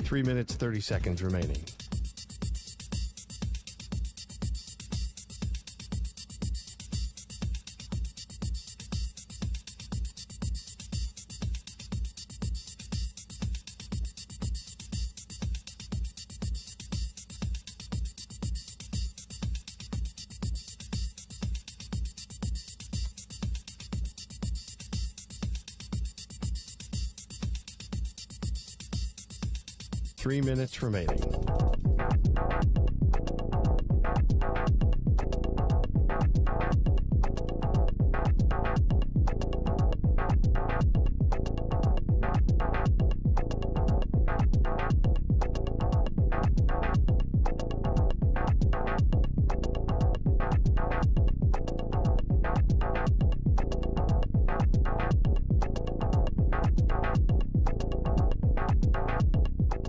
3 minutes, 30 seconds remaining. Three minutes remaining.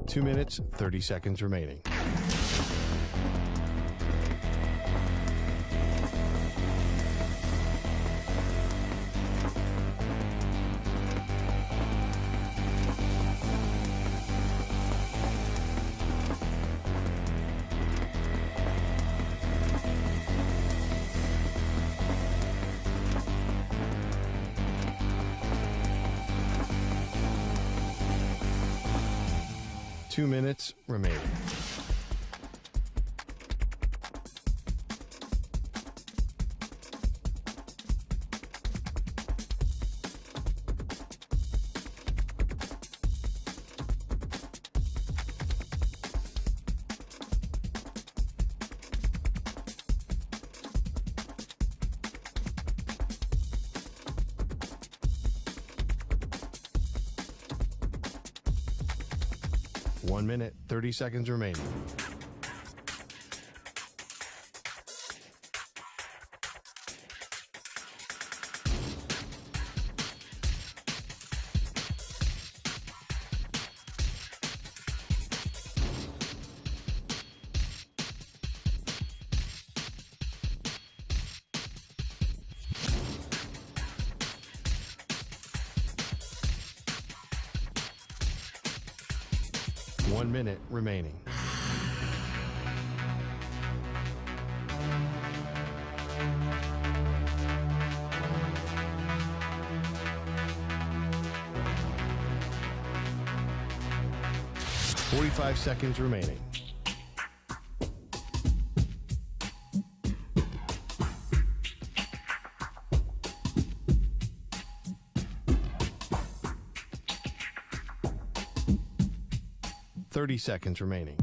Two minutes, 30 seconds remaining. Two minutes remaining. One minute, 30 seconds remaining. One minute remaining. Forty-five seconds remaining. Thirty seconds remaining.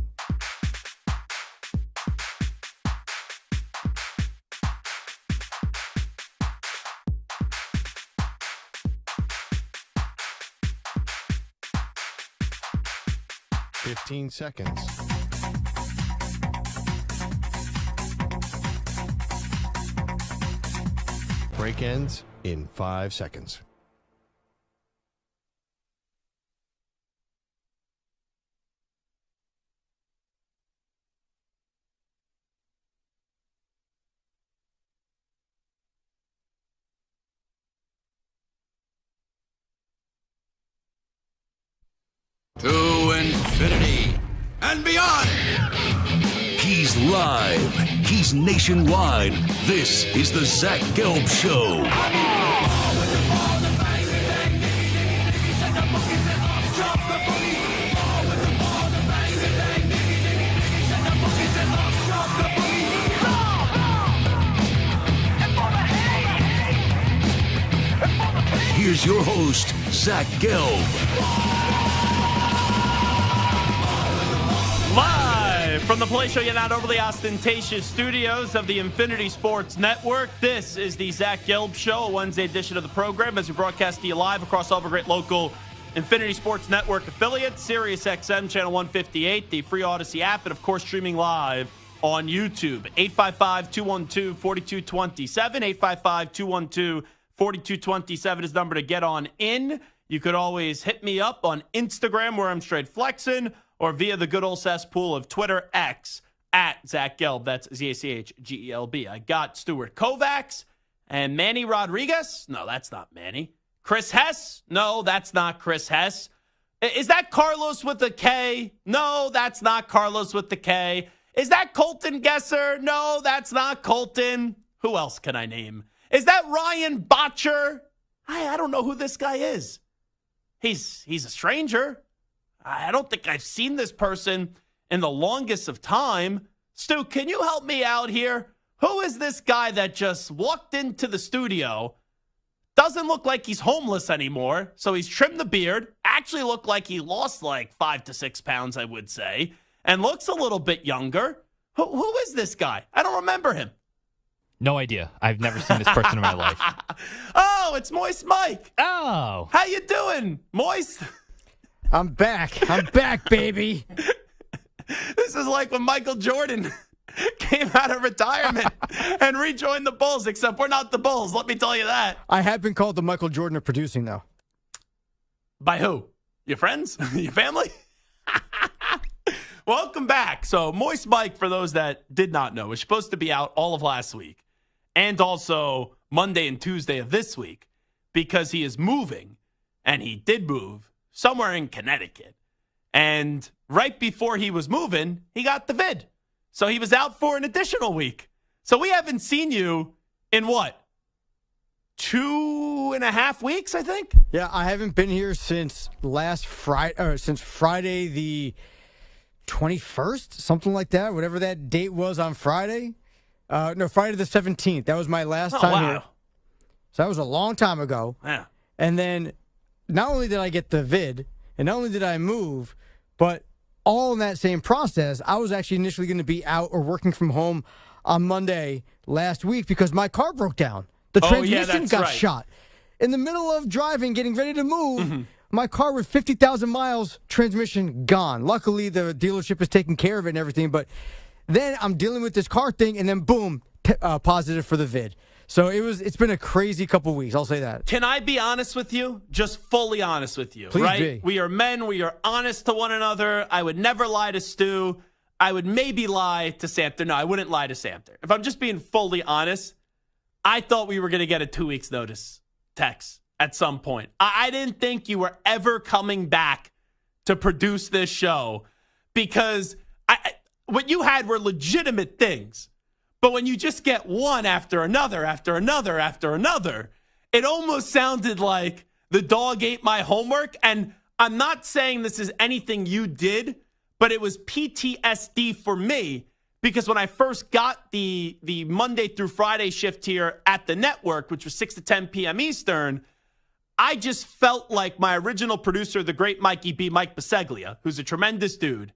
Fifteen seconds. Break ends in 5 seconds. To infinity and beyond. He's live. He's nationwide. This is the Zach Gelb Show. Here's your host, Zach Gelb. Live from the Play Show, yet not overly ostentatious studios of the Infinity Sports Network. This is the Zach Gelb Show, a Wednesday edition of the program as we broadcast to you live across all the great local Infinity Sports Network affiliates, Sirius XM Channel 158, the free Odyssey app, and of course streaming live on YouTube. 855-212-4227. 855-212-4227 is the number to get on in. You could always hit me up on Instagram where I'm straight flexing, or via the good old cesspool of Twitter X at Zach Gelb. That's ZACHGELB. I got Stuart Kovacs and Manny Rodriguez. No, that's not Manny. Chris Hess. No, that's not Chris Hess. Is that Carlos with a K? No, that's not Carlos with the K. Is that Colton Gesser? No, that's not Colton. Who else can I name? Is that Ryan Botcher? I don't know who this guy is. He's a stranger. I don't think I've seen this person in the longest of time. Stu, can you help me out here? Who is this guy that just walked into the studio? Doesn't look like he's homeless anymore. So he's trimmed the beard. Actually looked like he lost like 5 to 6 pounds, I would say. And looks a little bit younger. Who is this guy? I don't remember him. No idea. I've never seen this person in my life. Oh, it's Moist Mike. Oh. How you doing, Moist? I'm back. I'm back, baby. This is like when Michael Jordan came out of retirement and rejoined the Bulls, except we're not the Bulls. Let me tell you that. I have been called the Michael Jordan of producing, though. By who? Your friends? Your family? Welcome back. So Moist Mike, for those that did not know, is supposed to be out all of last week and also Monday and Tuesday of this week because he is moving, and he did move somewhere in Connecticut. And right before he was moving, he got the vid. So he was out for an additional week. So we haven't seen you in what? 2.5 weeks, I think? Yeah, I haven't been here since last Friday, or since Friday the 21st, something like that, whatever that date was on Friday. No, Friday the 17th. That was my last time here. So that was a long time ago. Yeah. And then not only did I get the vid, and not only did I move, but all in that same process, I was actually initially going to be out or working from home on Monday last week because my car broke down. The transmission got shot. In the middle of driving, getting ready to move, my car with 50,000 miles, transmission gone. Luckily, the dealership is taking care of it and everything, but then I'm dealing with this car thing, and then boom, positive for the vid. So it's been a crazy couple weeks, I'll say that. Can I be honest with you? Just fully honest with you, Please right? be. We are men. We are honest to one another. I would never lie to Stu. I would maybe lie to Samter. No, I wouldn't lie to Samter. If I'm just being fully honest, I thought we were going to get a 2 weeks notice text at some point. I didn't think you were ever coming back to produce this show because what you had were legitimate things. But when you just get one after another, after another, after another, it almost sounded like the dog ate my homework. And I'm not saying this is anything you did, but it was PTSD for me because when I first got the Monday through Friday shift here at the network, which was 6 to 10 p.m. Eastern, I just felt like my original producer, the great Mikey B, Mike Biseglia, who's a tremendous dude,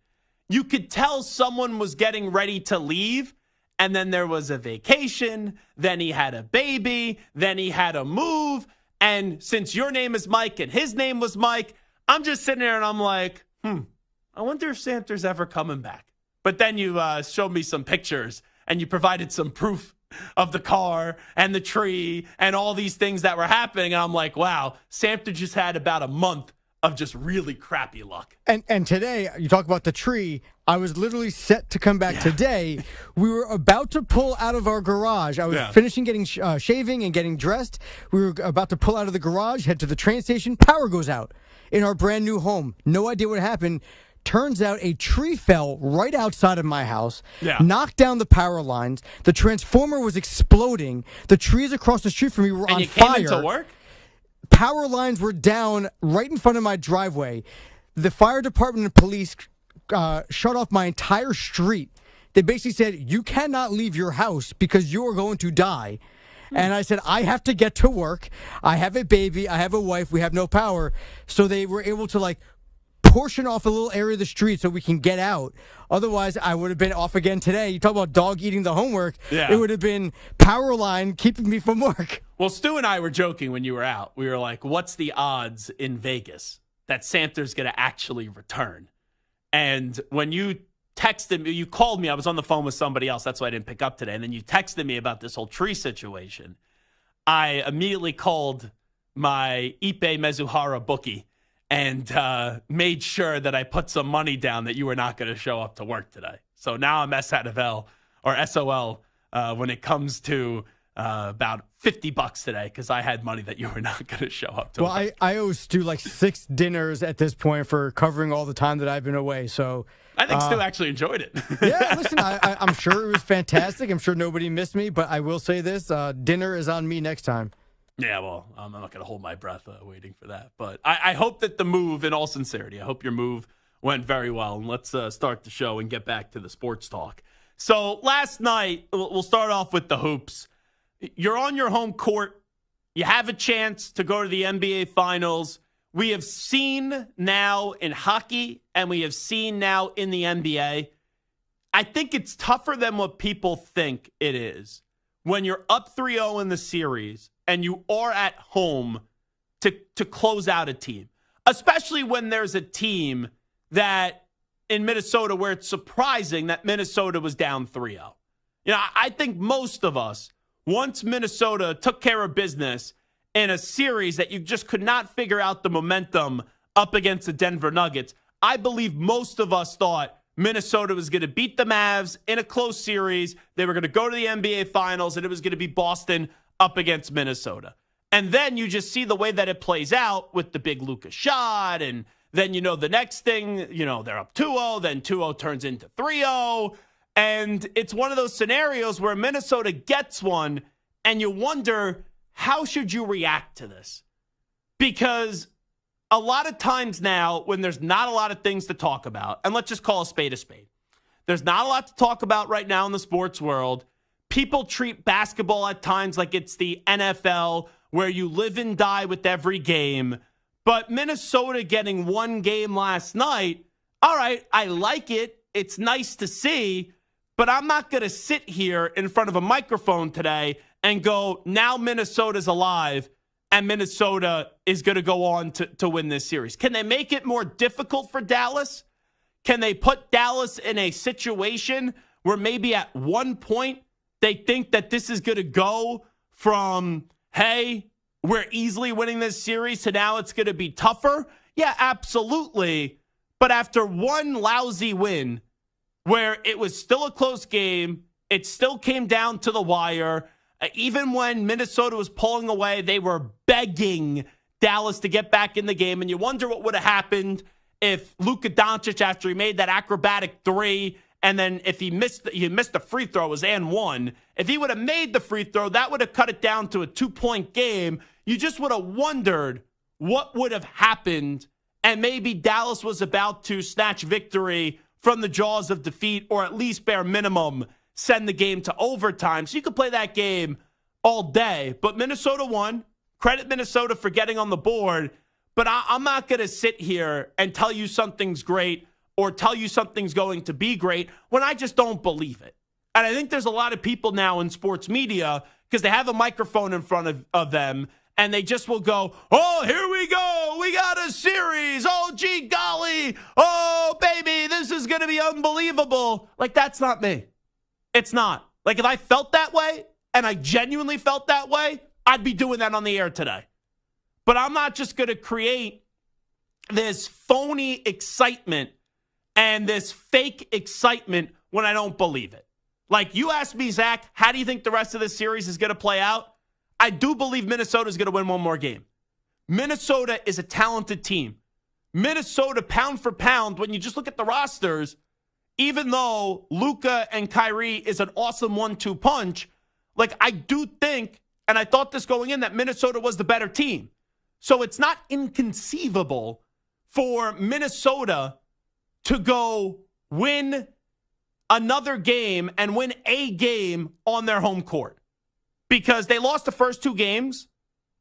you could tell someone was getting ready to leave. And then there was a vacation, then he had a baby, then he had a move. And since your name is Mike and his name was Mike, I'm just sitting there and I'm like, I wonder if Samter's ever coming back. But then you showed me some pictures and you provided some proof of the car and the tree and all these things that were happening. And I'm like, wow, Samter just had about a month of just really crappy luck. And today, you talk about the tree, I was literally set to come back today. We were about to pull out of our garage. I was finishing getting shaving and getting dressed. We were about to pull out of the garage, head to the train station. Power goes out in our brand new home. No idea what happened. Turns out a tree fell right outside of my house, knocked down the power lines. The transformer was exploding. The trees across the street from me were on fire. And you came into work? Power lines were down right in front of my driveway. The fire department and police shut off my entire street. They basically said, you cannot leave your house because you are going to die. And I said, I have to get to work. I have a baby. I have a wife. We have no power. So they were able to portion off a little area of the street so we can get out. Otherwise, I would have been off again today. You talk about dog eating the homework. Yeah. It would have been power line keeping me from work. Well, Stu and I were joking when you were out. We were like, what's the odds in Vegas that Samter's going to actually return? And when you texted me, you called me. I was on the phone with somebody else. That's why I didn't pick up today. And then you texted me about this whole tree situation. I immediately called my Ipe Mizuhara bookie and made sure that I put some money down that you were not going to show up to work today. So now I'm S out of L or SOL when it comes to about $50 today because I had money that you were not going to show up to. Well, I owe Stu like 6 dinners at this point for covering all the time that I've been away. So I think Stu actually enjoyed it. Yeah, listen, I'm sure it was fantastic. I'm sure nobody missed me, but I will say this, dinner is on me next time. Yeah, well, I'm not going to hold my breath waiting for that. But I hope that the move, in all sincerity, I hope your move went very well. And let's start the show and get back to the sports talk. So last night, we'll start off with the hoops. You're on your home court. You have a chance to go to the NBA Finals. We have seen now in hockey, and we have seen now in the NBA. I think it's tougher than what people think it is when you're up 3-0 in the series and you are at home to close out a team, especially when there's a team that in Minnesota where it's surprising that Minnesota was down 3-0. You know, I think most of us, once Minnesota took care of business in a series that you just could not figure out the momentum up against the Denver Nuggets, I believe most of us thought Minnesota was going to beat the Mavs in a close series. They were going to go to the NBA Finals, and it was going to be Boston up against Minnesota. And then you just see the way that it plays out with the big Luka shot, and then you know the next thing, they're up 2-0, then 2-0 turns into 3-0. And it's one of those scenarios where Minnesota gets one, and you wonder, how should you react to this? Because a lot of times now, when there's not a lot of things to talk about, and let's just call a spade, there's not a lot to talk about right now in the sports world. People treat basketball at times like it's the NFL, where you live and die with every game. But Minnesota getting one game last night, all right, I like it. It's nice to see. But I'm not going to sit here in front of a microphone today and go, now Minnesota's alive and Minnesota is going to go on to win this series. Can they make it more difficult for Dallas? Can they put Dallas in a situation where maybe at one point they think that this is going to go from, hey, we're easily winning this series to now it's going to be tougher? Yeah, absolutely. But after one lousy win, where it was still a close game, it still came down to the wire. Even when Minnesota was pulling away, they were begging Dallas to get back in the game. And you wonder what would have happened if Luka Doncic, after he made that acrobatic three, and then if he missed the free throw, it was and one. If he would have made the free throw, that would have cut it down to a 2-point game. You just would have wondered what would have happened. And maybe Dallas was about to snatch victory from the jaws of defeat, or at least bare minimum send the game to overtime. So you could play that game all day. But Minnesota won. Credit Minnesota for getting on the board. But I'm not going to sit here and tell you something's great or tell you something's going to be great when I just don't believe it. And I think there's a lot of people now in sports media, because they have a microphone in front of them, and they just will go, oh, here we go. We got a series. Oh, gee golly. Oh, baby, this is going to be unbelievable. Like, that's not me. It's not. Like, if I felt that way, and I genuinely felt that way, I'd be doing that on the air today. But I'm not just going to create this phony excitement and this fake excitement when I don't believe it. Like, you asked me, Zach, how do you think the rest of this series is going to play out? I do believe Minnesota is going to win one more game. Minnesota is a talented team. Minnesota, pound for pound, when you just look at the rosters, even though Luka and Kyrie is an awesome 1-2 punch, like, I do think, and I thought this going in, that Minnesota was the better team. So it's not inconceivable for Minnesota to go win another game and win a game on their home court. Because they lost the first 2 games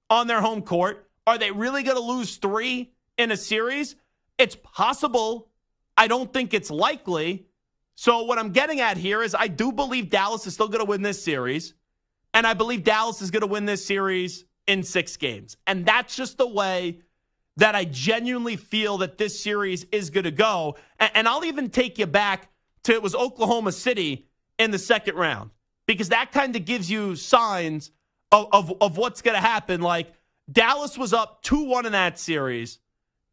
on their home court. Are they really going to lose 3 in a series? It's possible. I don't think it's likely. So what I'm getting at here is I do believe Dallas is still going to win this series. And I believe Dallas is going to win this series in 6 games. And that's just the way that I genuinely feel that this series is going to go. And I'll even take you back to, it was Oklahoma City in the second round. Because that kind of gives you signs of what's going to happen. Like, Dallas was up 2-1 in that series,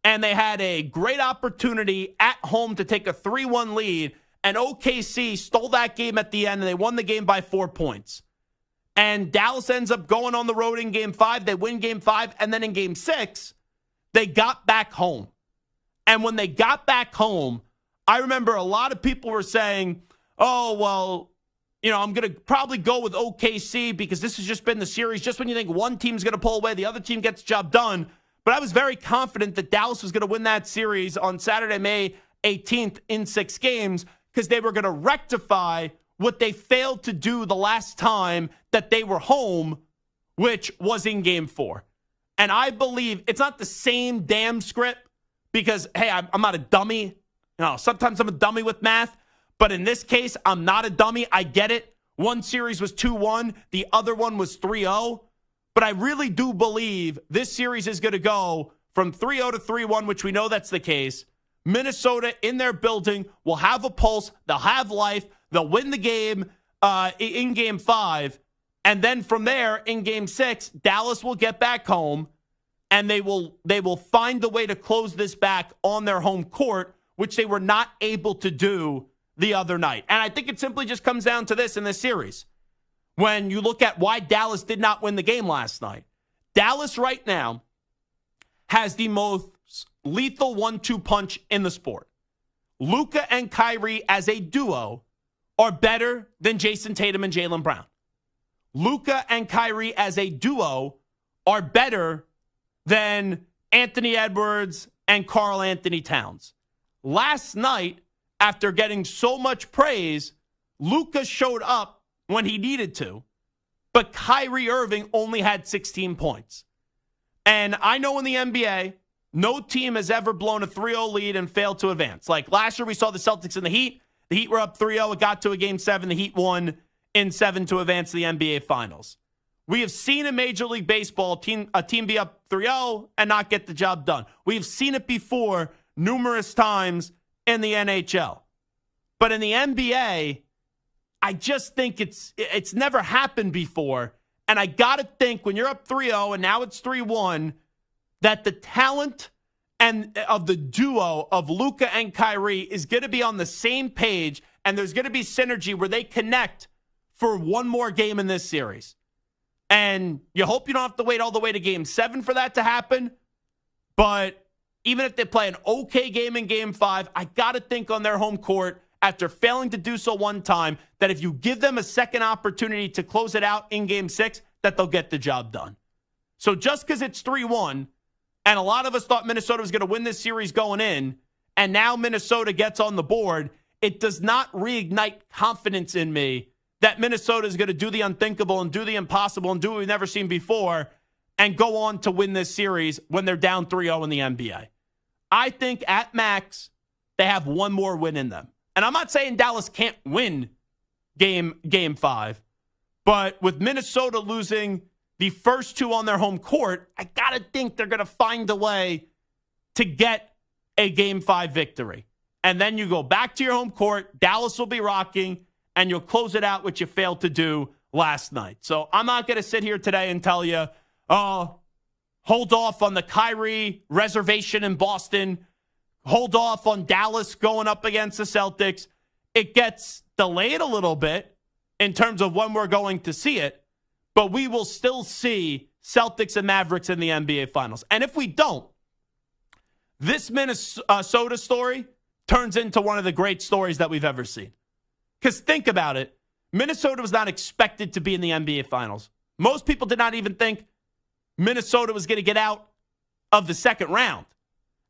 and they had a great opportunity at home to take a 3-1 lead, and OKC stole that game at the end, and they won the game by 4 points. And Dallas ends up going on the road in Game 5. They win Game 5. And then in Game 6, they got back home. And when they got back home, I remember a lot of people were saying, oh, well, I'm going to probably go with OKC because this has just been the series. Just when you think one team's going to pull away, the other team gets the job done. But I was very confident that Dallas was going to win that series on Saturday, May 18th in 6 games because they were going to rectify what they failed to do the last time that they were home, which was in Game 4. And I believe it's not the same damn script because, hey, I'm not a dummy. Sometimes I'm a dummy with math. But in this case, I'm not a dummy. I get it. One series was 2-1. The other one was 3-0. But I really do believe this series is going to go from 3-0 to 3-1, which we know that's the case. Minnesota in their building will have a pulse. They'll have life. They'll win the game in Game 5. And then from there, in Game 6, Dallas will get back home, and they will find the way to close this back on their home court, which they were not able to do the other night. And I think it simply just comes down to this in this series. When you look at why Dallas did not win the game last night, Dallas right now has the most lethal 1-2 punch in the sport. Luka and Kyrie as a duo are better than Jason Tatum and Jaylen Brown. Luka and Kyrie as a duo are better than Anthony Edwards and Karl Anthony Towns. Last night, after getting so much praise, Luka showed up when he needed to, but Kyrie Irving only had 16 points. And I know in the NBA, no team has ever blown a 3-0 lead and failed to advance. Like last year, we saw the Celtics and the Heat. The Heat were up 3-0. It got to a Game 7. The Heat won in 7 to advance to the NBA Finals. We have seen in Major League Baseball a team be up 3-0 and not get the job done. We've seen it before numerous times in the NHL. But in the NBA, I just think it's never happened before. And I got to think when you're up 3-0 and now it's 3-1, that the talent and of the duo of Luka and Kyrie is going to be on the same page, and there's going to be synergy where they connect for one more game in this series. And you hope you don't have to wait all the way to Game 7 for that to happen. But even if they play an okay game in Game 5, I got to think on their home court, after failing to do so one time, that if you give them a second opportunity to close it out in Game 6, that they'll get the job done. So just because it's 3-1, and a lot of us thought Minnesota was going to win this series going in, and now Minnesota gets on the board, it does not reignite confidence in me that Minnesota is going to do the unthinkable and do the impossible and do what we've never seen before and go on to win this series when they're down 3-0 in the NBA. I think at max, they have one more win in them. And I'm not saying Dallas can't win game 5, but with Minnesota losing the first 2 on their home court, I got to think they're going to find a way to get a Game 5 victory. And then you go back to your home court, Dallas will be rocking, and you'll close it out, which you failed to do last night. So I'm not going to sit here today and tell you, oh, hold off on the Kyrie reservation in Boston. Hold off on Dallas going up against the Celtics. It gets delayed a little bit in terms of when we're going to see it, but we will still see Celtics and Mavericks in the NBA Finals. And if we don't, this Minnesota story turns into one of the great stories that we've ever seen. Because think about it. Minnesota was not expected to be in the NBA Finals. Most people did not even think Minnesota was going to get out of the second round.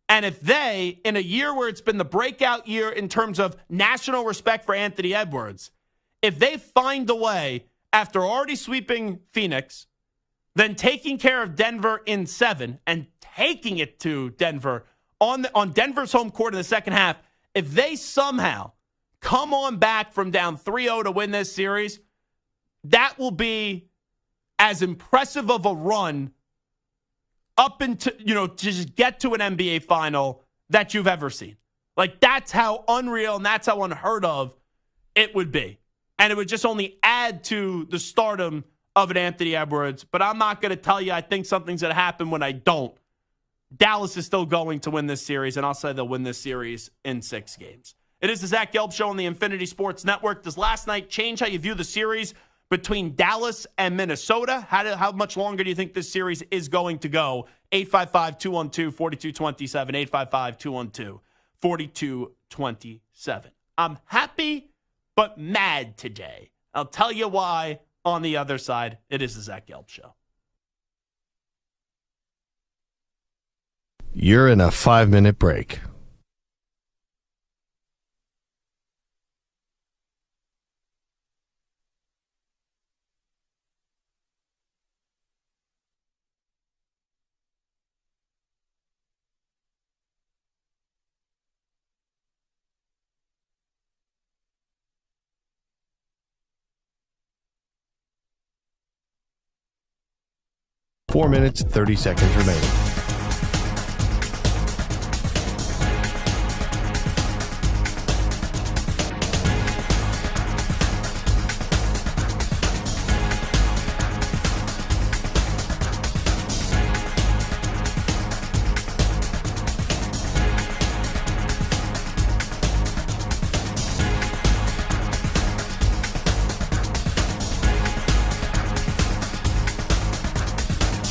And if they, in a year where it's been the breakout year in terms of national respect for Anthony Edwards, if they find a way, after already sweeping Phoenix, then taking care of Denver in 7 and taking it to Denver on Denver's home court in the second half, if they somehow come on back from down 3-0 to win this series, that will be as impressive of a run up into, to just get to an NBA final that you've ever seen. Like, that's how unreal and that's how unheard of it would be. And it would just only add to the stardom of an Anthony Edwards. But I'm not going to tell you I think something's going to happen when I don't. Dallas is still going to win this series, and I'll say they'll win this series in 6 games. It is the Zach Gelb Show on the Infinity Sports Network. Does last night change how you view the series between Dallas and Minnesota. How much longer do you think this series is going to go? 855-212-4227, 855-212-4227. I'm happy but mad today. I'll tell you why on the other side. It is the Zach Gelb Show. You're in a 5-minute break. Four minutes, 30 seconds remaining.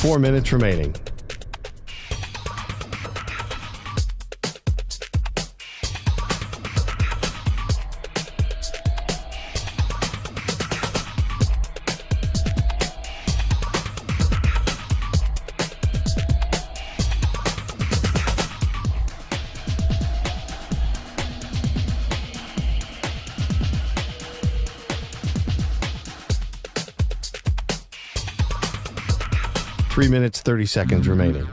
Four minutes remaining. Three minutes, 30 seconds remaining.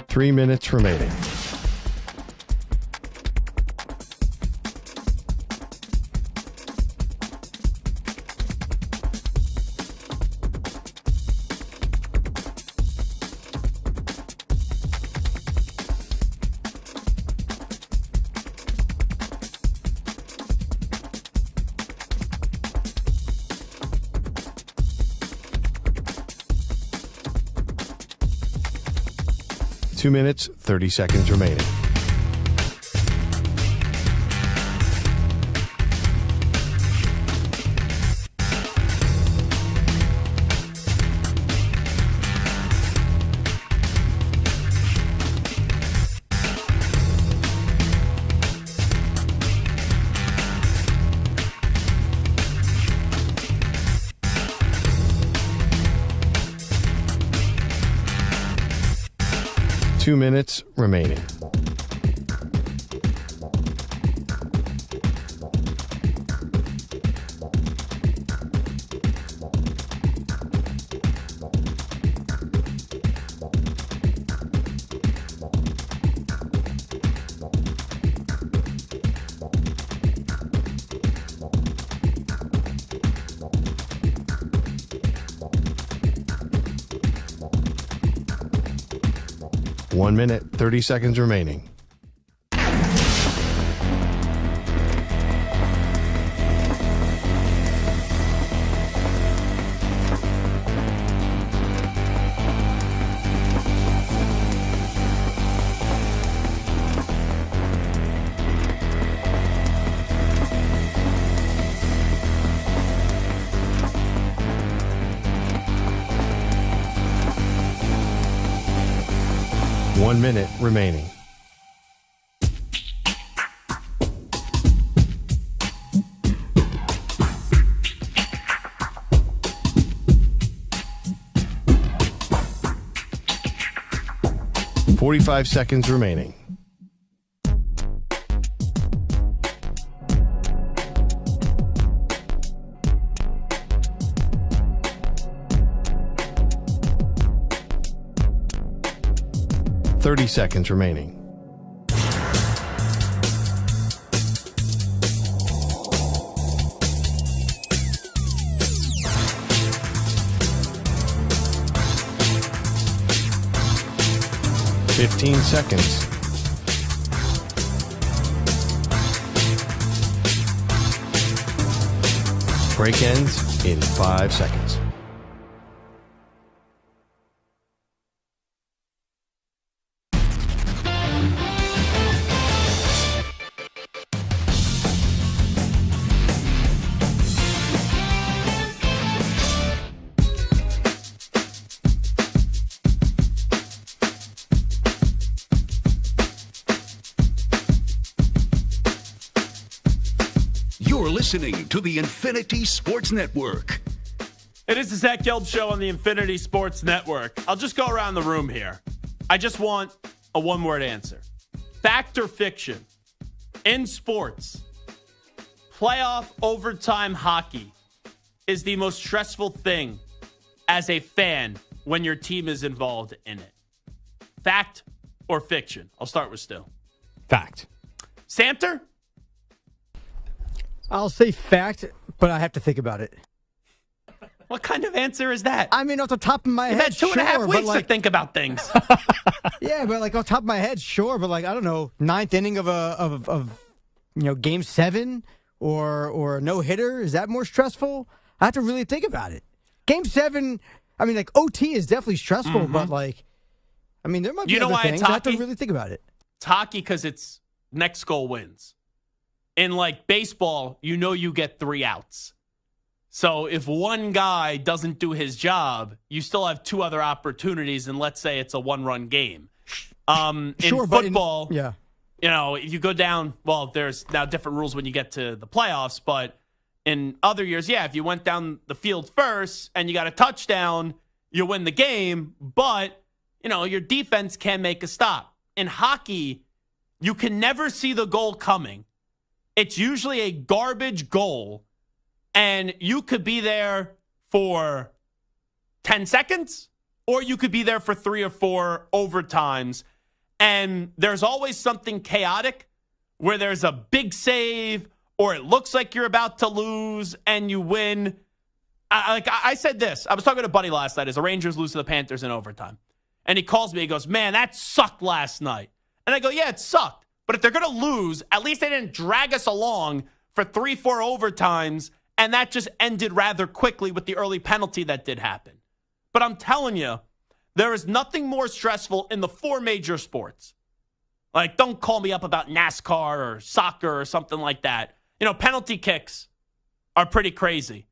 Three minutes remaining. Two minutes, 30 seconds remaining. Two minutes remaining. One minute, 30 seconds remaining. One minute remaining. .45 seconds remaining. .30 seconds remaining. 15 seconds. Break ends in 5 seconds. You're listening to the Infinity Sports Network. It is the Zach Gelb Show on the Infinity Sports Network. I'll just go around the room here. I just want a one-word answer. Fact or fiction? In sports, playoff overtime hockey is the most stressful thing as a fan when your team is involved in it. Fact or fiction? I'll start with Stu. Fact. Samter? I'll say fact, but I have to think about it. What kind of answer is that? I mean, off the top of my You've head, had 2.5 sure, weeks but to think about things. yeah, but like off the top of my head, sure, but like I don't know, ninth inning of game 7 or a no hitter, is that more stressful? I have to really think about it. Game 7, I mean, like OT is definitely stressful, but like, I mean, there might be You know other why things. it's I have to hockey? really think about it. It's hockey because it's next goal wins. In like baseball, you get 3 outs. So if one guy doesn't do his job, you still have 2 other opportunities, and let's say it's a 1-run game. In Sure, but football, yeah. if you go down, well, there's now different rules when you get to the playoffs, but in other years, if you went down the field first and you got a touchdown, you win the game, but, your defense can make a stop. In hockey, you can never see the goal coming. It's usually a garbage goal, and you could be there for 10 seconds, or you could be there for 3 or 4 overtimes, and there's always something chaotic where there's a big save, or it looks like you're about to lose, and you win. I said this. I was talking to a buddy last night as the Rangers lose to the Panthers in overtime, and he calls me. He goes, "Man, that sucked last night." And I go, "Yeah, it sucked. But if they're going to lose, at least they didn't drag us along for 3-4 overtimes, and that just ended rather quickly with the early penalty that did happen." But I'm telling you, there is nothing more stressful in the 4 major sports. Like, don't call me up about NASCAR or soccer or something like that. Penalty kicks are pretty crazy.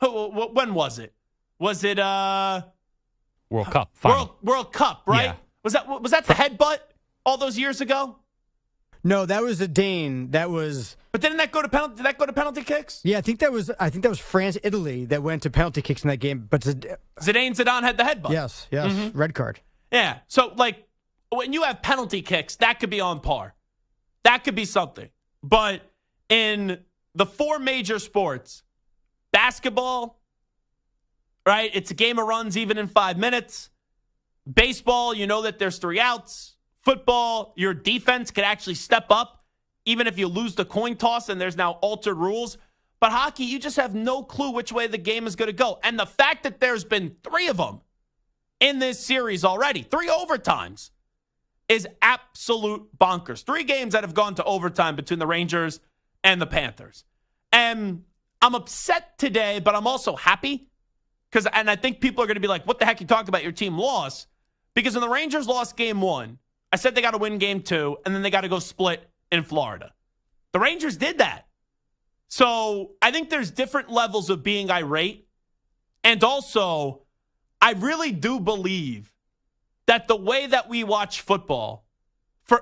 When was it? Was it World Cup. Final. World Cup, right? Yeah. Was that the headbutt all those years ago? No, that was a Dane. That was. But didn't that go to penalty? Did that go to penalty kicks? Yeah, I think that was France, Italy that went to penalty kicks in that game. But Zidane had the headbutt. yes, red card. Yeah. So like when you have penalty kicks, that could be on par. That could be something. But in the 4 major sports, basketball, right? It's a game of runs even in 5 minutes. Baseball, that there's 3 outs. Football, your defense can actually step up even if you lose the coin toss and there's now altered rules. But hockey, you just have no clue which way the game is going to go. And the fact that there's been 3 of them in this series already, 3 overtimes, is absolute bonkers. 3 games that have gone to overtime between the Rangers and the Panthers. And I'm upset today, but I'm also happy. And I think people are going to be like, what the heck you talking about? Your team lost. Because when the Rangers lost game 1, I said they got to win game 2, and then they got to go split in Florida. The Rangers did that. So I think there's different levels of being irate. And also, I really do believe that the way that we watch football,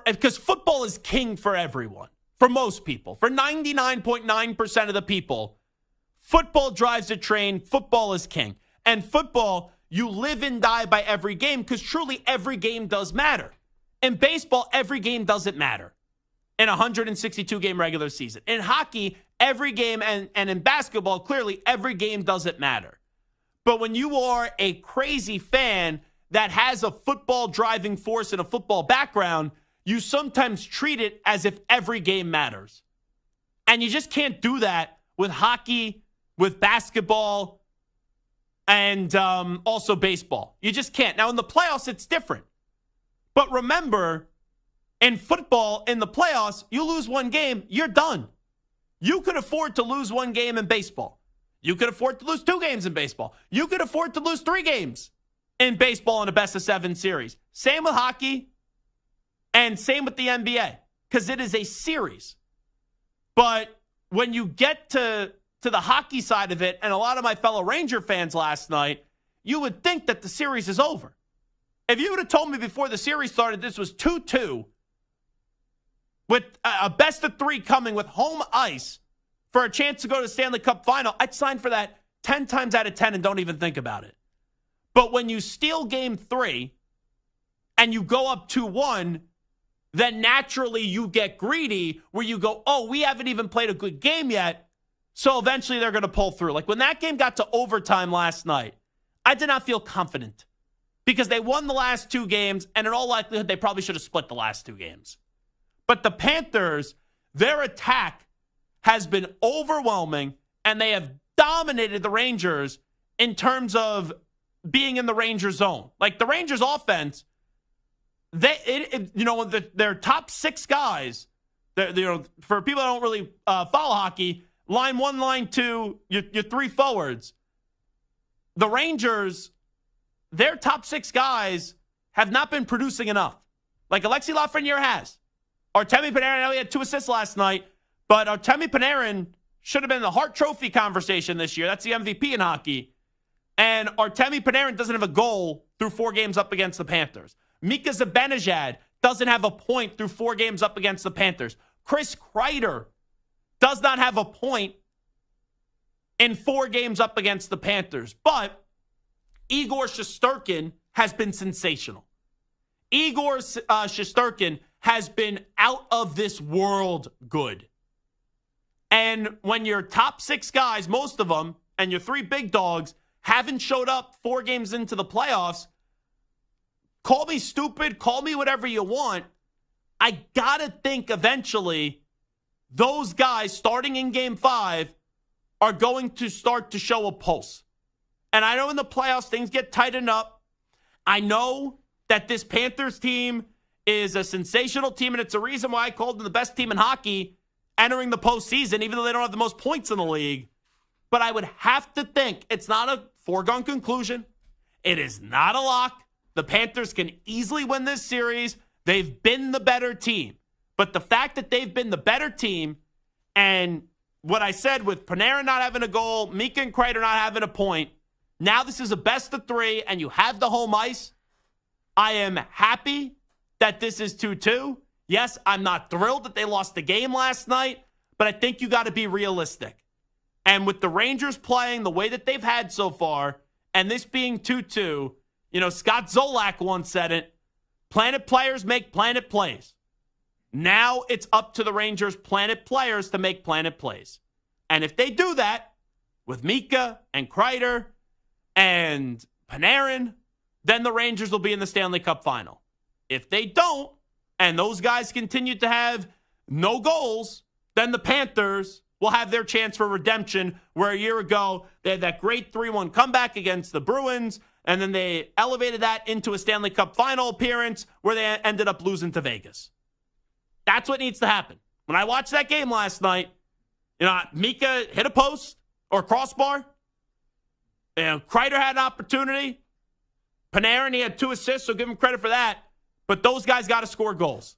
because football is king for everyone, for most people, for 99.9% of the people, football drives the train, football is king. And football, you live and die by every game because truly every game does matter. In baseball, every game doesn't matter in a 162-game regular season. In hockey, every game, and in basketball, clearly every game doesn't matter. But when you are a crazy fan that has a football driving force and a football background, you sometimes treat it as if every game matters. And you just can't do that with hockey, with basketball, and also baseball. You just can't. Now, in the playoffs, it's different. But remember, in football, in the playoffs, you lose one game, you're done. You could afford to lose one game in baseball. You could afford to lose 2 games in baseball. You could afford to lose 3 games in baseball in a best-of-7 series. Same with hockey and same with the NBA because it is a series. But when you get to the hockey side of it, and a lot of my fellow Ranger fans last night, you would think that the series is over. If you would have told me before the series started this was 2-2 with a best-of-3 coming with home ice for a chance to go to the Stanley Cup final, I'd sign for that 10 times out of 10 and don't even think about it. But when you steal Game 3 and you go up 2-1, then naturally you get greedy where you go, oh, we haven't even played a good game yet, so eventually they're going to pull through. Like when that game got to overtime last night, I did not feel confident because they won the last 2 games, and in all likelihood, they probably should have split the last 2 games. But the Panthers, their attack has been overwhelming, and they have dominated the Rangers in terms of being in the Rangers zone. Like the Rangers offense, their top 6 guys, for people that don't really follow hockey, line 1, line 2, your 3 forwards. The Rangers, their top 6 guys have not been producing enough. Like Alexis Lafreniere has. Artemi Panarin, I know he had 2 assists last night, but Artemi Panarin should have been in the Hart Trophy conversation this year. That's the MVP in hockey. And Artemi Panarin doesn't have a goal through 4 games up against the Panthers. Mika Zibanejad doesn't have a point through 4 games up against the Panthers. Chris Kreider does not have a point in 4 games up against the Panthers. But Igor Shesterkin has been sensational. Igor Shesterkin has been out of this world good. And when your top 6 guys, most of them, and your 3 big dogs haven't showed up 4 games into the playoffs, call me stupid, call me whatever you want. I gotta think eventually those guys starting in Game 5 are going to start to show a pulse. And I know in the playoffs things get tightened up. I know that this Panthers team is a sensational team, and it's a reason why I called them the best team in hockey entering the postseason, even though they don't have the most points in the league. But I would have to think it's not a foregone conclusion. It is not a lock. The Panthers can easily win this series. They've been the better team. But the fact that they've been the better team, and what I said with Panarin not having a goal, Mika and Kreider not having a point, now this is a best-of-3, and you have the home ice. I am happy that this is 2-2. Yes, I'm not thrilled that they lost the game last night, but I think you got to be realistic. And with the Rangers playing the way that they've had so far, and this being 2-2, Scott Zolak once said it, planet players make planet plays. Now it's up to the Rangers' planet players to make planet plays. And if they do that with Mika and Kreider and Panarin, then the Rangers will be in the Stanley Cup final. If they don't, and those guys continue to have no goals, then the Panthers will have their chance for redemption, where a year ago they had that great 3-1 comeback against the Bruins, and then they elevated that into a Stanley Cup final appearance where they ended up losing to Vegas. That's what needs to happen. When I watched that game last night, Mika hit a post or crossbar. Kreider had an opportunity. Panarin, he had 2 assists, so give him credit for that. But those guys got to score goals.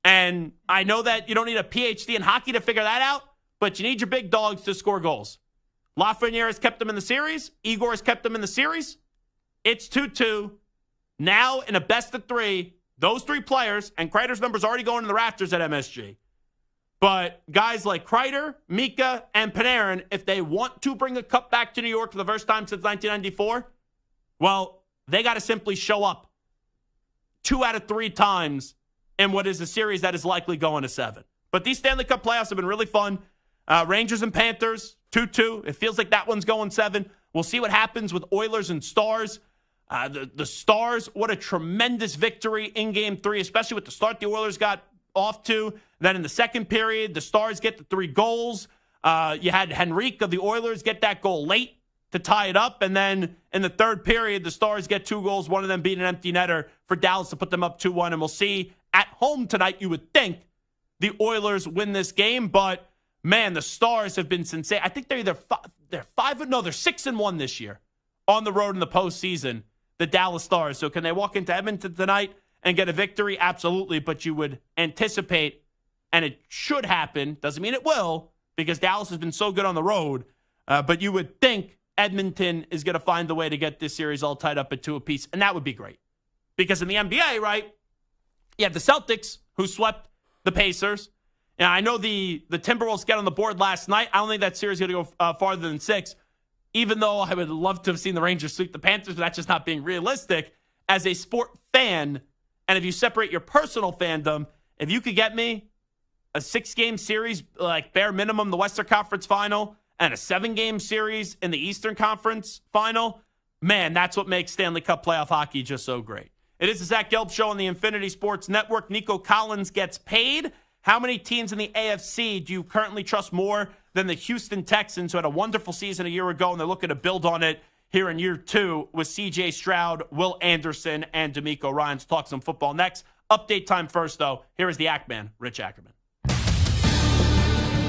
And I know that you don't need a PhD in hockey to figure that out, but you need your big dogs to score goals. Lafreniere has kept them in the series. Igor has kept them in the series. It's 2-2. Now in a best-of-3, those 3 players, and Kreider's number's already going in the rafters at MSG. But guys like Kreider, Mika, and Panarin, if they want to bring a cup back to New York for the first time since 1994, well, they got to simply show up 2 out of 3 times in what is a series that is likely going to 7. But these Stanley Cup playoffs have been really fun. Rangers and Panthers, 2-2. It feels like that one's going 7. We'll see what happens with Oilers and Stars. The Stars, what a tremendous victory in Game 3, especially with the start the Oilers got off to. Then in the second period, the Stars get the 3 goals. You had Henrique of the Oilers get that goal late to tie it up. And then in the third period, the Stars get 2 goals, one of them being an empty netter for Dallas to put them up 2-1. And we'll see at home tonight, you would think the Oilers win this game. But, man, the Stars have been sensational. I think they're either they're 6-1 this year on the road in the postseason, the Dallas Stars. So can they walk into Edmonton tonight and get a victory? Absolutely. But you would anticipate, and it should happen, doesn't mean it will, because Dallas has been so good on the road. But you would think Edmonton is going to find the way to get this series all tied up at 2 apiece, and that would be great. Because in the NBA, right, you have the Celtics, who swept the Pacers. And I know the Timberwolves got on the board last night. I don't think that series is going to go farther than 6, even though I would love to have seen the Rangers sweep the Panthers, but that's just not being realistic. As a sport fan, and if you separate your personal fandom, if you could get me a 6-game series, like bare minimum, the Western Conference Final, and a 7-game series in the Eastern Conference Final, man, that's what makes Stanley Cup playoff hockey just so great. It is the Zach Gelb Show on the Infinity Sports Network. Nico Collins gets paid. How many teams in the AFC do you currently trust more than the Houston Texans, who had a wonderful season a year ago, and they're looking to build on it here in year 2 with C.J. Stroud, Will Anderson, and D'Amico Ryans? Talk some football next. Update time first, though. Here is the Ackman, Rich Ackerman.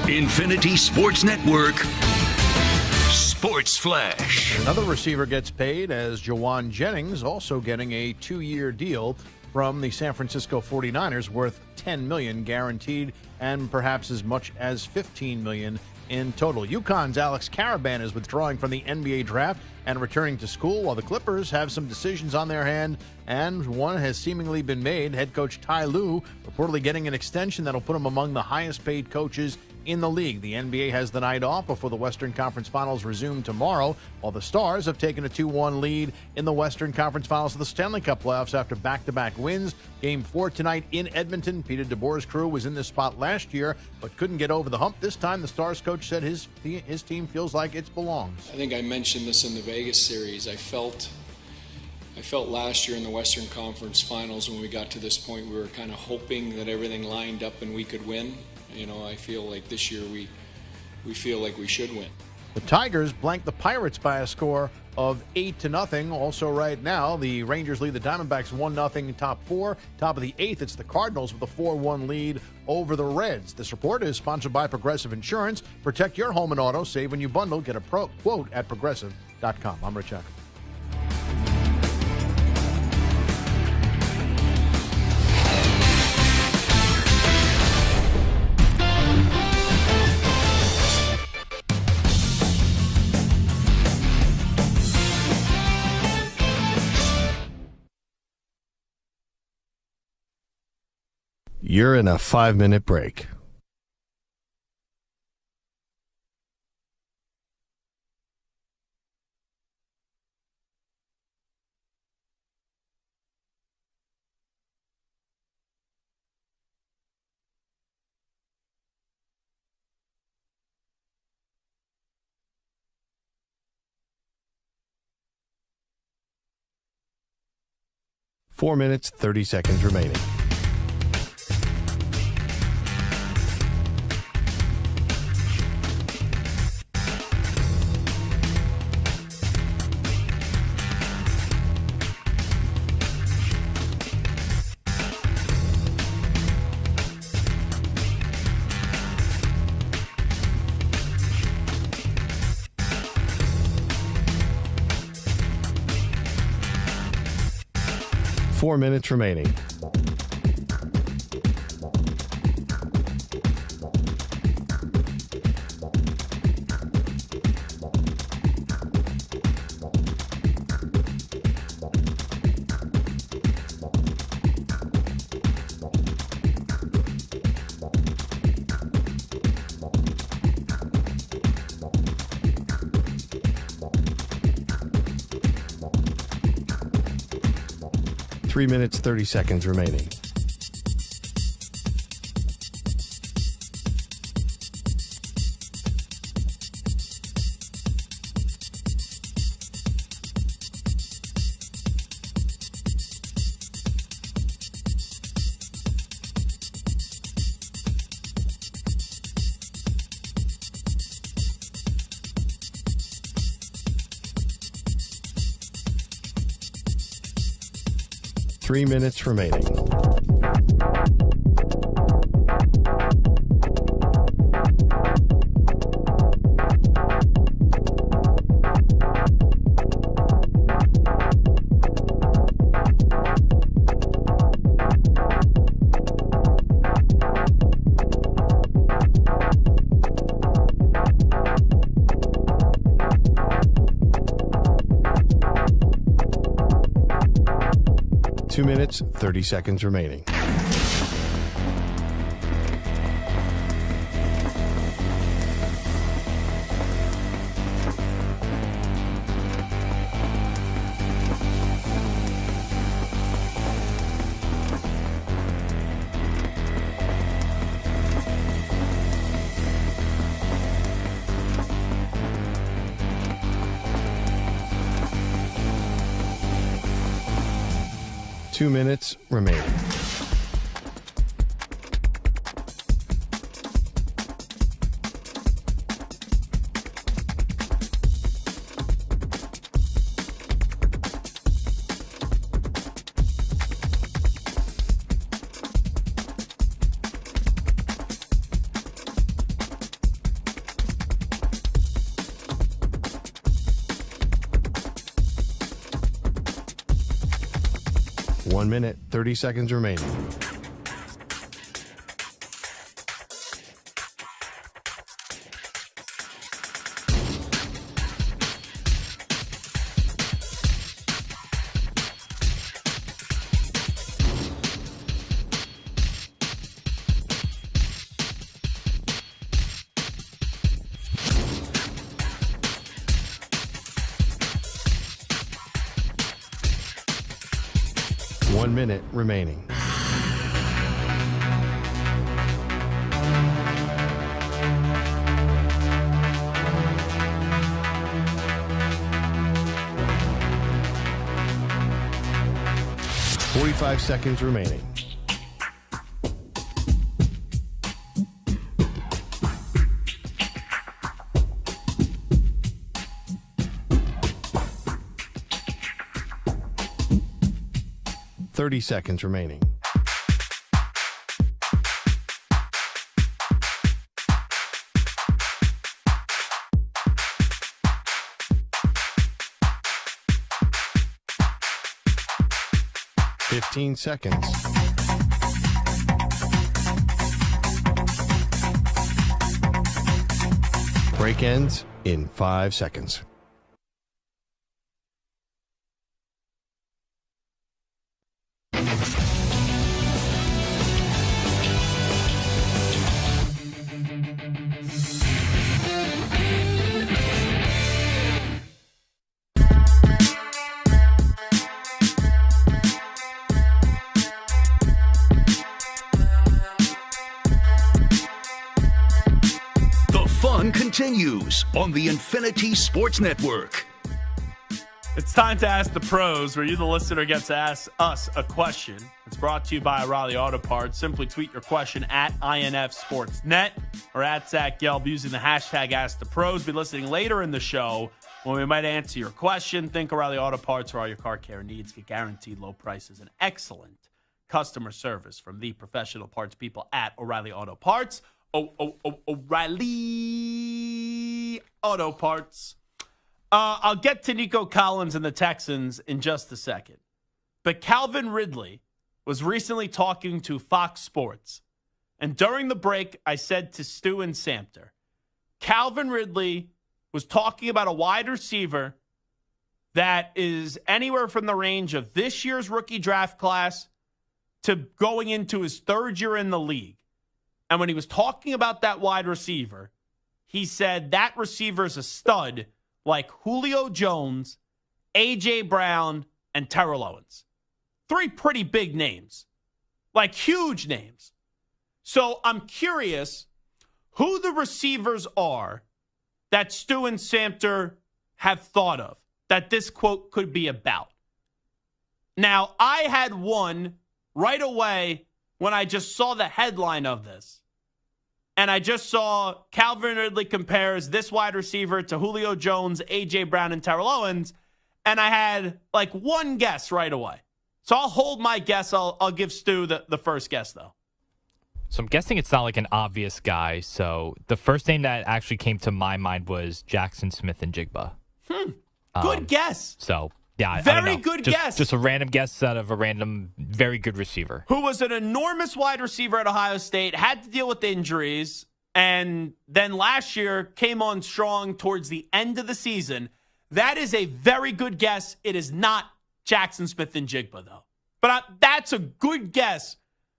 Infinity Sports Network Sports Flash. Another receiver gets paid, as Jawan Jennings also getting a 2-year deal from the San Francisco 49ers worth $10 million guaranteed and perhaps as much as $15 million in total. UConn's Alex Caravan is withdrawing from the NBA draft and returning to school, while the Clippers have some decisions on their hand, and one has seemingly been made. Head coach Ty Lue reportedly getting an extension that'll put him among the highest paid coaches in the league. The NBA has the night off before the Western Conference Finals resume tomorrow, while the Stars have taken a 2-1 lead in the Western Conference Finals of the Stanley Cup playoffs after back-to-back wins. Game 4 tonight in Edmonton. Peter DeBoer's crew was in this spot last year, but couldn't get over the hump. This time, the Stars coach said his team feels like it belongs. I think I mentioned this in the Vegas series. I felt last year in the Western Conference Finals, when we got to this point, we were kind of hoping that everything lined up and we could win. You know, I feel like this year we feel like we should win. The Tigers blanked the Pirates by a score of 8-0. Also right now, the Rangers lead the Diamondbacks 1-0 top 4. Top of the 8th, it's the Cardinals with a 4-1 lead over the Reds. This report is sponsored by Progressive Insurance. Protect your home and auto. Save when you bundle. Get a quote at Progressive.com. I'm Rich Ackerman. You're in a 5-minute break. Four minutes, 30 seconds remaining. Four minutes remaining. Three minutes, 30 seconds remaining. 3 minutes remaining. Two minutes, 30 seconds remaining. Two minutes remaining. One minute, 30 seconds remaining. One minute remaining. Forty-five seconds remaining. Thirty seconds remaining. Fifteen seconds. Break ends in 5 seconds. Continues on the Infinity Sports Network. It's time to ask the pros, where you, the listener, gets to ask us a question. It's brought to you by O'Reilly Auto Parts. Simply tweet your question at INFSportsNet or at Zach Gelb using the hashtag #AskThePros. Be listening later in the show when we might answer your question. Think O'Reilly Auto Parts for all your car care needs. Get guaranteed low prices and excellent customer service from the professional parts people at O'Reilly Auto Parts. O'Reilly Auto Parts. I'll get to Nico Collins and the Texans in just a second. But Calvin Ridley was recently talking to Fox Sports. And during the break, I said to Stu and Samter, Calvin Ridley was talking about a wide receiver that is anywhere from the range of this year's rookie draft class to going into his third year in the league. And when he was talking about that wide receiver, he said that receiver is a stud like Julio Jones, A.J. Brown, and Terrell Owens. 3 pretty big names, like huge names. So I'm curious who the receivers are that Stu and Samter have thought of that this quote could be about. Now, I had one right away when I just saw the headline of this. And I just saw Calvin Ridley compares this wide receiver to Julio Jones, A.J. Brown, and Terrell Owens. And I had like one guess right away. So I'll hold my guess. I'll give Stu the first guess, though. So I'm guessing it's not like an obvious guy. So the first name that actually came to my mind was Jackson Smith and Jigba. Good guess. So, yeah, I Very don't know. good Just- guess. Just a random guess out of a random, very good receiver. Who was an enormous wide receiver at Ohio State, had to deal with injuries, and then last year came on strong towards the end of the season. That is a very good guess. It is not Jackson Smith and Jigba, though. But that's a good guess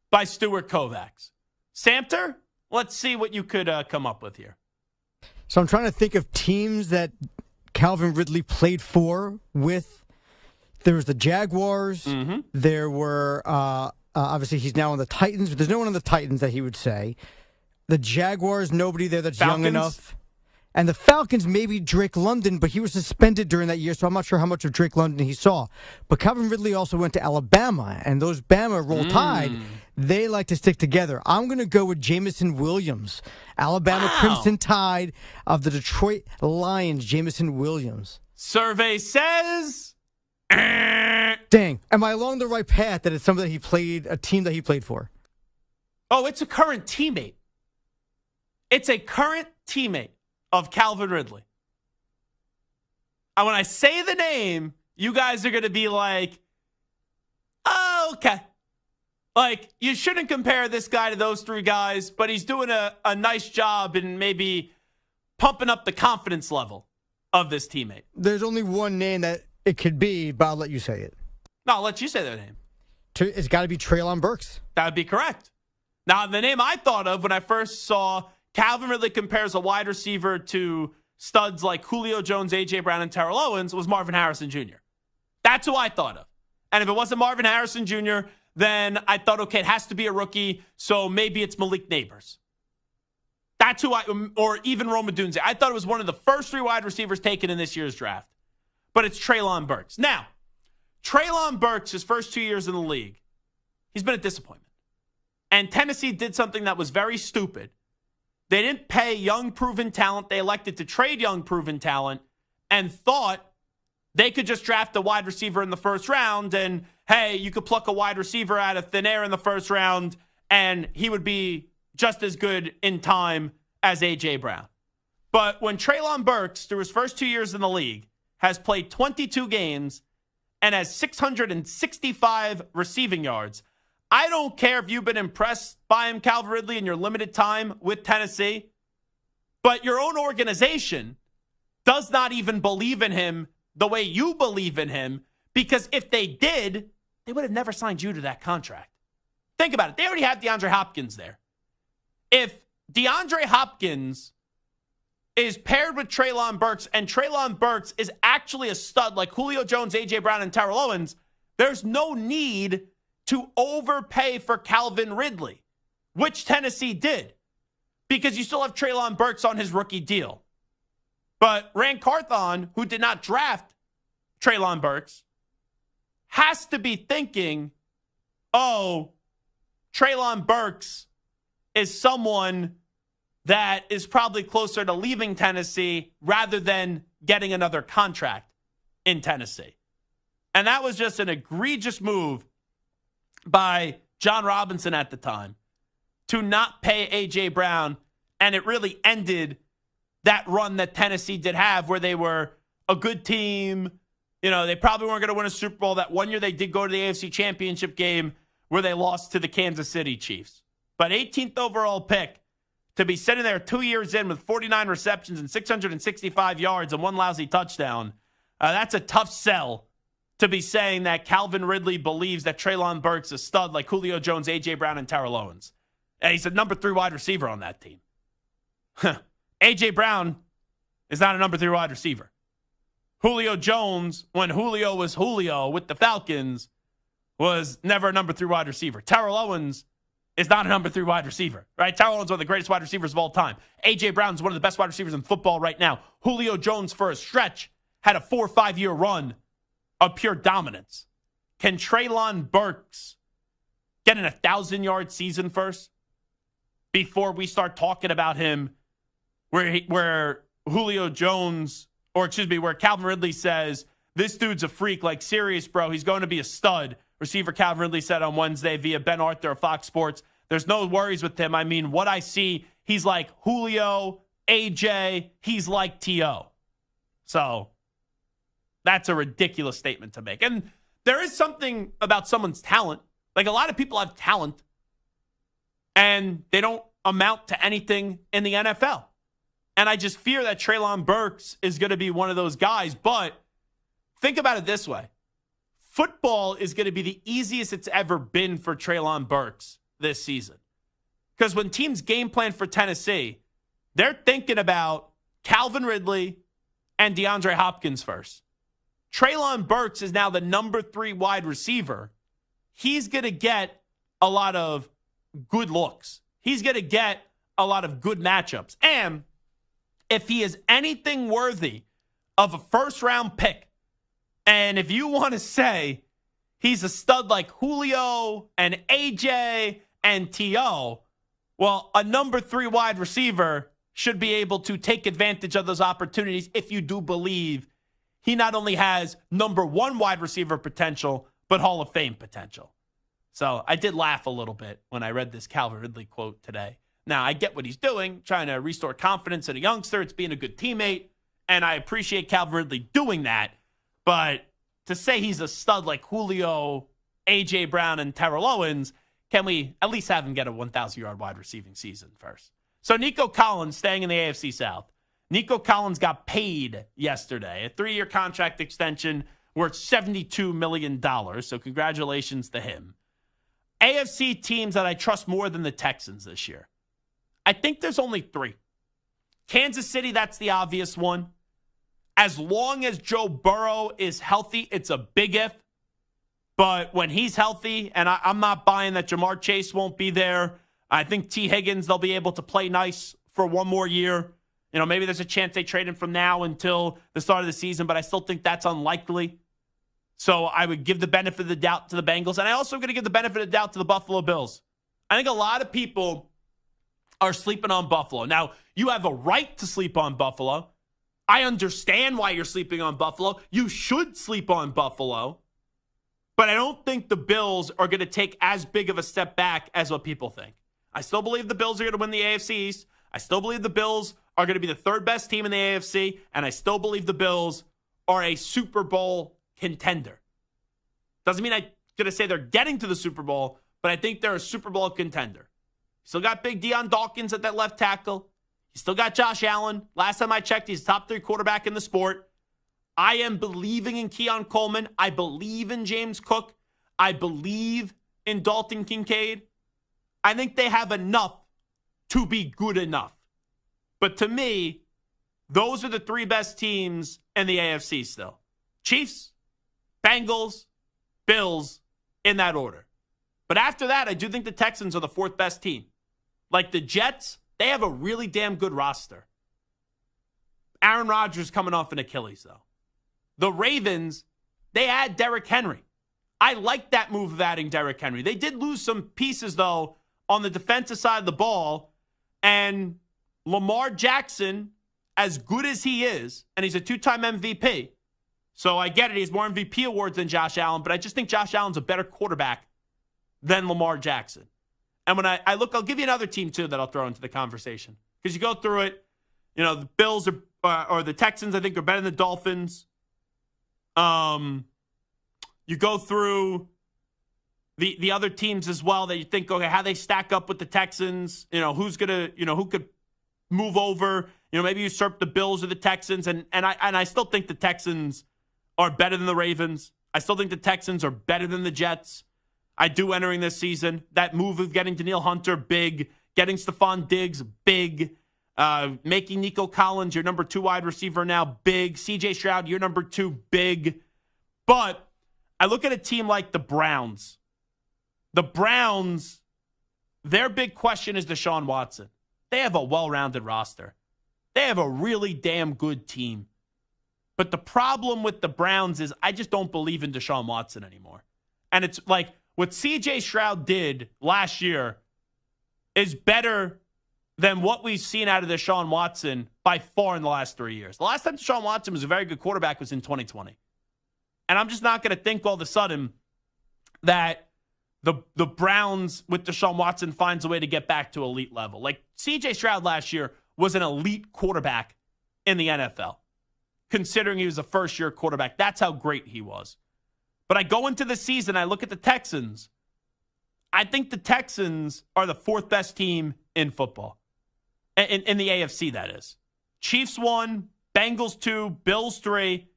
by Stuart Kovacs. Samter, let's see what you could come up with here. So I'm trying to think of teams that Calvin Ridley played for with. There was the Jaguars. Mm-hmm. There were, obviously, he's now on the Titans, but there's no one on the Titans that he would say. The Jaguars, nobody there that's Falcons? young enough. And the Falcons, maybe Drake London, but he was suspended during that year, so I'm not sure how much of Drake London he saw. But Calvin Ridley also went to Alabama, and those Bama Roll Tide, they like to stick together. I'm going to go with Jamison Williams, Alabama Crimson Tide of the Detroit Lions, Jamison Williams. Survey says... Dang. Am I along the right path that it's something that he played, a team that he played for? Oh, it's a current teammate. It's a current teammate of Calvin Ridley. And when I say the name, you guys are going to be like, oh, okay. Like, you shouldn't compare this guy to those three guys, but he's doing a nice job in maybe pumping up the confidence level of this teammate. There's only one name that it could be, but I'll let you say it. No, I'll let you say that name. It's got to be Treylon Burks. That would be correct. Now, the name I thought of when I first saw Calvin Ridley compares a wide receiver to studs like Julio Jones, A.J. Brown, and Terrell Owens was Marvin Harrison Jr. That's who I thought of. And if it wasn't Marvin Harrison Jr., then I thought, okay, it has to be a rookie, so maybe it's Malik Neighbors. That's who or even Rome Odunze. I thought it was one of the first three wide receivers taken in this year's draft. But it's Treylon Burks. Now, Treylon Burks, his first 2 years in the league, he's been a disappointment. And Tennessee did something that was very stupid. They didn't pay young, proven talent. They elected to trade young, proven talent and thought they could just draft a wide receiver in the first round and, hey, you could pluck a wide receiver out of thin air in the first round and he would be just as good in time as A.J. Brown. But when Treylon Burks, through his first 2 years in the league, has played 22 games and has 665 receiving yards, I don't care if you've been impressed by him, Calvin Ridley, in your limited time with Tennessee, but your own organization does not even believe in him the way you believe in him, because if they did, they would have never signed you to that contract. Think about it. They already have DeAndre Hopkins there. If DeAndre Hopkins is paired with Treylon Burks and Treylon Burks is actually a stud like Julio Jones, A.J. Brown, and Terrell Owens, there's no need to overpay for Calvin Ridley, which Tennessee did, because you still have Treylon Burks on his rookie deal. But Rand Carthon, who did not draft Treylon Burks, has to be thinking, oh, Treylon Burks is someone that is probably closer to leaving Tennessee rather than getting another contract in Tennessee. And that was just an egregious move by John Robinson at the time to not pay A.J. Brown, and it really ended that run that Tennessee did have where they were a good team. You know, they probably weren't going to win a Super Bowl. That one year they did go to the AFC Championship game where they lost to the Kansas City Chiefs. But 18th overall pick to be sitting there 2 years in with 49 receptions and 665 yards and one lousy touchdown, that's a tough sell to be saying that Calvin Ridley believes that Treylon Burks is a stud like Julio Jones, A.J. Brown, and Terrell Owens. And he's a number 3 wide receiver on that team. A.J. Brown is not a number 3 wide receiver. Julio Jones, when Julio was Julio with the Falcons, was never a number 3 wide receiver. Terrell Owens is not a number 3 wide receiver, right? Terrell Owens is one of the greatest wide receivers of all time. A.J. Brown is one of the best wide receivers in football right now. Julio Jones, for a stretch, had a 4 or 5 year run of pure dominance. Can Treylon Burks get an 1,000-yard season first before we start talking about him where Julio Jones, or excuse me, where Calvin Ridley says, this dude's a freak, like serious, bro, he's going to be a stud, receiver Calvin Ridley said on Wednesday via Ben Arthur of Fox Sports, there's no worries with him. I mean, what I see, he's like Julio, AJ, he's like T.O. So that's a ridiculous statement to make. And there is something about someone's talent. Like, a lot of people have talent, and they don't amount to anything in the NFL. And I just fear that Treylon Burks is going to be one of those guys. But think about it this way. Football is going to be the easiest it's ever been for Treylon Burks this season. Because when teams game plan for Tennessee, they're thinking about Calvin Ridley and DeAndre Hopkins first. Treylon Burks is now the number 3 wide receiver. He's going to get a lot of good looks. He's going to get a lot of good matchups. And if he is anything worthy of a first-round pick, and if you want to say he's a stud like Julio and AJ and T.O., well, a number 3 wide receiver should be able to take advantage of those opportunities if you do believe he not only has number 1 wide receiver potential, but Hall of Fame potential. So I did laugh a little bit when I read this Calvin Ridley quote today. Now, I get what he's doing, trying to restore confidence in a youngster. It's being a good teammate, and I appreciate Calvin Ridley doing that. But to say he's a stud like Julio, A.J. Brown, and Terrell Owens, can we at least have him get a 1,000-yard wide receiving season first? So Nico Collins staying in the AFC South. Nico Collins got paid yesterday, a 3-year contract extension worth $72 million. So congratulations to him. AFC teams that I trust more than the Texans this year. I think there's only 3. Kansas City, that's the obvious one. As long as Joe Burrow is healthy, it's a big if. But when he's healthy, and I'm not buying that Jamar Chase won't be there. I think T. Higgins, they'll be able to play nice for one more year. You know, maybe there's a chance they trade him from now until the start of the season, but I still think that's unlikely. So I would give the benefit of the doubt to the Bengals. And I also going to give the benefit of the doubt to the Buffalo Bills. I think a lot of people are sleeping on Buffalo. Now, you have a right to sleep on Buffalo. I understand why you're sleeping on Buffalo. You should sleep on Buffalo. But I don't think the Bills are going to take as big of a step back as what people think. I still believe the Bills are going to win the AFC East. I still believe the Bills are going to be the 3rd best team in the AFC. And I still believe the Bills are a Super Bowl contender. Doesn't mean I'm going to say they're getting to the Super Bowl, but I think they're a Super Bowl contender. Still got big Deion Dawkins at that left tackle. You still got Josh Allen. Last time I checked, he's top 3 quarterback in the sport. I am believing in Keon Coleman. I believe in James Cook. I believe in Dalton Kincaid. I think they have enough to be good enough. But to me, those are the 3 best teams in the AFC still. Chiefs, Bengals, Bills, in that order. But after that, I do think the Texans are the 4th best team. Like the Jets, they have a really damn good roster. Aaron Rodgers coming off an Achilles, though. The Ravens, they add Derrick Henry. I like that move of adding Derrick Henry. They did lose some pieces, though, on the defensive side of the ball. And Lamar Jackson, as good as he is, and he's a 2-time MVP, so I get it, he has more MVP awards than Josh Allen, but I just think Josh Allen's a better quarterback than Lamar Jackson. And when I look, I'll give you another team, too, that I'll throw into the conversation. Because you go through it, you know, the Bills or the Texans, I think, are better than the Dolphins. You go through the other teams as well that you think, okay, how they stack up with the Texans, you know, who's going to, you know, who could move over, you know, maybe usurp the Bills or the Texans. And I still think the Texans are better than the Ravens. I still think the Texans are better than the Jets. I do entering this season. That move of getting Danielle Hunter, big. Getting Stephon Diggs, big. Making Nico Collins your number 2 wide receiver now, big. CJ Stroud, your number 2, big. But I look at a team like the Browns. The Browns, their big question is Deshaun Watson. They have a well-rounded roster. They have a really damn good team. But the problem with the Browns is I just don't believe in Deshaun Watson anymore. And it's like what CJ Stroud did last year is better than what we've seen out of Deshaun Watson by far in the last 3 years. The last time Deshaun Watson was a very good quarterback was in 2020. And I'm just not going to think all of a sudden that the Browns with Deshaun Watson finds a way to get back to elite level. Like C.J. Stroud last year was an elite quarterback in the NFL, considering he was a first-year quarterback. That's how great he was. But I go into the season, I look at the Texans. I think the Texans are the fourth best team in football. In the AFC, that is. Chiefs 1, Bengals 2, Bills 3.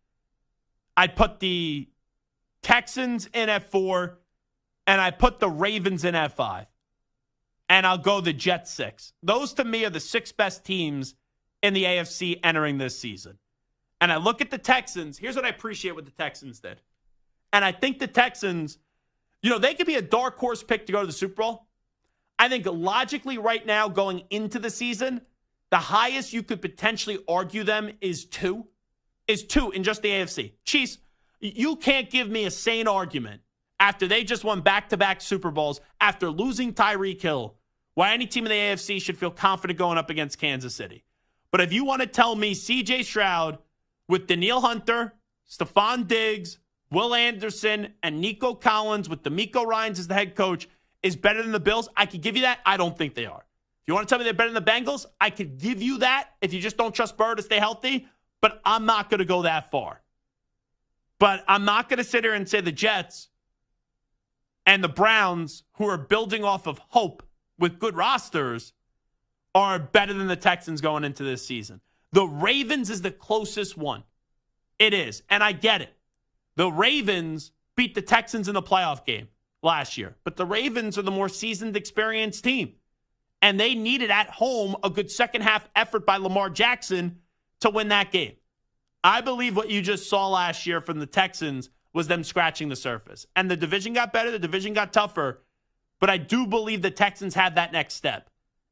I'd put the Texans in at 4, and I put the Ravens in at 5. And I'll go the Jets 6. Those, to me, are the 6 best teams in the AFC entering this season. And I look at the Texans. Here's what I appreciate what the Texans did. And I think the Texans, they could be a dark horse pick to go to the Super Bowl. I think logically right now going into the season, the highest you could potentially argue them is 2 in just the AFC. Chiefs, you can't give me a sane argument after they just won back-to-back Super Bowls, after losing Tyreek Hill, why any team in the AFC should feel confident going up against Kansas City. But if you want to tell me C.J. Stroud with Danielle Hunter, Stephon Diggs, Will Anderson, and Nico Collins with DeMeco Ryans as the head coach is better than the Bills, I could give you that. I don't think they are. If you want to tell me they're better than the Bengals, I could give you that if you just don't trust Burrow to stay healthy, but I'm not going to go that far. But I'm not going to sit here and say the Jets and the Browns, who are building off of hope with good rosters, are better than the Texans going into this season. The Ravens is the closest one. It is, and I get it. The Ravens beat the Texans in the playoff game last year, but the Ravens are the more seasoned, experienced team, and they needed at home a good second-half effort by Lamar Jackson to win that game. I believe what you just saw last year from the Texans was them scratching the surface. And the division got better, the division got tougher, but I do believe the Texans have that next step.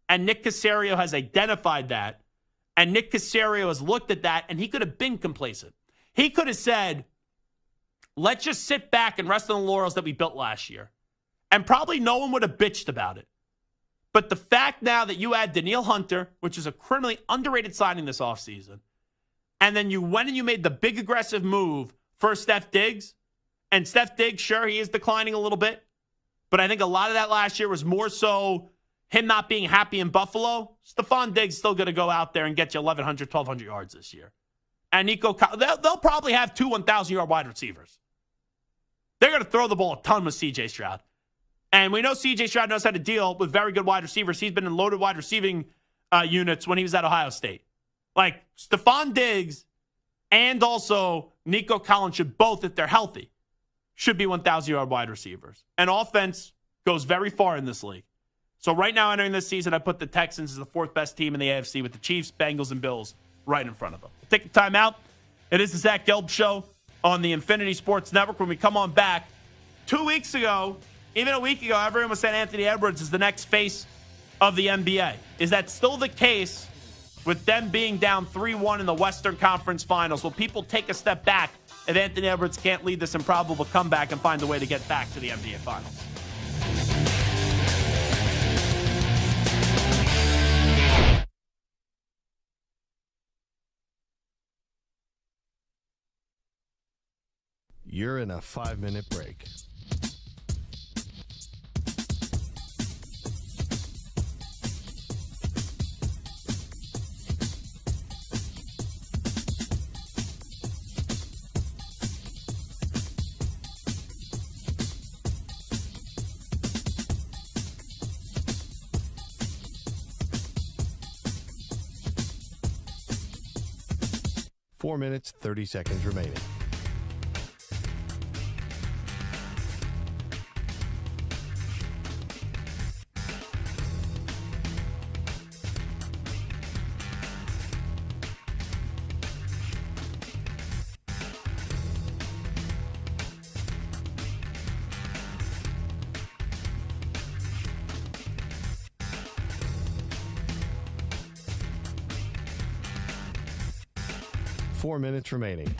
And Nick Caserio has identified that, and Nick Caserio has looked at that, and he could have been complacent. He could have said, let's just sit back and rest on the laurels that we built last year. And probably no one would have bitched about it. But the fact now that you add Danielle Hunter, which is a criminally underrated signing this offseason, and then you went and you made the big aggressive move for Steph Diggs. And Steph Diggs, sure, he is declining a little bit. But I think a lot of that last year was more so him not being happy in Buffalo. Stephon Diggs still going to go out there and get you 1,100, 1,200 yards this year. And Nico, they'll probably have 2 1,000-yard wide receivers. They're going to throw the ball a ton with C.J. Stroud. And we know C.J. Stroud knows how to deal with very good wide receivers. He's been in loaded wide receiving units when he was at Ohio State. Like, Stephon Diggs and also Nico Collins should both, if they're healthy, should be 1,000-yard wide receivers. And offense goes very far in this league. So right now, entering this season, I put the Texans as the 4th best team in the AFC with the Chiefs, Bengals, and Bills right in front of them. Take the time out. It is the Zach Gelb Show on the Infinity Sports Network. When we come on back, 2 weeks ago, even a week ago, everyone was saying Anthony Edwards is the next face of the NBA. Is that still the case with them being down 3-1 in the Western Conference Finals? Will people take a step back if Anthony Edwards can't lead this improbable comeback and find a way to get back to the NBA Finals? You're in a 5-minute break. Four minutes, 30 seconds remaining. Four minutes remaining.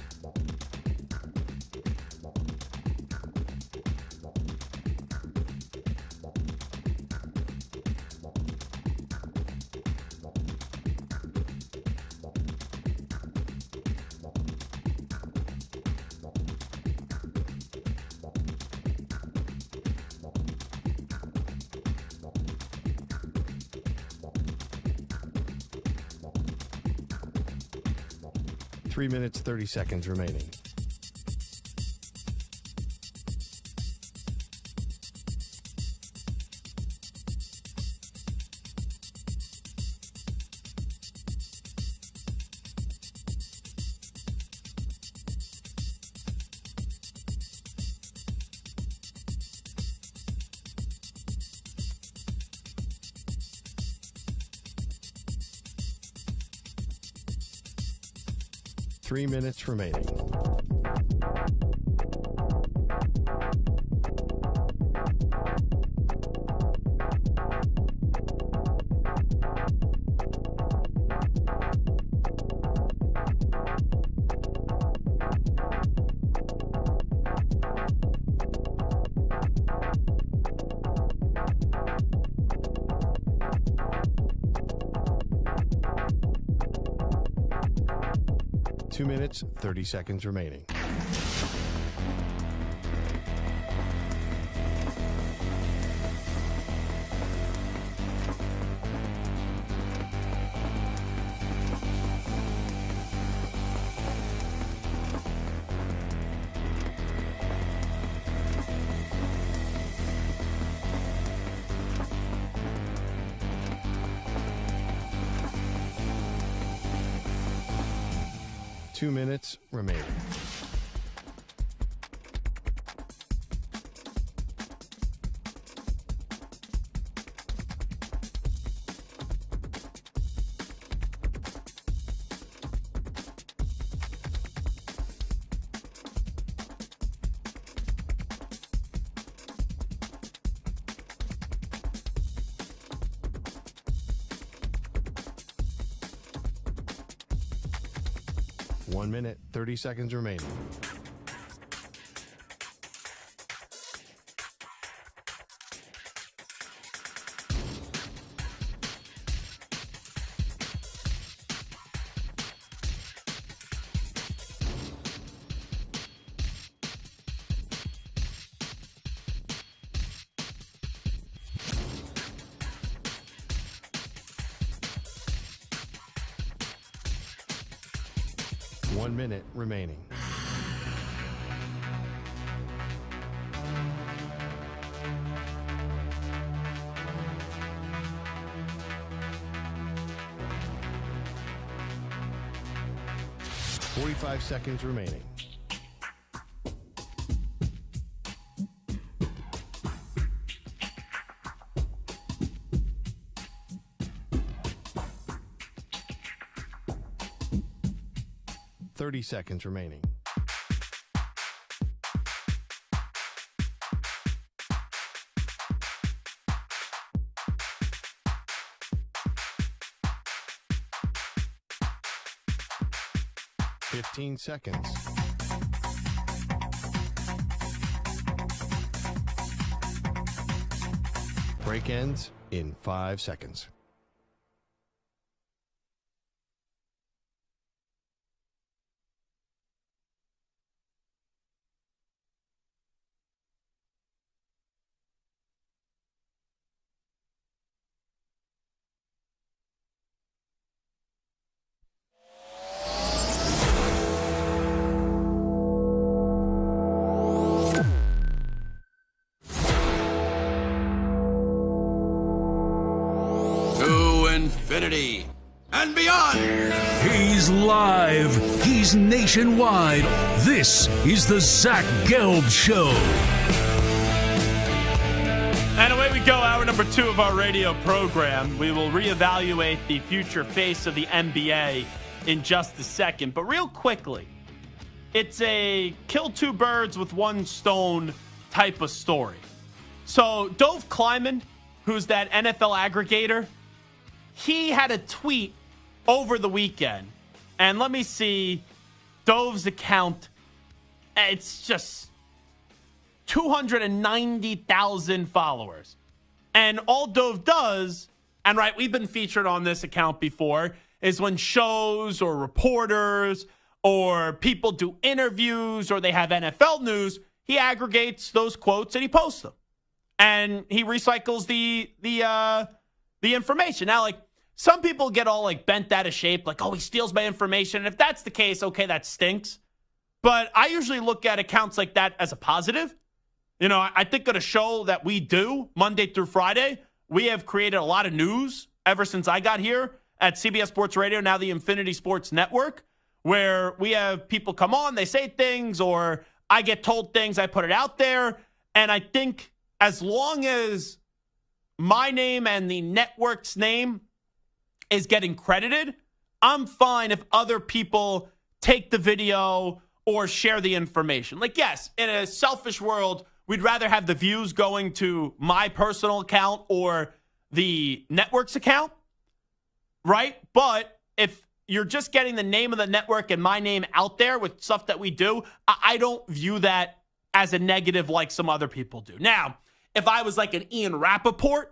3 minutes, 30 seconds remaining. Three minutes remaining. Two minutes, 30 seconds remaining. Two minutes remaining. One minute, 30 seconds remaining. One minute remaining. Forty-five seconds remaining. Thirty seconds remaining. Fifteen seconds. Break ends in 5 seconds. Infinity and beyond. He's live. He's nationwide. This is the Zach Gelb Show. And away we go, hour number 2 of our radio program. We will reevaluate the future face of the NBA in just a second. But real quickly, it's a kill two birds with one stone type of story. So Dove Kleiman, who's that NFL aggregator, he had a tweet over the weekend. And let me see Dove's account. It's just 290,000 followers. And all Dove does, and right, we've been featured on this account before, is when shows or reporters or people do interviews or they have NFL news, he aggregates those quotes and he posts them. And he recycles the information. Now, like, some people get all like bent out of shape, like, oh, he steals my information. And if that's the case, okay, that stinks. But I usually look at accounts like that as a positive. You know, I think of the show that we do Monday through Friday, we have created a lot of news ever since I got here at CBS Sports Radio, now the Infinity Sports Network, where we have people come on, they say things, or I get told things, I put it out there. And I think as long as my name and the network's name is getting credited, I'm fine if other people take the video or share the information. Like, yes, in a selfish world, we'd rather have the views going to my personal account or the network's account, right? But if you're just getting the name of the network and my name out there with stuff that we do, I don't view that as a negative like some other people do. Now, if I was like an Ian Rappaport,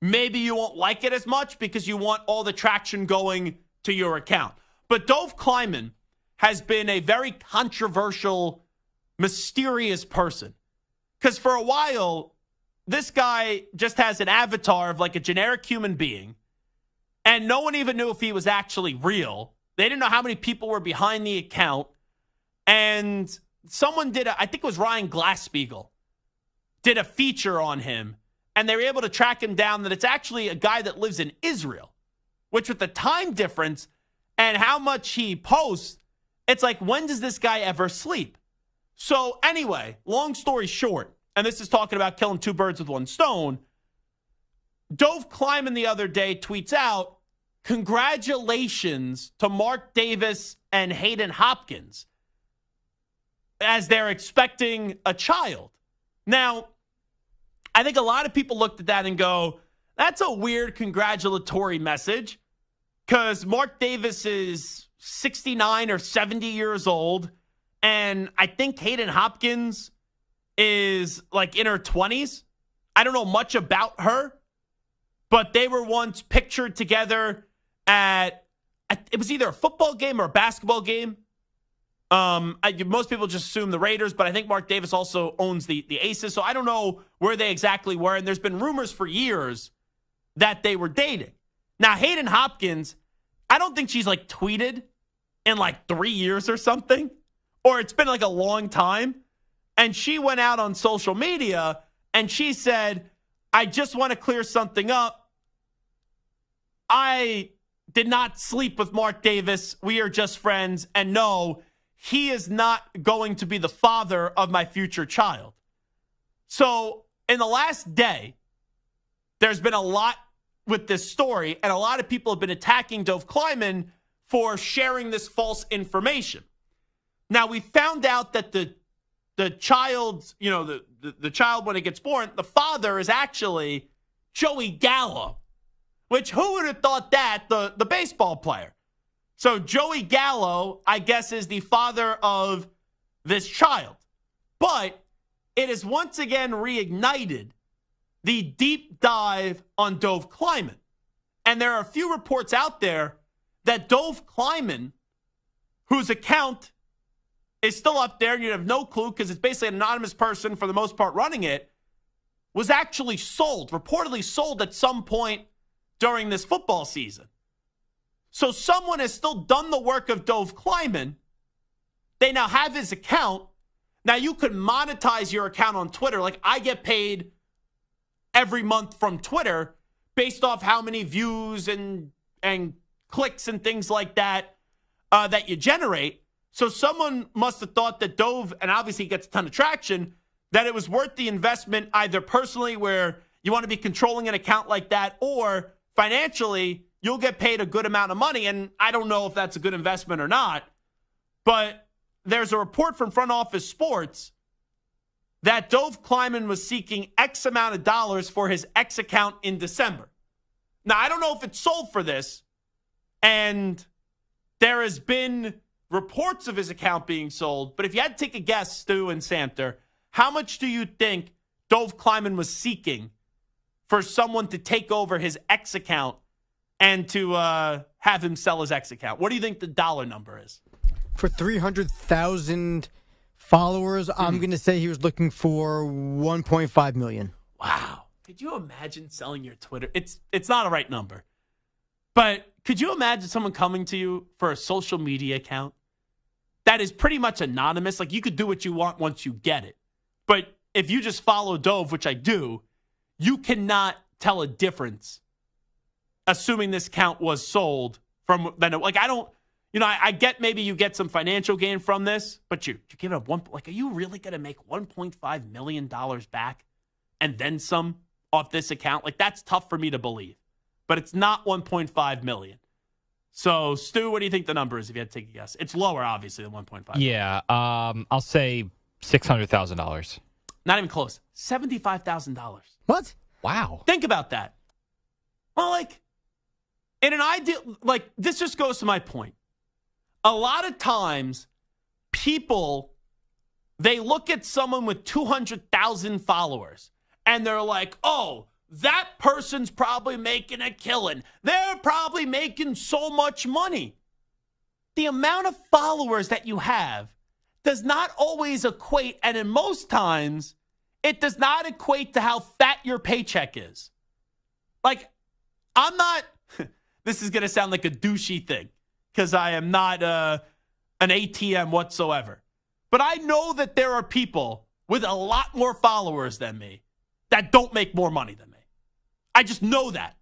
maybe you won't like it as much because you want all the traction going to your account. But Dove Kleiman has been a very controversial, mysterious person. Because for a while, this guy just has an avatar of like a generic human being, and no one even knew if he was actually real. They didn't know how many people were behind the account. And someone did, I think it was Ryan Glasspiegel, did a feature on him, and they were able to track him down that it's actually a guy that lives in Israel, which with the time difference and how much he posts, it's like, when does this guy ever sleep? So anyway, long story short, and this is talking about killing two birds with one stone, Dove Kleiman the other day tweets out, congratulations to Mark Davis and Hayden Hopkins as they're expecting a child. Now, I think a lot of people looked at that and go, that's a weird congratulatory message because Mark Davis is 69 or 70 years old, and I think Hayden Hopkins is like in her 20s. I don't know much about her, but they were once pictured together at it was either a football game or a basketball game. Most people just assume the Raiders, but I think Mark Davis also owns the Aces, so I don't know where they exactly were, and there's been rumors for years that they were dating. Now, Hayden Hopkins, I don't think she's like tweeted in like 3 years or something, or it's been like a long time, and she went out on social media, and she said, I just want to clear something up. I did not sleep with Mark Davis. We are just friends, and no, he is not going to be the father of my future child. So in the last day, there's been a lot with this story, and a lot of people have been attacking Dove Kleiman for sharing this false information. Now, we found out that the child's, you know, the child when it gets born, the father is actually Joey Gallo, which who would have thought that, the baseball player? So Joey Gallo, I guess, is the father of this child. But it has once again reignited the deep dive on Dove Kleiman. And there are a few reports out there that Dove Kleiman, whose account is still up there, and you have no clue because it's basically an anonymous person for the most part running it, was actually sold, reportedly sold at some point during this football season. So someone has still done the work of Dove Kleiman. They now have his account. Now you could monetize your account on Twitter. Like I get paid every month from Twitter based off how many views and clicks and things like that that you generate. So someone must have thought that Dove, and obviously gets a ton of traction, that it was worth the investment either personally where you want to be controlling an account like that, or financially you'll get paid a good amount of money. And I don't know if that's a good investment or not, but there's a report from Front Office Sports that Dove Kleiman was seeking X amount of dollars for his X account in December. Now, I don't know if it's sold for this, and there has been reports of his account being sold, but if you had to take a guess, Stu and Samter, how much do you think Dove Kleiman was seeking for someone to take over his X account and to have him sell his X account? What do you think the dollar number is? For 300,000 followers, I'm going to say he was looking for $1.5 million. Wow. Could you imagine selling your Twitter? It's not a right number. But could you imagine someone coming to you for a social media account that is pretty much anonymous? Like, you could do what you want once you get it. But if you just follow Dove, which I do, you cannot tell a difference, assuming this account was sold from then. Like, I don't, I get maybe you get some financial gain from this, but you give it are you really going to make $1.5 million back and then some off this account? Like, that's tough for me to believe. But it's not $1.5 million. So, Stu, what do you think the number is if you had to take a guess? It's lower, obviously, than $1.5 million. Yeah, I'll say $600,000. Not even close. $75,000. What? Wow. Think about that. Well, like, in an ideal, like, this just goes to my point. A lot of times, people, they look at someone with 200,000 followers, and they're like, oh, that person's probably making a killing. They're probably making so much money. The amount of followers that you have does not always equate, and in most times, it does not equate to how fat your paycheck is. Like, I'm not, this is going to sound like a douchey thing, because I am not an ATM whatsoever. But I know that there are people with a lot more followers than me that don't make more money than me. I just know that.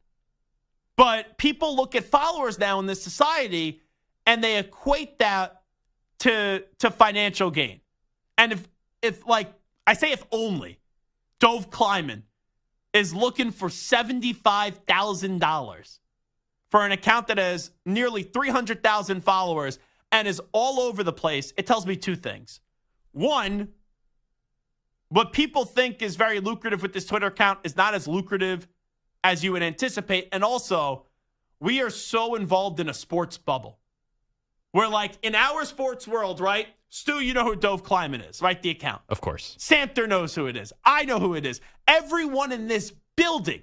But people look at followers now in this society and they equate that to financial gain. And if like, I say if only, Dove Kleiman is looking for $75,000 for an account that has nearly 300,000 followers and is all over the place, it tells me two things. One, what people think is very lucrative with this Twitter account is not as lucrative as you would anticipate. And also, we are so involved in a sports bubble. We're like, in our sports world, right? Stu, you know who Dove Kleiman is, right? The account. Of course. Santer knows who it is. I know who it is. Everyone in this building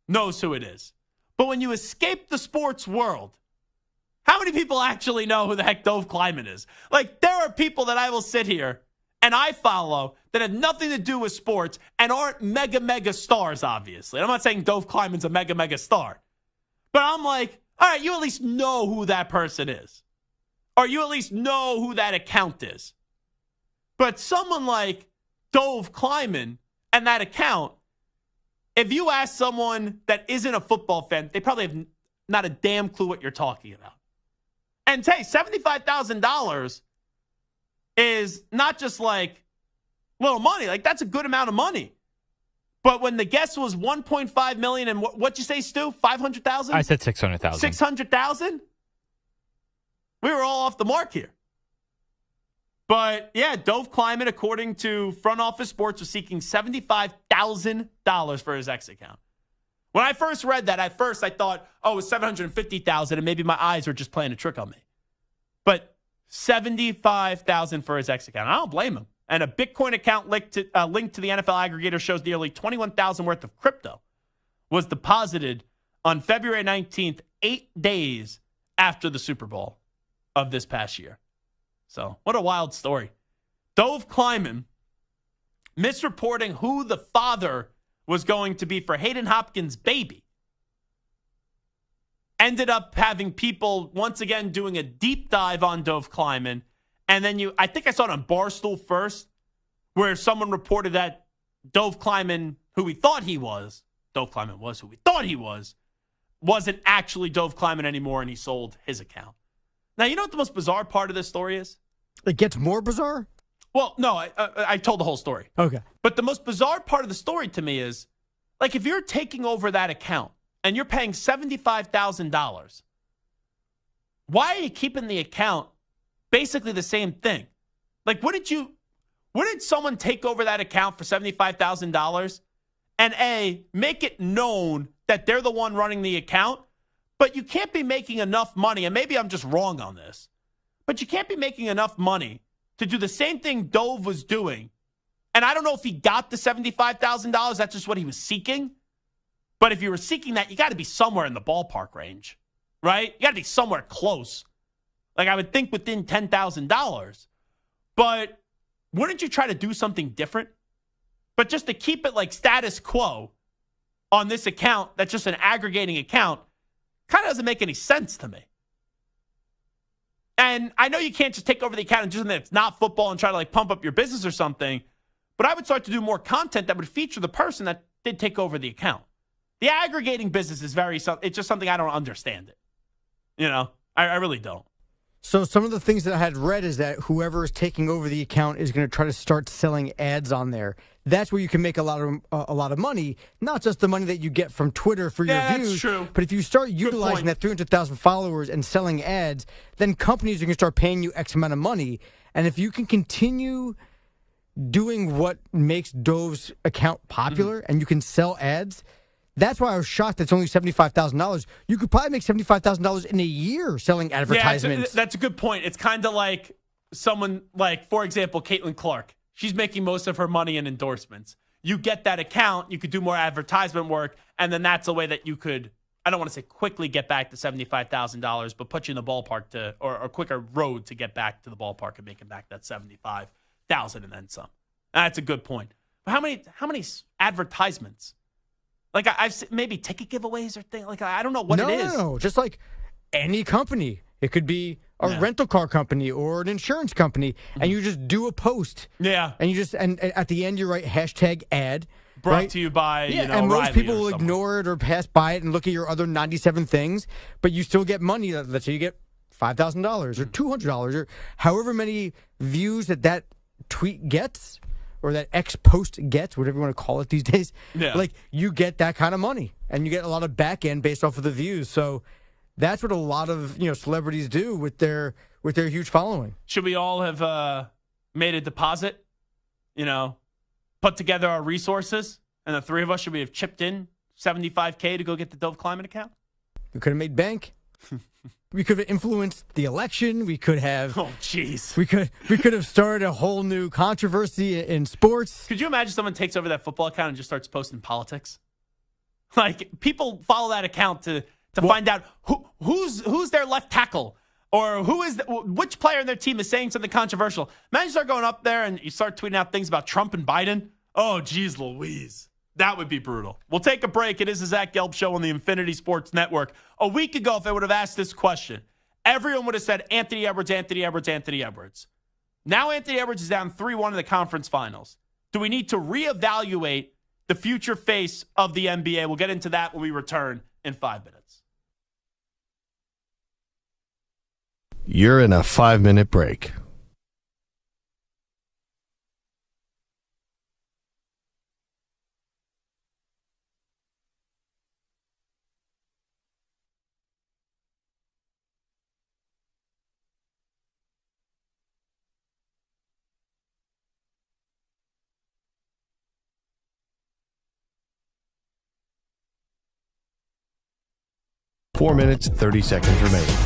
knows who it is. But when you escape the sports world, how many people actually know who the heck Dove Kleiman is? Like, there are people that I will sit here and I follow that have nothing to do with sports and aren't mega stars, obviously. I'm not saying Dove Kleiman's a mega star. But I'm like, all right, you at least know who that person is. Or you at least know who that account is. But someone like Dove Kleiman and that account, if you ask someone that isn't a football fan, they probably have not a damn clue what you're talking about. And hey, $75,000 is not just like little money. Like, that's a good amount of money. But when the guess was $1.5 million and what'd you say, Stu? 500,000? I said 600,000. 600,000? We were all off the mark here. But yeah, Dove Kleiman, according to Front Office Sports, was seeking $75,000 for his X account. When I first read that, at first I thought, oh, it was $750,000 and maybe my eyes were just playing a trick on me. But $75,000 for his X account. I don't blame him. And a Bitcoin account linked to the NFL aggregator shows nearly $21,000 worth of crypto was deposited on February 19th, 8 days after the Super Bowl of this past year. So, what a wild story. Dove Kleiman misreporting who the father was going to be for Hayden Hopkins' baby. Ended up having people once again doing a deep dive on Dove Kleiman. And then I think I saw it on Barstool first, where someone reported that Dove Kleiman, who we thought he was, Dove Kleiman was who we thought he was, wasn't actually Dove Kleiman anymore, and he sold his account. Now, you know what the most bizarre part of this story is? It gets more bizarre? Well, no, I told the whole story. Okay. But the most bizarre part of the story to me is, like, if you're taking over that account and you're paying $75,000, why are you keeping the account basically the same thing? Like, wouldn't someone take over that account for $75,000 and make it known that they're the one running the account? But you can't be making enough money, and maybe I'm just wrong on this, but you can't be making enough money to do the same thing Dove was doing. And I don't know if he got the $75,000. That's just what he was seeking. But if you were seeking that, you got to be somewhere in the ballpark range, right? You got to be somewhere close. Like, I would think within $10,000. But wouldn't you try to do something different? But just to keep it like status quo on this account, that's just an aggregating account, Kind of doesn't make any sense to me. And I know you can't just take over the account and do something that's not football and try to pump up your business or something, but I would start to do more content that would feature the person that did take over the account. The aggregating business is it's just something I don't understand it. I really don't. So some of the things that I had read is that whoever is taking over the account is going to try to start selling ads on there. That's where you can make a lot of money, not just the money that you get from Twitter for your views. That's true. But if you start utilizing that 300,000 followers and selling ads, then companies are going to start paying you X amount of money. And if you can continue doing what makes Dove's account popular and you can sell ads, that's why I was shocked that it's only $75,000. You could probably make $75,000 in a year selling advertisements. Yeah, that's a good point. It's kind of like someone for example, Caitlin Clark. She's making most of her money in endorsements. You get that account, you could do more advertisement work, and then that's a way that you could, I don't want to say quickly get back to $75,000, but put you in the ballpark or a quicker road to get back to the ballpark and making back that $75,000 and then some. That's a good point. But how many advertisements? I've maybe ticket giveaways or things. I don't know what it is. No, just like any company. It could be a rental car company or an insurance company, and you just do a post. Yeah. And and at the end you write #ad. Brought to you by, and most Riley people will ignore it or pass by it and look at your other 97 things, but you still get money. Let's say you get $5,000 or $200 or however many views that tweet gets or that X post gets, whatever you want to call it these days. Yeah. You get that kind of money, and you get a lot of back end based off of the views. So that's what a lot of celebrities do with their huge following. Should we all have made a deposit? Put together our resources, and the three of us should we have chipped in $75K to go get the Dove Climate account? We could have made bank. We could have influenced the election. We could have. Oh, jeez. We could have started a whole new controversy in sports. Could you imagine someone takes over that football account and just starts posting politics? People follow that account to find out who's their left tackle or which player in their team is saying something controversial. Imagine you start going up there and you start tweeting out things about Trump and Biden. Oh, geez Louise. That would be brutal. We'll take a break. It is the Zach Gelb Show on the Infinity Sports Network. A week ago, if I would have asked this question, everyone would have said Anthony Edwards, Anthony Edwards, Anthony Edwards. Now Anthony Edwards is down 3-1 in the conference finals. Do we need to reevaluate the future face of the NBA? We'll get into that when we return in 5 minutes. You're in a 5-minute break. Four minutes, 30 seconds remaining.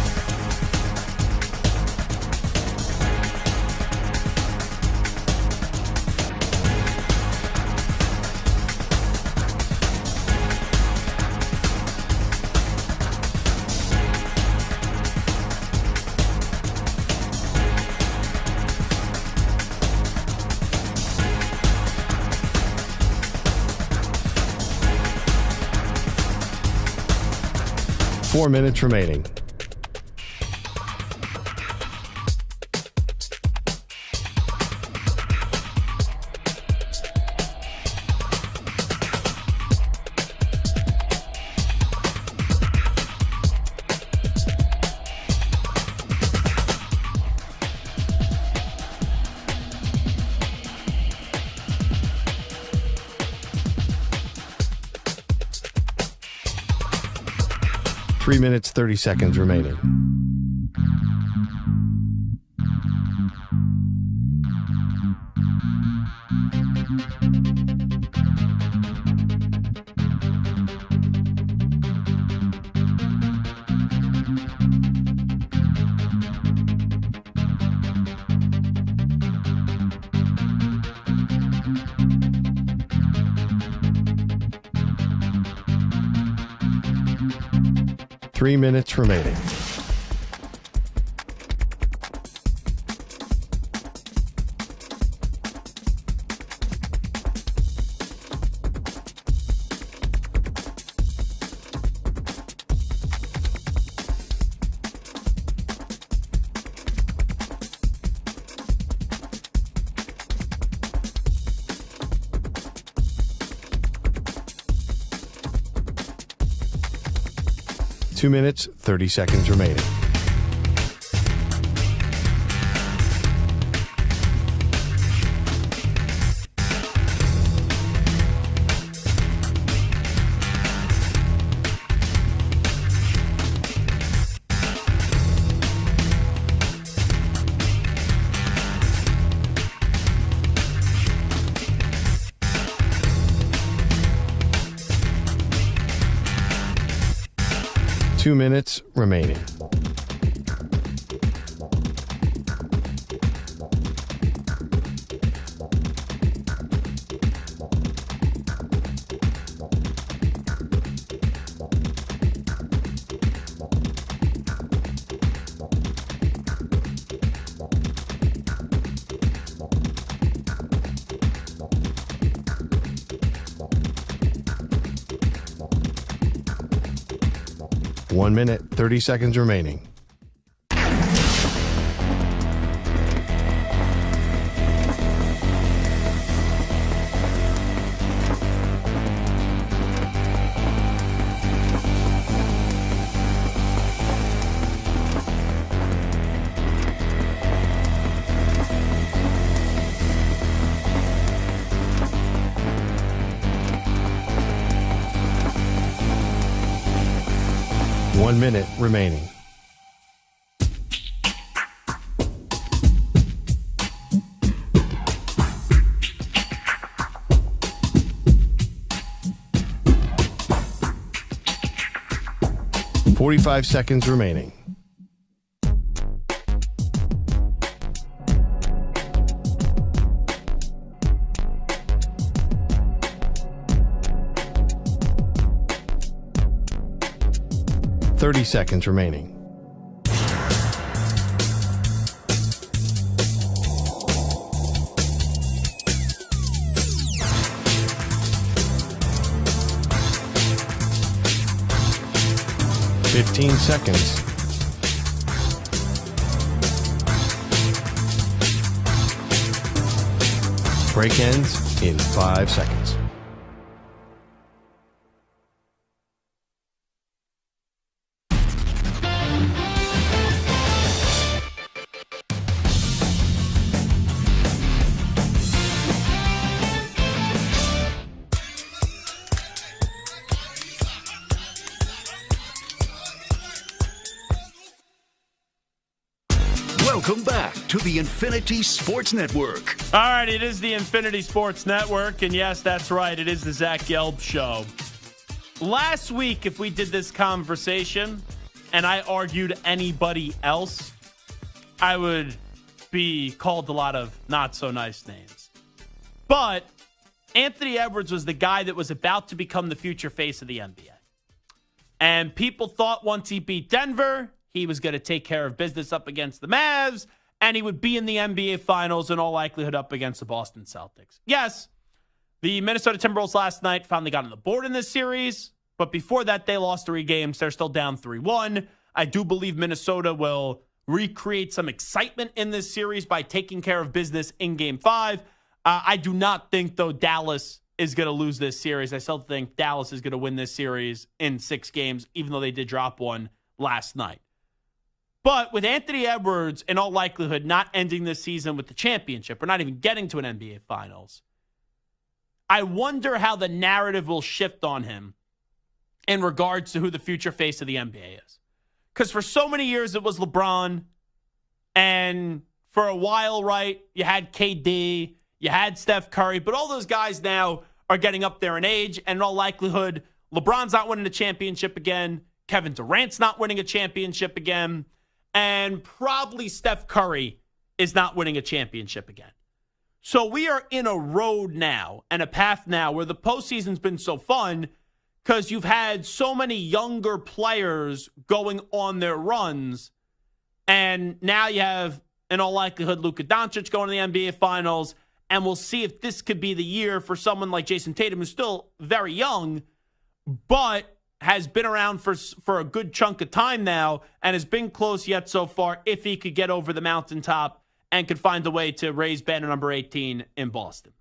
Four minutes remaining. Three minutes, 30 seconds remaining. Three minutes remaining. 2 minutes, 30 seconds remaining. Two minutes remaining. One minute, 30 seconds remaining. One minute remaining. Forty-five seconds remaining. Thirty seconds remaining. Fifteen seconds. Break ends in 5 seconds. Welcome back to the Infinity Sports Network. All right, it is the Infinity Sports Network, and yes, that's right, it is the Zach Gelb Show. Last week, if we did this conversation and I argued anybody else, I would be called a lot of not so nice names. But Anthony Edwards was the guy that was about to become the future face of the NBA. And people thought once he beat Denver, he was going to take care of business up against the Mavs, and he would be in the NBA Finals in all likelihood up against the Boston Celtics. Yes, the Minnesota Timberwolves last night finally got on the board in this series, but before that, they lost 3 games. They're still down 3-1. I do believe Minnesota will recreate some excitement in this series by taking care of business in Game 5. I do not think, though, Dallas is going to lose this series. I still think Dallas is going to win this series in 6 games, even though they did drop one last night. But with Anthony Edwards, in all likelihood, not ending this season with the championship or not even getting to an NBA Finals, I wonder how the narrative will shift on him in regards to who the future face of the NBA is. Because for so many years, it was LeBron. And for a while, right, you had KD, you had Steph Curry. But all those guys now are getting up there in age. And in all likelihood, LeBron's not winning a championship again. Kevin Durant's not winning a championship again. And probably Steph Curry is not winning a championship again. So we are in a road now and a path now where the postseason's been so fun because you've had so many younger players going on their runs. And now you have, in all likelihood, Luka Doncic going to the NBA Finals. And we'll see if this could be the year for someone like Jason Tatum, who's still very young, but has been around for a good chunk of time now and has been close yet so far if he could get over the mountaintop and could find a way to raise banner number 18 in Boston.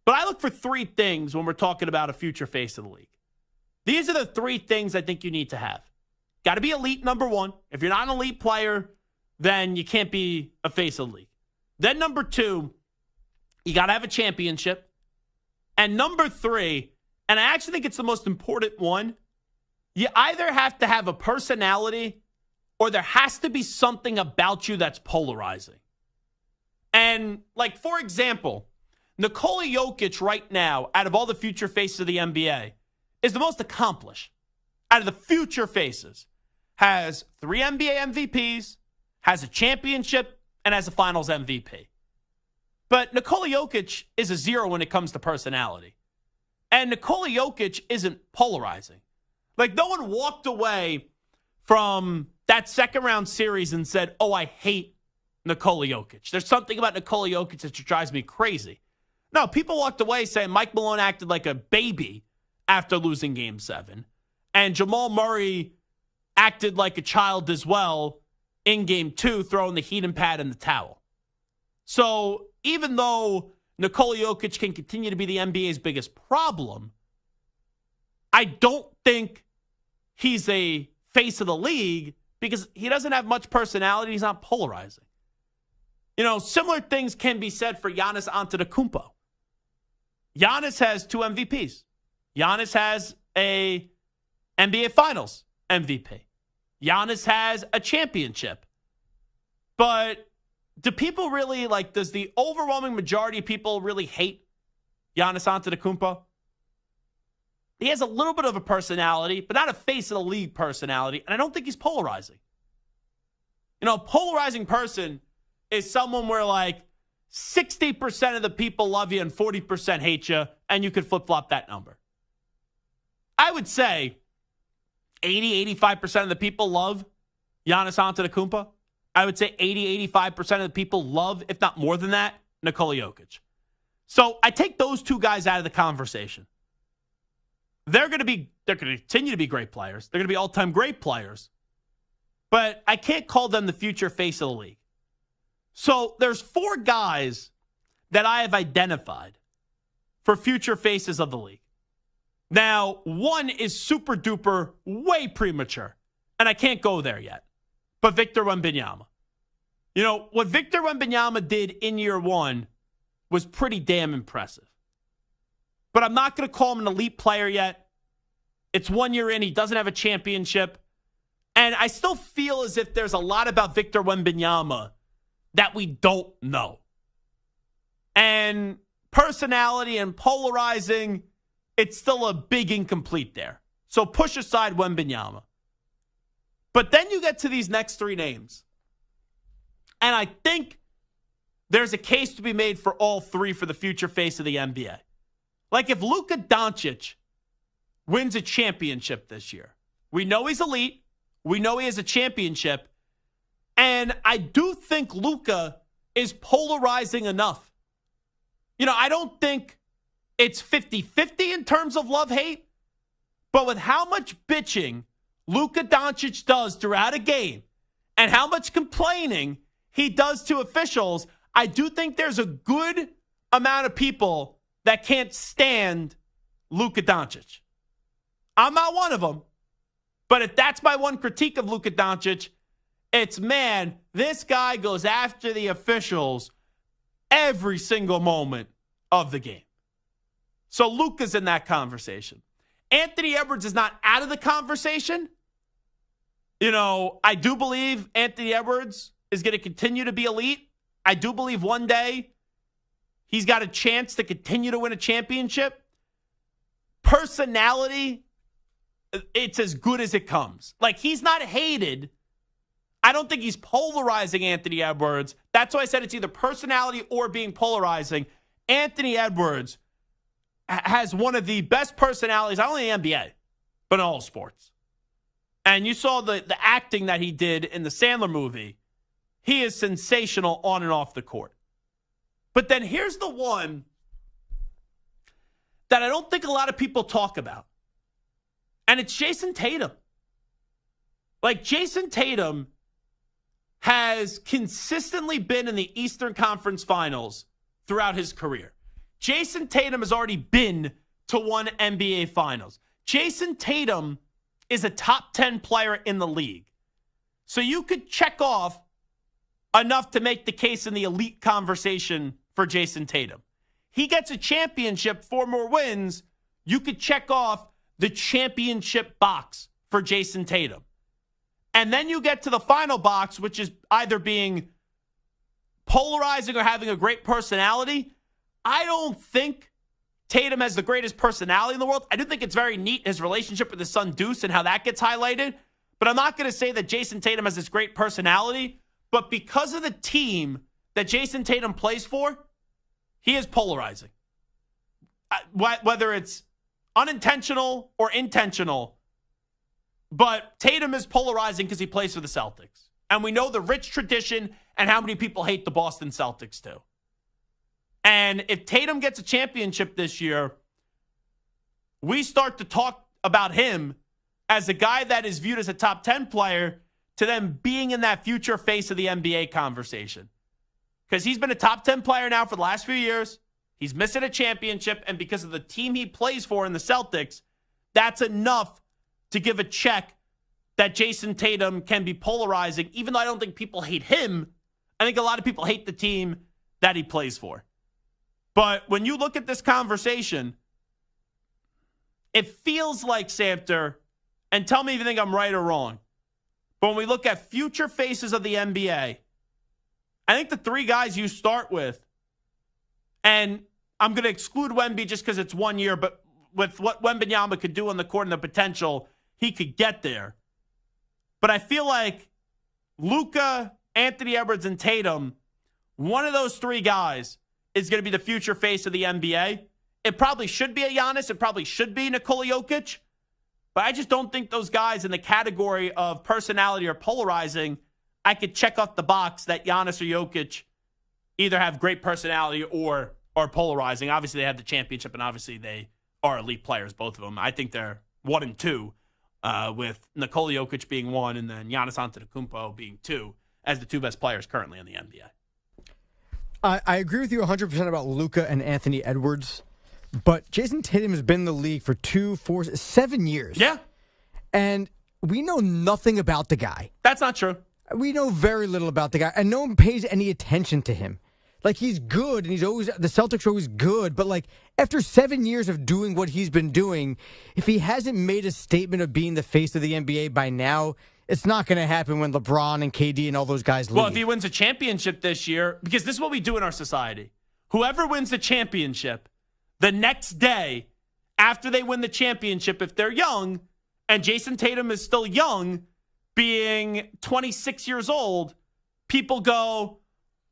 But I look for 3 things when we're talking about a future face of the league. These are the 3 things I think you need to have. Got to be elite, number one. If you're not an elite player, then you can't be a face of the league. Then number two, you got to have a championship. And number three, and I actually think it's the most important one, you either have to have a personality or there has to be something about you that's polarizing. And, like, for example, Nikola Jokic right now, out of all the future faces of the NBA, is the most accomplished. Out of the future faces, has 3 NBA MVPs, has a championship, and has a finals MVP. But Nikola Jokic is a 0 when it comes to personality. And Nikola Jokic isn't polarizing. Like, no one walked away from that second-round series and said, oh, I hate Nikola Jokic. There's something about Nikola Jokic that just drives me crazy. No, people walked away saying Mike Malone acted like a baby after losing Game 7. And Jamal Murray acted like a child as well in Game 2, throwing the heating pad and the towel. So even though Nikola Jokic can continue to be the NBA's biggest problem, I don't think he's a face of the league because he doesn't have much personality. He's not polarizing. You know, similar things can be said for Giannis Antetokounmpo. Giannis has 2 MVPs. Giannis has a NBA Finals MVP. Giannis has a championship. But do people really, like, does the overwhelming majority of people really hate Giannis Antetokounmpo? He has a little bit of a personality, but not a face of the league personality, and I don't think he's polarizing. You know, a polarizing person is someone where, like, 60% of the people love you and 40% hate you, and you could flip-flop that number. I would say 80-85% of the people love Giannis Antetokounmpo. I would say 80-85% of the people love, if not more than that, Nikola Jokic. So I take those two guys out of the conversation. They're going to continue to be great players. They're going to be all-time great players. But I can't call them the future face of the league. So there's 4 guys that I have identified for future faces of the league. Now, one is super duper way premature, and I can't go there yet. But Victor Wembanyama. You know, what Victor Wembanyama did in year 1 was pretty damn impressive. But I'm not going to call him an elite player yet. It's 1 year in. He doesn't have a championship. And I still feel as if there's a lot about Victor Wembanyama that we don't know. And personality and polarizing, it's still a big incomplete there. So push aside Wembanyama. But then you get to these next 3 names. And I think there's a case to be made for all 3 for the future face of the NBA. Like if Luka Doncic wins a championship this year, we know he's elite. We know he has a championship. And I do think Luka is polarizing enough. You know, I don't think it's 50-50 in terms of love-hate. But with how much bitching Luka Doncic does throughout a game and how much complaining he does to officials, I do think there's a good amount of people that can't stand Luka Doncic. I'm not one of them. But if that's my one critique of Luka Doncic, it's, man, this guy goes after the officials every single moment of the game. So Luka's in that conversation. Anthony Edwards is not out of the conversation. You know, I do believe Anthony Edwards is going to continue to be elite. I do believe one day he's got a chance to continue to win a championship. Personality, it's as good as it comes. Like, he's not hated. I don't think he's polarizing Anthony Edwards. That's why I said it's either personality or being polarizing. Anthony Edwards has one of the best personalities, not only in the NBA, but in all sports. And you saw the acting that he did in the Sandler movie. He is sensational on and off the court. But then here's the one that I don't think a lot of people talk about. And it's Jason Tatum. Like, Jason Tatum has consistently been in the Eastern Conference Finals throughout his career. Jason Tatum has already been to 1 NBA Finals. Jason Tatum is a top 10 player in the league. So you could check off enough to make the case in the elite conversation for Jason Tatum. He gets a championship, 4 more wins. You could check off the championship box for Jason Tatum. And then you get to the final box, which is either being polarizing or having a great personality. I don't think Tatum has the greatest personality in the world. I do think it's very neat, his relationship with his son Deuce and how that gets highlighted. But I'm not going to say that Jason Tatum has this great personality. But because of the team that Jason Tatum plays for, he is polarizing. Whether it's unintentional or intentional, but Tatum is polarizing because he plays for the Celtics. And we know the rich tradition and how many people hate the Boston Celtics too. And if Tatum gets a championship this year, we start to talk about him as a guy that is viewed as a top 10 player to them being in that future face of the NBA conversation. Because he's been a top 10 player now for the last few years. He's missing a championship, and because of the team he plays for in the Celtics, that's enough to give a check that Jason Tatum can be polarizing. Even though I don't think people hate him, I think a lot of people hate the team that he plays for. But when you look at this conversation, it feels like, Samter, and tell me if you think I'm right or wrong, but when we look at future faces of the NBA, I think the 3 guys you start with, and I'm going to exclude Wemby just because it's 1 year, but with what Wembanyama could do on the court and the potential, he could get there. But I feel like Luka, Anthony Edwards, and Tatum, one of those 3 guys is going to be the future face of the NBA. It probably should be a Giannis. It probably should be Nikola Jokic. But I just don't think those guys in the category of personality or polarizing, I could check off the box that Giannis or Jokic either have great personality or are polarizing. Obviously, they have the championship, and obviously they are elite players, both of them. I think they're 1 and 2, with Nikola Jokic being 1 and then Giannis Antetokounmpo being 2 as the 2 best players currently in the NBA. I agree with you 100% about Luka and Anthony Edwards, but Jason Tatum has been in the league for 7 years. Yeah. And we know nothing about the guy. That's not true. We know very little about the guy, and no one pays any attention to him. Like, he's good, and the Celtics are always good, but, like, after 7 years of doing what he's been doing, if he hasn't made a statement of being the face of the NBA by now, it's not going to happen when LeBron and KD and all those guys leave. Well, if he wins a championship this year, because this is what we do in our society. Whoever wins the championship, the next day after they win the championship, if they're young, and Jason Tatum is still young, being 26 years old, people go,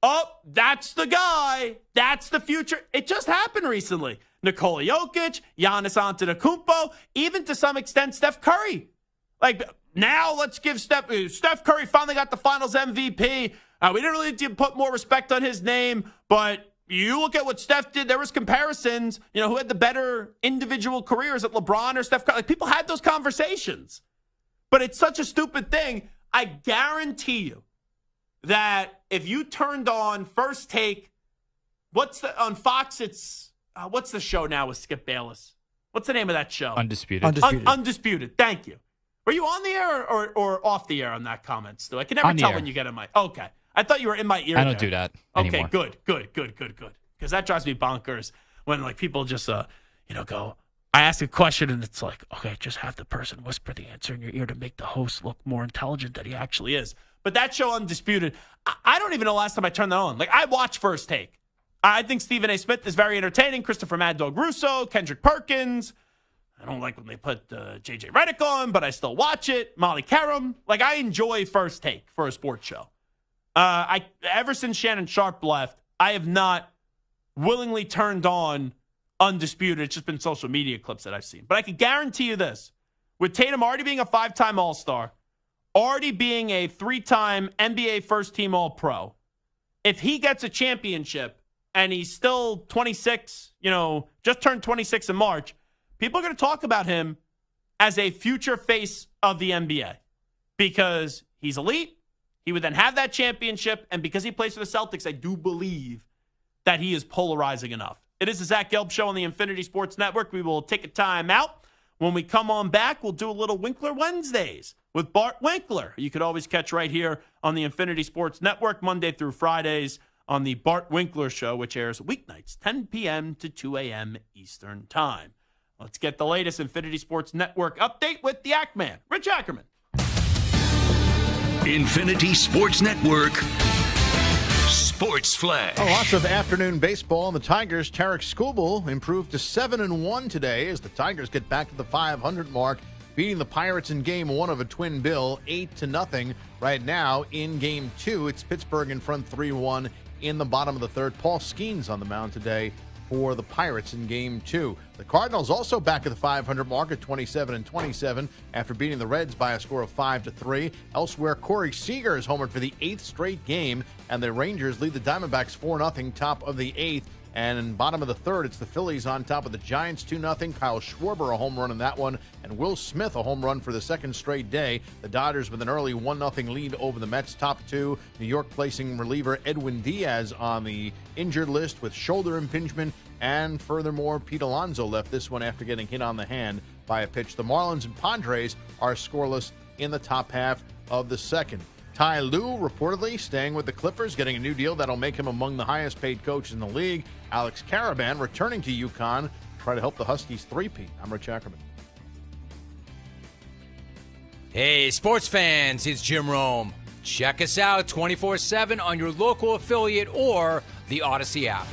oh, that's the guy. That's the future. It just happened recently. Nikola Jokic, Giannis Antetokounmpo, even to some extent Steph Curry. Like, now let's give Steph Curry finally got the finals MVP. We didn't really need to put more respect on his name, but you look at what Steph did, there was comparisons, who had the better individual careers, at LeBron or Steph Curry. Like, people had those conversations. But it's such a stupid thing. I guarantee you that if you turned on First Take, on Fox, it's, what's the show now with Skip Bayless? What's the name of that show? Undisputed. Undisputed. Thank you. Were you on the air or off the air on that comment, Stu? I can never tell when you get in my... Okay. I thought you were in my ear. I don't do that anymore. Okay, good. Because that drives me bonkers when, like, people just, go... I ask a question and it's like, okay, just have the person whisper the answer in your ear to make the host look more intelligent than he actually is. But that show, Undisputed, I don't even know the last time I turned that on. Like, I watch First Take. I think Stephen A. Smith is very entertaining. Christopher Mad Dog Russo, Kendrick Perkins. I don't like when they put J.J. Redick on, but I still watch it. Molly Karam. Like, I enjoy First Take for a sports show. Ever since Shannon Sharp left, I have not willingly turned on Undisputed. It's just been social media clips that I've seen. But I can guarantee you this. With Tatum already being a 5-time All-Star, already being a 3-time NBA first-team All-Pro, if he gets a championship and he's still 26, just turned 26 in March, people are going to talk about him as a future face of the NBA because he's elite. He would then have that championship, and because he plays for the Celtics, I do believe that he is polarizing enough. It is the Zach Gelb Show on the Infinity Sports Network. We will take a time out. When we come on back, we'll do a little Winkler Wednesdays with Bart Winkler. You could always catch right here on the Infinity Sports Network, Monday through Fridays on the Bart Winkler Show, which airs weeknights, 10 p.m. to 2 a.m. Eastern Time. Let's get the latest Infinity Sports Network update with the Ackman, Rich Ackerman. Infinity Sports Network Sports Flash. Lots of afternoon baseball. The Tigers' Tarek Skubal improved to 7-1 today as the Tigers get back to the 500 mark, beating the Pirates in Game 1 of a twin bill, 8-0. Right now in Game 2, it's Pittsburgh in front 3-1 in the bottom of the third. Paul Skeens on the mound today for the Pirates in Game 2. The Cardinals also back at the 500 mark at 27-27 after beating the Reds by a score of 5-3. Elsewhere, Corey Seager is homered for the 8th straight game, and the Rangers lead the Diamondbacks 4-0, top of the 8th. And in bottom of the third, it's the Phillies on top of the Giants 2-0. Kyle Schwarber a home run in that one, and Will Smith a home run for the second straight day. The Dodgers with an early 1-0 lead over the Mets, top two. New York placing reliever Edwin Diaz on the injured list with shoulder impingement. And furthermore, Pete Alonso left this one after getting hit on the hand by a pitch. The Marlins and Padres are scoreless in the top half of the second. Ty Lue reportedly staying with the Clippers, getting a new deal that'll make him among the highest paid coaches in the league. Alex Caravan returning to UConn, try to help the Huskies three-peat. I'm Rich Ackerman. Hey, sports fans, it's Jim Rome. Check us out 24/7 on your local affiliate or the Odyssey app.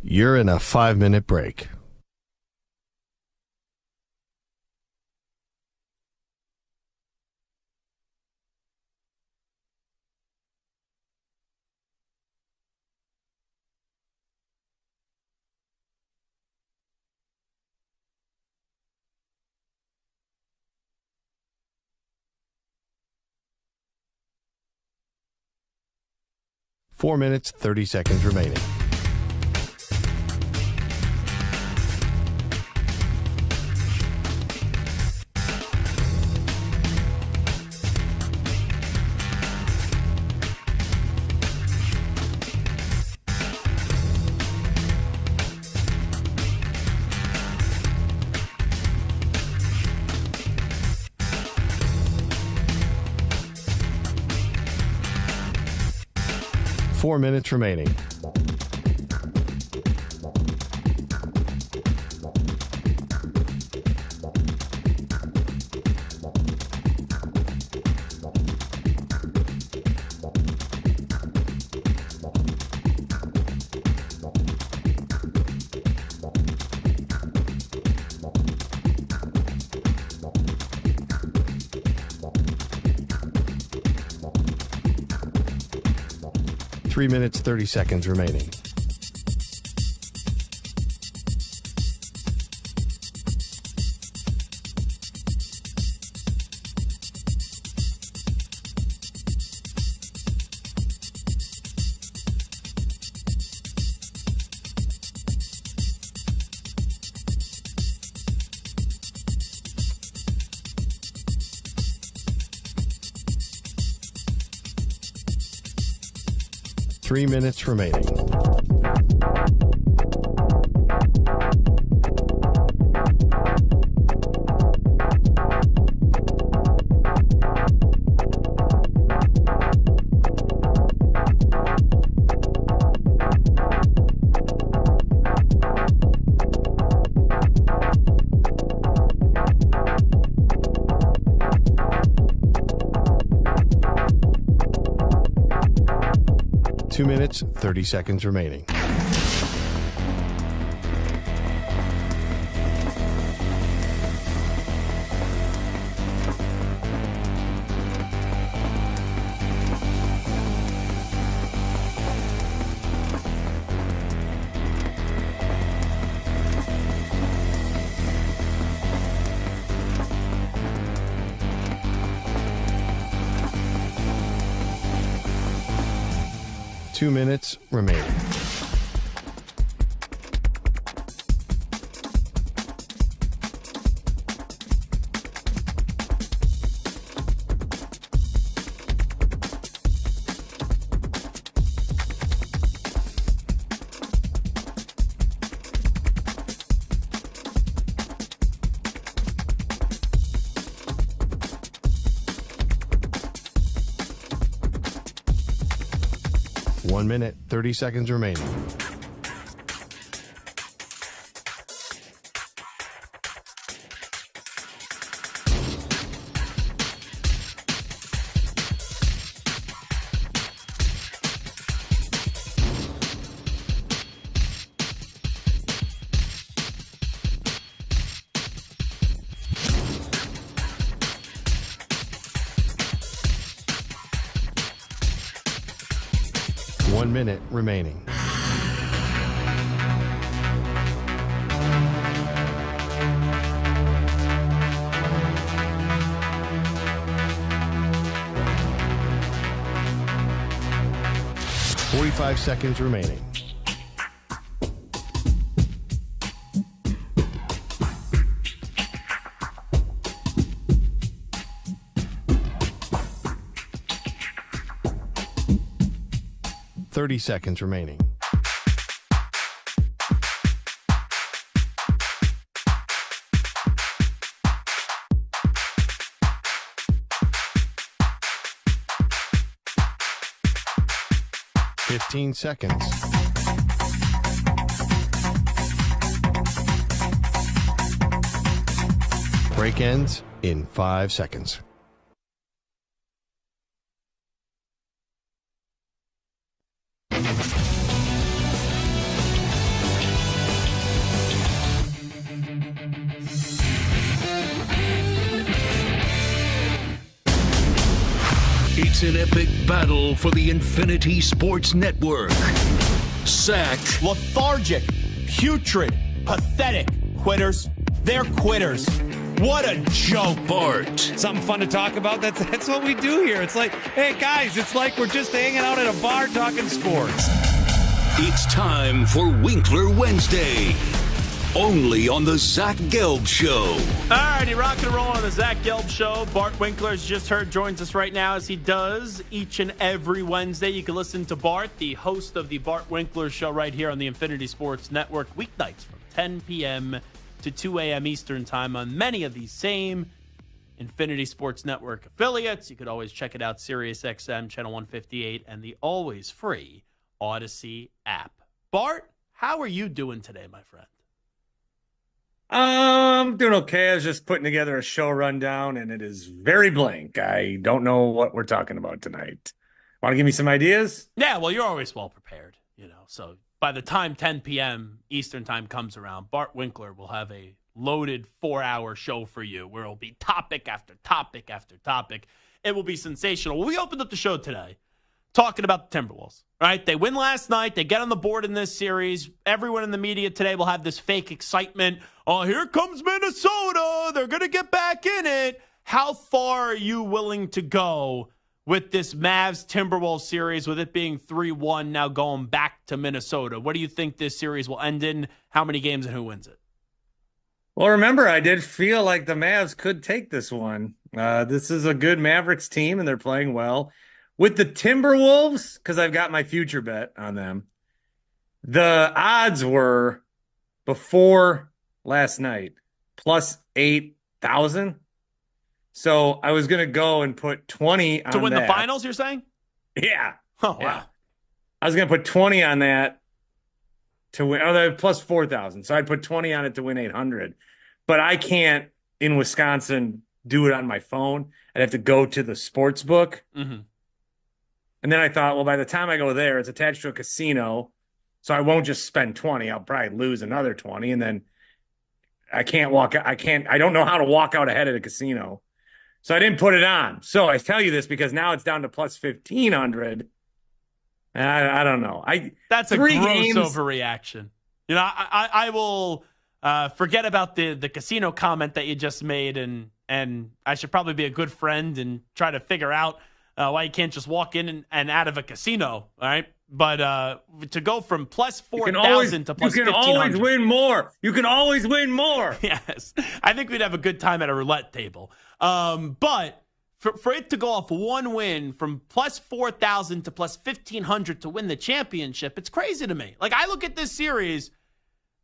You're in a 5-minute break. Four minutes, 30 seconds remaining. Four minutes remaining. Three minutes, 30 seconds remaining. Three minutes remaining. Two minutes, 30 seconds remaining. Two minutes remaining. 1 minute, 30 seconds remaining. One minute remaining. Forty-five seconds remaining. Thirty seconds remaining. Fifteen seconds. Break ends in 5 seconds. It's an epic battle for the Infinity Sports Network. Zach, Lethargic, putrid, pathetic. Quitters. They're quitters. What a joke. Bart, Something fun to talk about. That's what we do here. It's like, hey, guys, it's like we're just hanging out at a bar talking sports. it's time for Winkler Wednesday. Only on the Zach Gelb Show. All righty, rock and roll on the Zach Gelb Show. Bart Winkler, as just heard, joins us right now as he does each and every Wednesday. You can listen to Bart, the host of the Bart Winkler Show, right here on the Infinity Sports Network, weeknights from 10 p.m. to 2 a.m. Eastern Time on many of these same Infinity Sports Network affiliates. You could always check it out, SiriusXM, Channel 158, and the always free Odyssey app. Bart, how are you doing today, my friend? I'm doing okay. I was just putting together a show rundown, and it is very blank. I don't know what we're talking about tonight. Want to give me some ideas? Yeah, well, you're always well prepared, So by the time 10 p.m. Eastern Time comes around, Bart Winkler will have a loaded 4-hour show for you where it'll be topic after topic after topic. It will be sensational. We opened up the show today talking about the Timberwolves, right? They win last night. They get on the board in this series. Everyone in the media today will have this fake excitement. Oh, here comes Minnesota. They're going to get back in it. How far are you willing to go with this Mavs-Timberwolves series, with it being 3-1 now going back to Minnesota? What do you think this series will end in? How many games and who wins it? Well, remember, I did feel like the Mavs could take this one. This is a good Mavericks team, and they're playing well. With the Timberwolves, because I've got my future bet on them, the odds were before last night plus 8,000. So I was going to go and put 20 on to win that. the finals, you're saying? Yeah. Oh, wow. Yeah. I was going to put 20 on that to win. Oh, they're plus 4,000. So I'd put 20 on it to win 800. But I can't, in Wisconsin, do it on my phone. I'd have to go to the sports book. Mm-hmm. And then I thought, well, by the time I go there, it's attached to a casino. So I won't just spend 20. I'll probably lose another 20. And then I don't know how to walk out ahead of the casino. So I didn't put it on. So I tell you this because now it's down to plus 1,500. And I don't know. That's a gross overreaction. I will forget about the casino comment that you just made, and I should probably be a good friend and try to figure out why you can't just walk in and out of a casino, all right? But to go from plus 4,000 to plus 1,500. You can always win more. You can always win more. Yes. I think we'd have a good time at a roulette table. But for it to go off one win from plus 4,000 to plus 1,500 to win the championship, it's crazy to me. Like, I look at this series,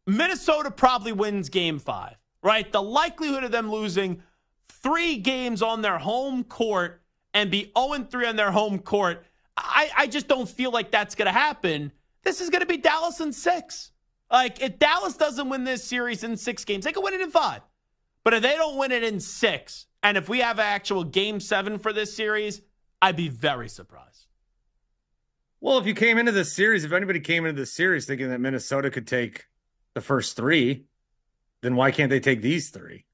Minnesota probably wins game 5, right? The likelihood of them losing 3 games on their home court and be 0-3 on their home court, I just don't feel like that's going to happen. This is going to be Dallas in 6. Like, if Dallas doesn't win this series in 6 games, they can win it in 5. But if they don't win it in 6, and if we have an actual Game 7 for this series, I'd be very surprised. Well, if you came into this series, if anybody came into this series thinking that Minnesota could take the first 3, then why can't they take these 3?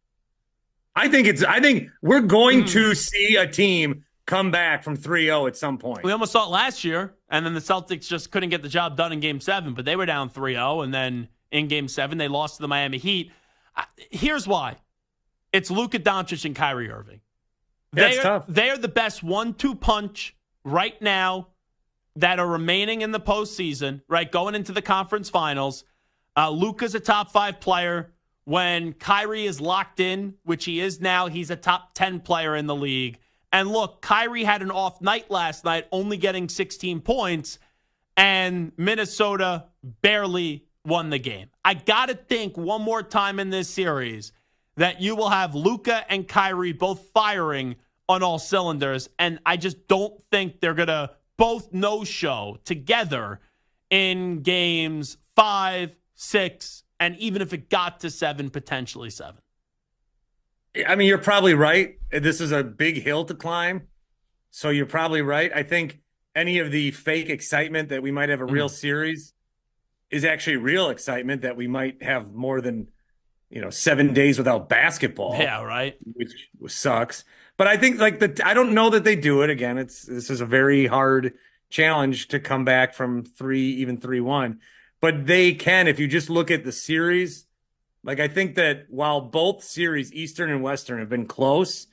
I think we're going to see a team come back from 3-0 at some point. We almost saw it last year, and then the Celtics just couldn't get the job done in Game 7, but they were down 3-0, and then in Game 7, they lost to the Miami Heat. Here's why. It's Luka Doncic and Kyrie Irving. That's tough. They are the best 1-2 punch right now that are remaining in the postseason, right, going into the conference finals. Luka's a top 5 player. When Kyrie is locked in, which he is now, he's a top 10 player in the league. And look, Kyrie had an off night last night, only getting 16 points, and Minnesota barely won the game. I got to think one more time in this series that you will have Luka and Kyrie both firing on all cylinders, and I just don't think they're going to both no-show together in games 5, 6, and even if it got to 7, potentially 7. I mean, you're probably right. This is a big hill to climb. So you're probably right. I think any of the fake excitement that we might have a real series is actually real excitement that we might have more than, 7 days without basketball. Yeah, right. Which sucks. But I think I don't know that they do it again. This is a very hard challenge to come back from 3-1. But they can, if you just look at the series. Like, I think that while both series, Eastern and Western, have been close,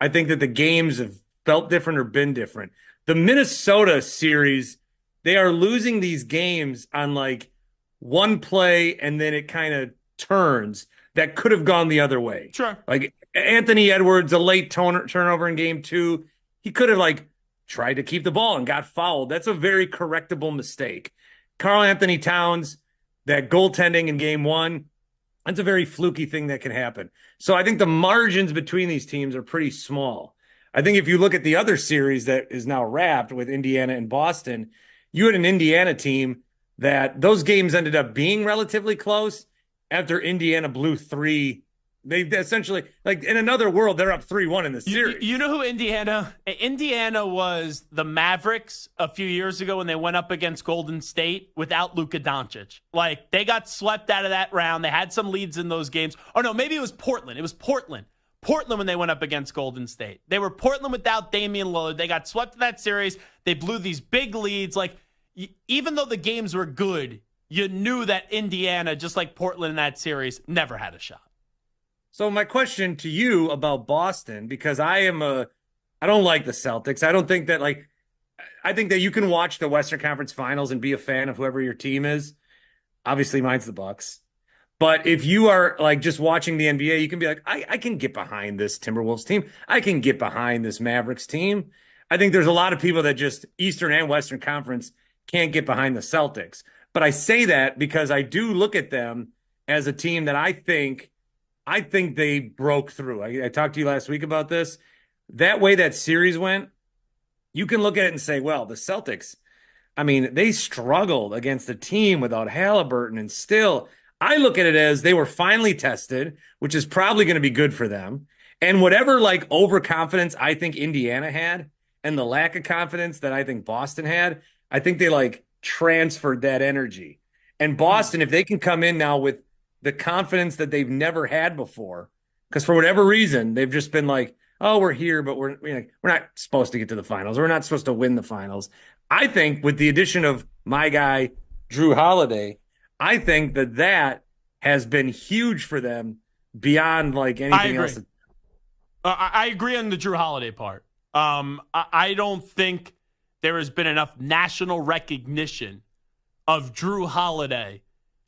I think that the games have felt different or been different. The Minnesota series, they are losing these games on like one play and then it kind of turns that could have gone the other way. Sure. Like Anthony Edwards, a late turnover in game 2, he could have tried to keep the ball and got fouled. That's a very correctable mistake. Karl Anthony Towns, that goaltending in game 1, that's a very fluky thing that can happen. So I think the margins between these teams are pretty small. I think if you look at the other series that is now wrapped with Indiana and Boston, you had an Indiana team that those games ended up being relatively close after Indiana blew 3. They essentially, in another world, they're up 3-1 in the series. You know who Indiana was the Mavericks a few years ago when they went up against Golden State without Luka Doncic. They got swept out of that round. They had some leads in those games. Oh, no, maybe it was Portland. It was Portland. Portland when they went up against Golden State. They were Portland without Damian Lillard. They got swept in that series. They blew these big leads. Even though the games were good, you knew that Indiana, just like Portland in that series, never had a shot. So my question to you about Boston, because I don't like the Celtics. I don't think that I think that you can watch the Western Conference Finals and be a fan of whoever your team is. Obviously mine's the Bucks. But if you are just watching the NBA, you can be like, I can get behind this Timberwolves team. I can get behind this Mavericks team. I think there's a lot of people that just Eastern and Western Conference can't get behind the Celtics. But I say that because I do look at them as a team that I think they broke through. I talked to you last week about this. That way that series went, you can look at it and say, well, the Celtics, they struggled against a team without Halliburton, and still, I look at it as they were finally tested, which is probably going to be good for them. And whatever overconfidence I think Indiana had and the lack of confidence that I think Boston had, I think they transferred that energy. And Boston, if they can come in now with the confidence that they've never had before, because for whatever reason, they've just been oh, we're here, but we're not supposed to get to the finals. We're not supposed to win the finals. I think with the addition of my guy, Drew Holiday, I think that has been huge for them beyond anything else. I agree on the Drew Holiday part. I don't think there has been enough national recognition of Drew Holiday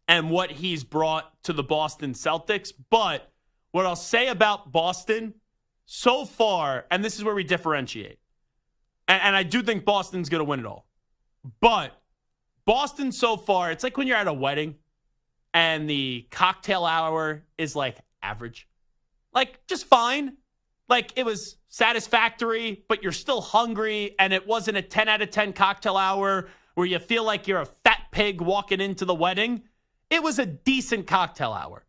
and what he's brought to the Boston Celtics. But what I'll say about Boston so far, and this is where we differentiate, and I do think Boston's going to win it all. But Boston so far, it's like when you're at a wedding and the cocktail hour is average. Just fine. like it was satisfactory, but you're still hungry, and it wasn't a 10 out of 10 cocktail hour where you feel like you're a fat pig walking into the wedding. It was a decent cocktail hour.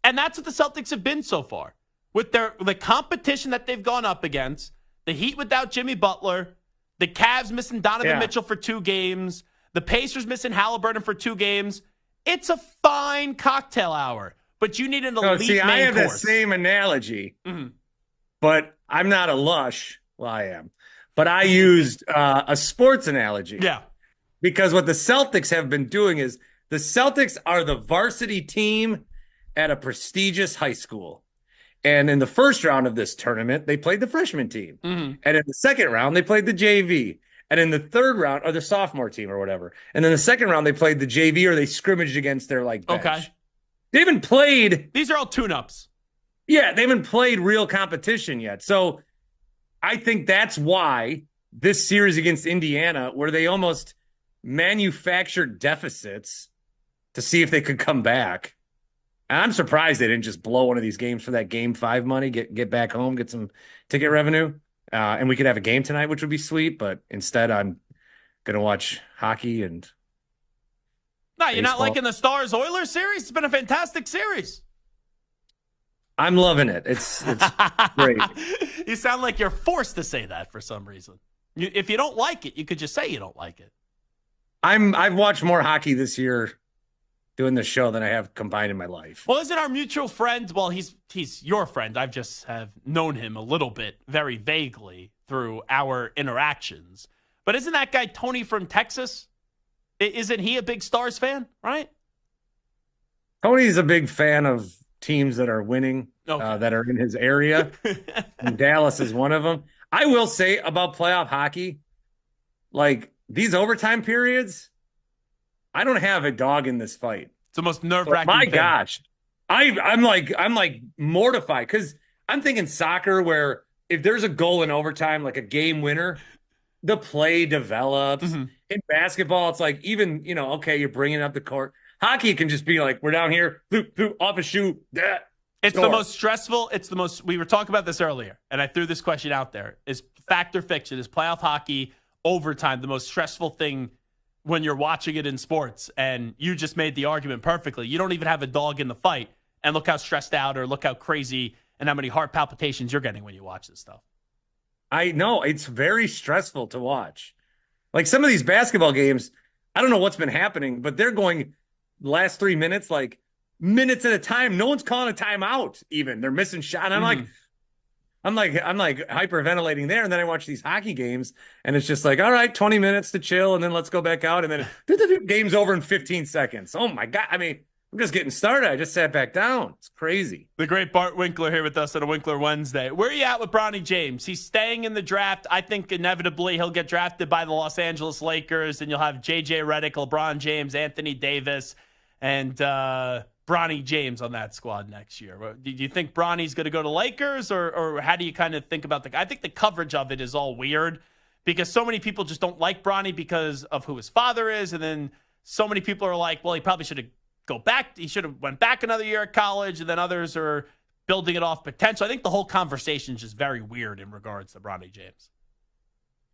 And that's what the Celtics have been so far. With the competition that they've gone up against, the Heat without Jimmy Butler, the Cavs missing Donovan Mitchell for 2 games, the Pacers missing Halliburton for 2 games. It's a fine cocktail hour, but you need an elite main course. I have the same analogy, but I'm not a lush. Well, I am. But I used a sports analogy. Yeah. Because what the Celtics have been doing is the Celtics are the varsity team at a prestigious high school. And in the first round of this tournament, they played the freshman team. And in the second round, they played the JV. And in the third round, or the sophomore team or whatever. And then the second round, they played the JV or they scrimmaged against their bench. Okay. They haven't played. These are all tune-ups. Yeah, they haven't played real competition yet. So I think that's why this series against Indiana, where they almost manufactured deficits to see if they could come back. And I'm surprised they didn't just blow one of these games for that Game 5 money, get back home, get some ticket revenue. And we could have a game tonight, which would be sweet. But instead, I'm going to watch hockey and No, you're not baseball. liking the Stars-Oilers series? It's been a fantastic series. I'm loving it. It's great. You sound like you're forced to say that for some reason. If you don't like it, you could just say you don't like it. I've watched more hockey this year doing this show than I have combined in my life. Well, isn't our mutual friend, well, he's your friend. I've just have known him a little bit, very vaguely, through our interactions. But isn't that guy Tony from Texas? Isn't he a big Stars fan, right? Tony's a big fan of teams that are winning, that are in his area. And Dallas is one of them. I will say about playoff hockey, like these overtime periods, I don't have a dog in this fight. It's the most nerve-wracking My thing. gosh. I'm like mortified because I'm thinking soccer where if there's a goal in overtime, like a game winner, the play develops. In basketball, it's like even, okay, you're bringing up the court. Hockey can just be like, we're down here, off a shoe. It's the most stressful. We were talking about this earlier, and I threw this question out there. Is fact or fiction? Is playoff hockey overtime the most stressful thing when you're watching it in sports? And you just made the argument perfectly. You don't even have a dog in the fight, and look how stressed out or look how crazy and how many heart palpitations you're getting when you watch this stuff. I know. It's very stressful to watch. Like some of these basketball games, I don't know what's been happening, but they're going last 3 minutes, like minutes at a time. No one's calling a timeout even. They're missing shot. And I'm like hyperventilating there. And then I watch these hockey games and it's just like, all right, 20 minutes to chill. And then let's go back out. And then game's over in 15 seconds. Oh my God. I mean, I'm just getting started. I just sat back down. It's crazy. The great Bart Winkler here with us on a Winkler Wednesday. Where are you at with Bronny James? He's staying in the draft. I think inevitably he'll get drafted by the Los Angeles Lakers, and you'll have J.J. Redick, LeBron James, Anthony Davis, and Bronny James on that squad next year. Do you think Bronny's going to go to Lakers, or how do you kind of think about I think the coverage of it is all weird because so many people just don't like Bronny because of who his father is, and then so many people are like, well, he probably should have go back. He should have went back another year at college, and then others are building it off potential. I think the whole conversation is just very weird in regards to Bronny James.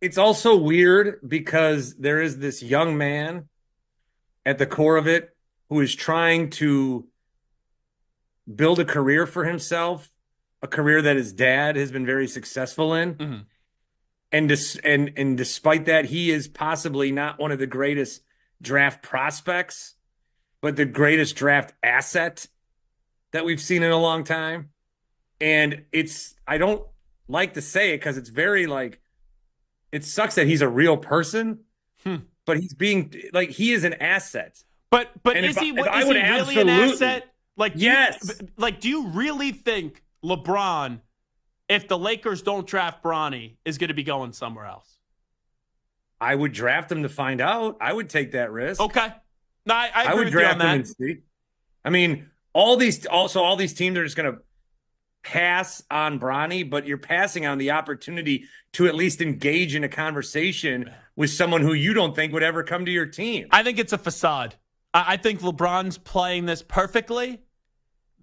It's also weird because there is this young man at the core of it who is trying to build a career for himself, a career that his dad has been very successful in. And despite that, he is possibly not one of the greatest draft prospects, but the greatest draft asset that we've seen in a long time. And I don't like to say it because it's very it sucks that he's a real person, but he's being he is an asset. But is he really an asset? Yes. Do you really think LeBron, if the Lakers don't draft Bronny, is going to be going somewhere else? I would draft him to find out. I would take that risk. Okay. No, I agree would with you on draft him that. and see. I mean, all these teams are just going to pass on Bronny, but you're passing on the opportunity to at least engage in a conversation with someone who you don't think would ever come to your team. I think it's a facade. I think LeBron's playing this perfectly.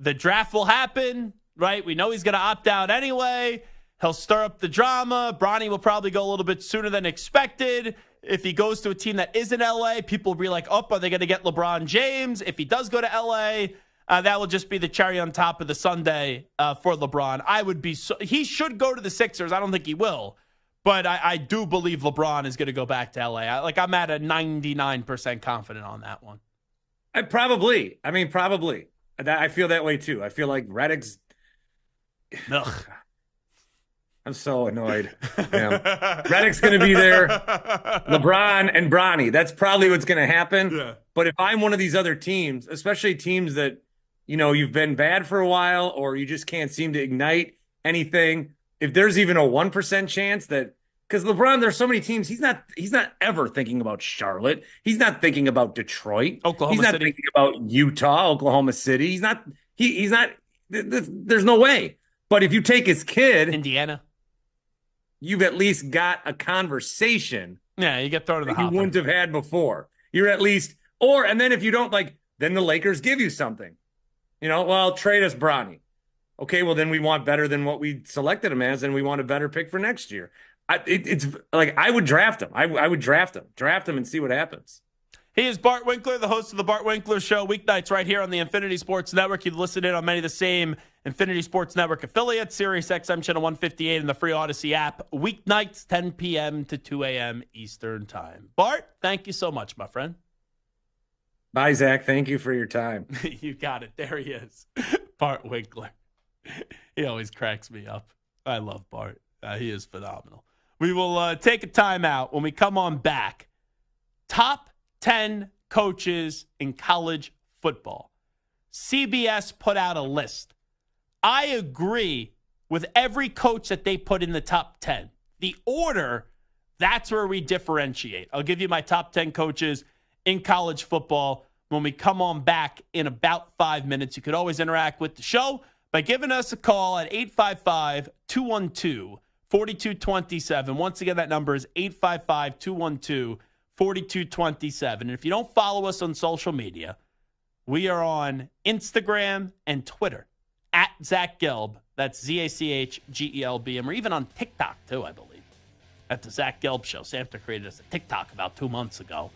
The draft will happen, right? We know he's going to opt out anyway. He'll stir up the drama. Bronny will probably go a little bit sooner than expected. If he goes to a team that isn't LA, people will be like, oh, are they going to get LeBron James? If he does go to LA, that will just be the cherry on top of the sundae for LeBron. He should go to the Sixers. I don't think he will. But I do believe LeBron is going to go back to LA. I'm at a 99% confident on that one. Probably. I feel that way too. I feel like Redick's. Ugh. I'm so annoyed. Redick's going to be there. LeBron and Bronny. That's probably what's going to happen. Yeah. But if I'm one of these other teams, especially teams that, you've been bad for a while or you just can't seem to ignite anything, if there's even a 1% chance that, because LeBron, there's so many teams, he's not ever thinking about Charlotte. He's not thinking about Detroit. Oklahoma City. He's not thinking about Utah, Oklahoma City. He's not, there's no way. But if you take his kid, Indiana, you've at least got a conversation. Yeah, you get thrown in the hopper. You wouldn't have had before. You're at least, and then if you don't then the Lakers give you something. Trade us Bronny. Okay, well then we want better than what we selected him as, and we want a better pick for next year. It's I would draft him. I would draft him and see what happens. He is Bart Winkler, the host of the Bart Winkler Show, weeknights right here on the Infinity Sports Network. You listen in on many of the same Infinity Sports Network affiliates, Sirius XM Channel 158 and the free Odyssey app, weeknights 10 p.m. to 2 a.m. Eastern Time. Bart, thank you so much, my friend. Bye, Zach. Thank you for your time. You got it. There he is, Bart Winkler. He always cracks me up. I love Bart. He is phenomenal. We will take a timeout. When we come on back, top 10 coaches in college football. CBS put out a list. I agree with every coach that they put in the top 10. The order, that's where we differentiate. I'll give you my top 10 coaches in college football when we come on back in about 5 minutes. You could always interact with the show by giving us a call at 855-212-4227. Once again, that number is 855-212-4227. And if you don't follow us on social media, we are on Instagram and Twitter at Zach Gelb. That's ZACHGELB. And we're even on TikTok, too, I believe, at the Zach Gelb Show. Samter created us a TikTok about 2 months ago.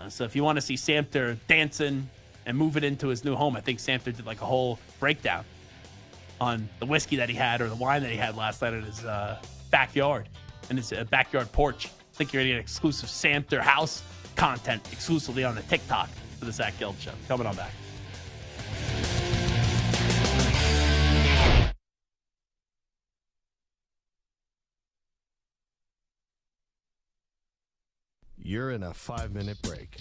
So if you want to see Samter dancing and moving into his new home, I think Samter did a whole breakdown on the whiskey that he had or the wine that he had last night in his backyard, in his backyard porch. I think you're going to get exclusive Samter house content exclusively on the TikTok for the Zach Gelb Show. Coming on back. You're in a 5-minute break.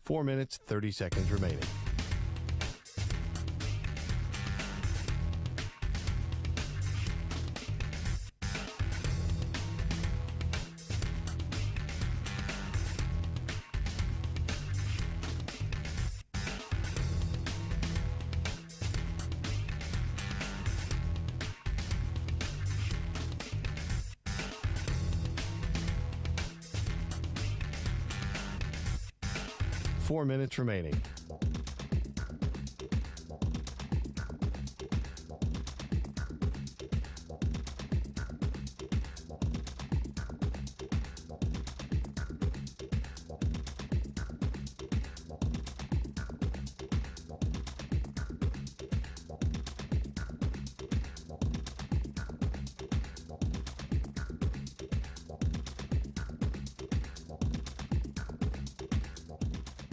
Four minutes, 30 seconds remaining. Four minutes remaining.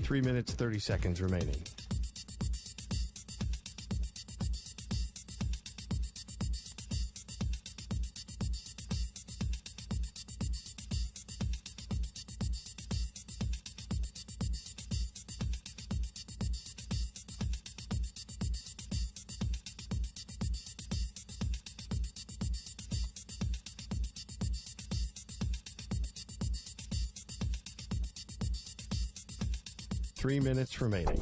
Three minutes, 30 seconds remaining. 3 minutes remaining.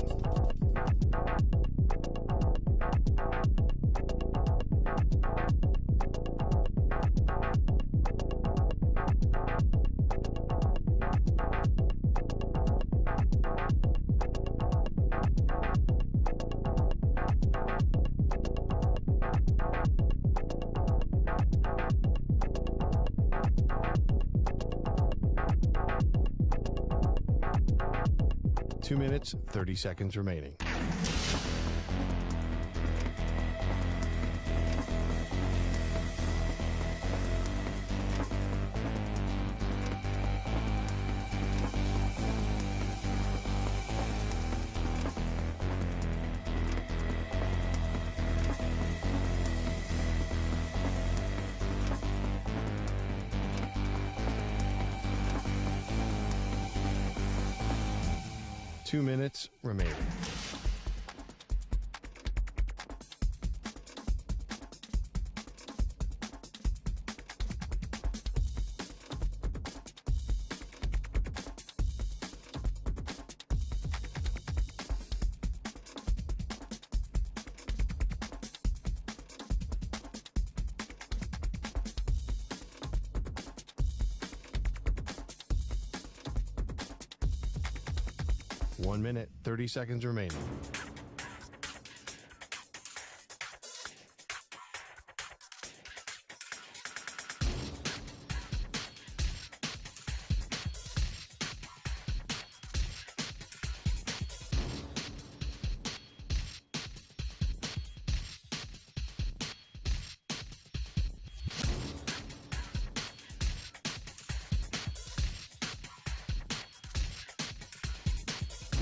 Two minutes, 30 seconds remaining. Two minutes remaining. One minute, 30 seconds remaining.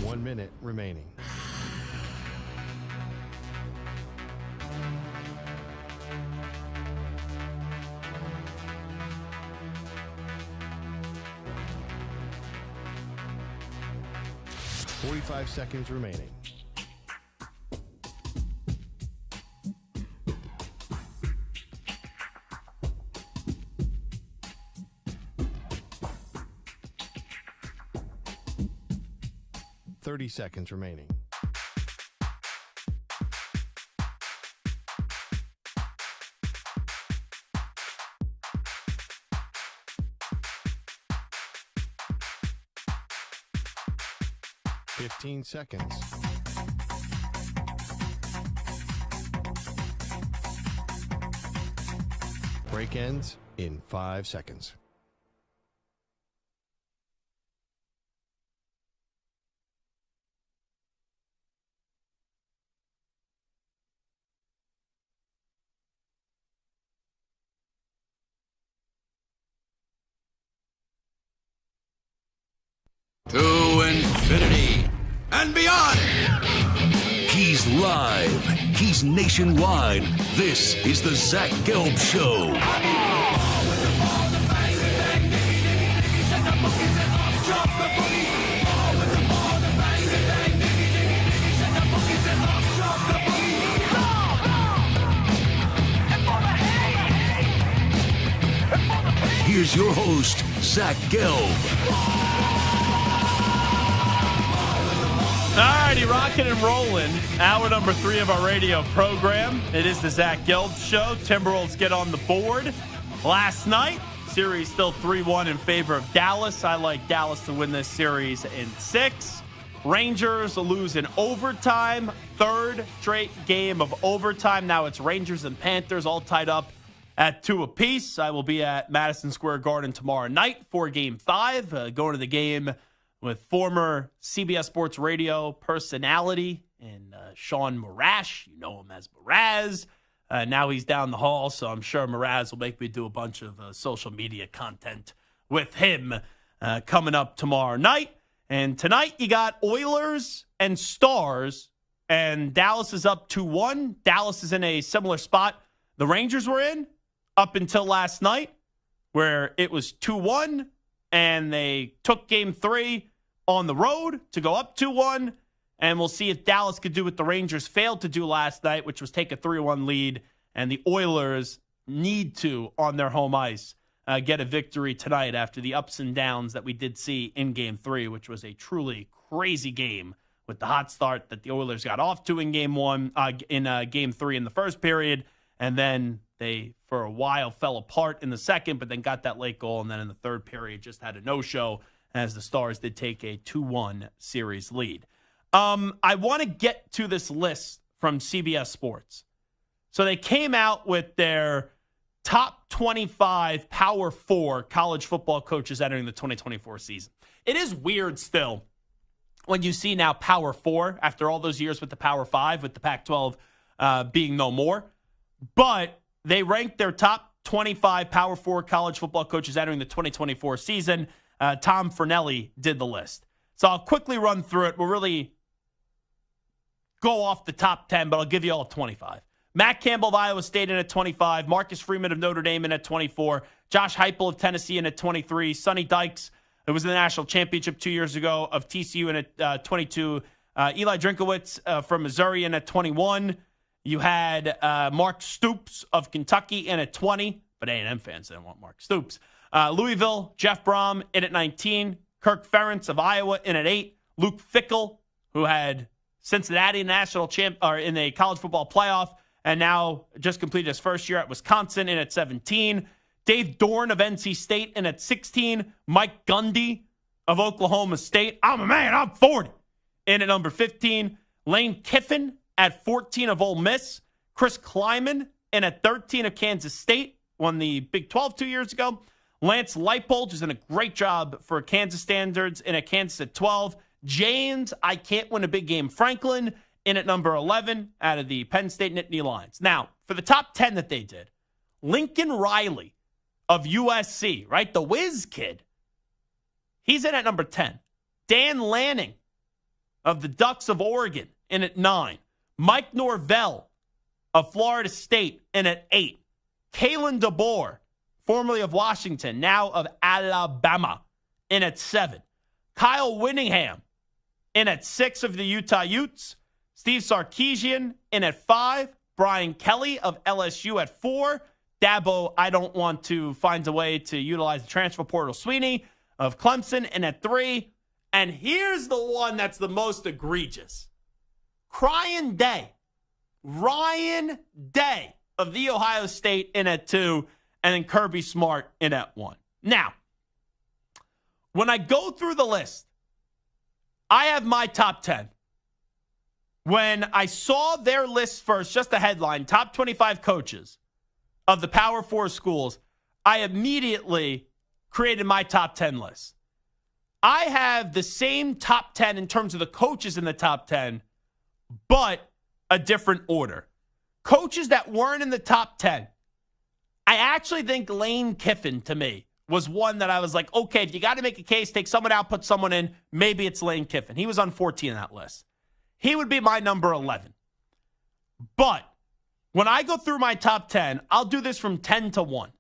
One minute remaining. Forty-five seconds remaining. Seconds remaining. Fifteen seconds. Break ends in 5 seconds. To infinity and beyond. He's live. He's nationwide. This is the Zach Gelb Show. Here's your host, Zach Gelb. All righty, rocking and rolling. Hour number 3 of our radio program. It is the Zach Gelb Show. Timberwolves get on the board. Last night, series still 3-1 in favor of Dallas. I like Dallas to win this series in 6. Rangers lose in overtime. Third straight game of overtime. Now it's Rangers and Panthers all tied up at 2 apiece. I will be at Madison Square Garden tomorrow night for Game 5. Going to the game with former CBS Sports Radio personality and Sean Marash. You know him as Mraz. Now he's down the hall, so I'm sure Mraz will make me do a bunch of social media content with him coming up tomorrow night. And tonight you got Oilers and Stars, and Dallas is up 2-1. Dallas is in a similar spot the Rangers were in up until last night, where it was 2-1, and they took Game 3 on the road to go up 2-1, and we'll see if Dallas could do what the Rangers failed to do last night, which was take a 3-1 lead, and the Oilers need to on their home ice get a victory tonight after the ups and downs that we did see in Game 3, which was a truly crazy game with the hot start that the Oilers got off to in Game 1, in Game 3 in the first period, and then they, for a while, fell apart in the second, but then got that late goal, and then in the third period just had a no-show as the Stars did take a 2-1 series lead. I want to get to this list from CBS Sports. So they came out with their top 25 Power 4 college football coaches entering the 2024 season. It is weird still when you see now Power 4 after all those years with the Power 5, with the Pac-12 being no more. But they ranked their top 25 Power 4 college football coaches entering the 2024 season. Tom Fornelli did the list. So I'll quickly run through it. We'll really go off the top 10, but I'll give you all 25. Matt Campbell of Iowa State in at 25. Marcus Freeman of Notre Dame in at 24. Josh Heupel of Tennessee in at 23. Sonny Dykes, who was in the national championship 2 years ago, of TCU in at 22. Eli Drinkowitz from Missouri in at 21. You had Mark Stoops of Kentucky in at 20, but A&M fans didn't want Mark Stoops. Louisville, Jeff Brom in at 19. Kirk Ferentz of Iowa in at 8. Luke Fickell, who had Cincinnati national champ or in the college football playoff, and now just completed his first year at Wisconsin in at 17. Dave Dorn of NC State in at 16. Mike Gundy of Oklahoma State. I'm a man, I'm 40. In at number 15. Lane Kiffin at 14 of Ole Miss. Chris Kleiman in at 13 of Kansas State. Won the Big 12 2 years ago. Lance Leipold, who's done a great job for Kansas standards, in at Kansas at 12. James, I can't win a big game, Franklin, in at number 11 out of the Penn State Nittany Lions. Now, for the top 10 that they did, Lincoln Riley of USC, right? The whiz kid. He's in at number 10. Dan Lanning of the Ducks of Oregon in at 9. Mike Norvell of Florida State in at 8. Kalen DeBoer, formerly of Washington, now of Alabama, in at 7. Kyle Whittingham in at 6 of the Utah Utes. Steve Sarkisian in at 5. Brian Kelly of LSU at 4. Dabo, I don't want to find a way to utilize the transfer portal. Sweeney of Clemson in at 3. And here's the one that's the most egregious. Ryan Day of the Ohio State in at 2. And then Kirby Smart in at 1. Now, when I go through the list, I have my top 10. When I saw their list first, just the headline, top 25 coaches of the Power 4 schools, I immediately created my top 10 list. I have the same top 10 in terms of the coaches in the top 10, but a different order. Coaches that weren't in the top 10. I actually think Lane Kiffin, to me, was one that I was like, okay, if you got to make a case, take someone out, put someone in, maybe it's Lane Kiffin. He was on 14 on that list. He would be my number 11. But when I go through my top 10, I'll do this from 10 to 1.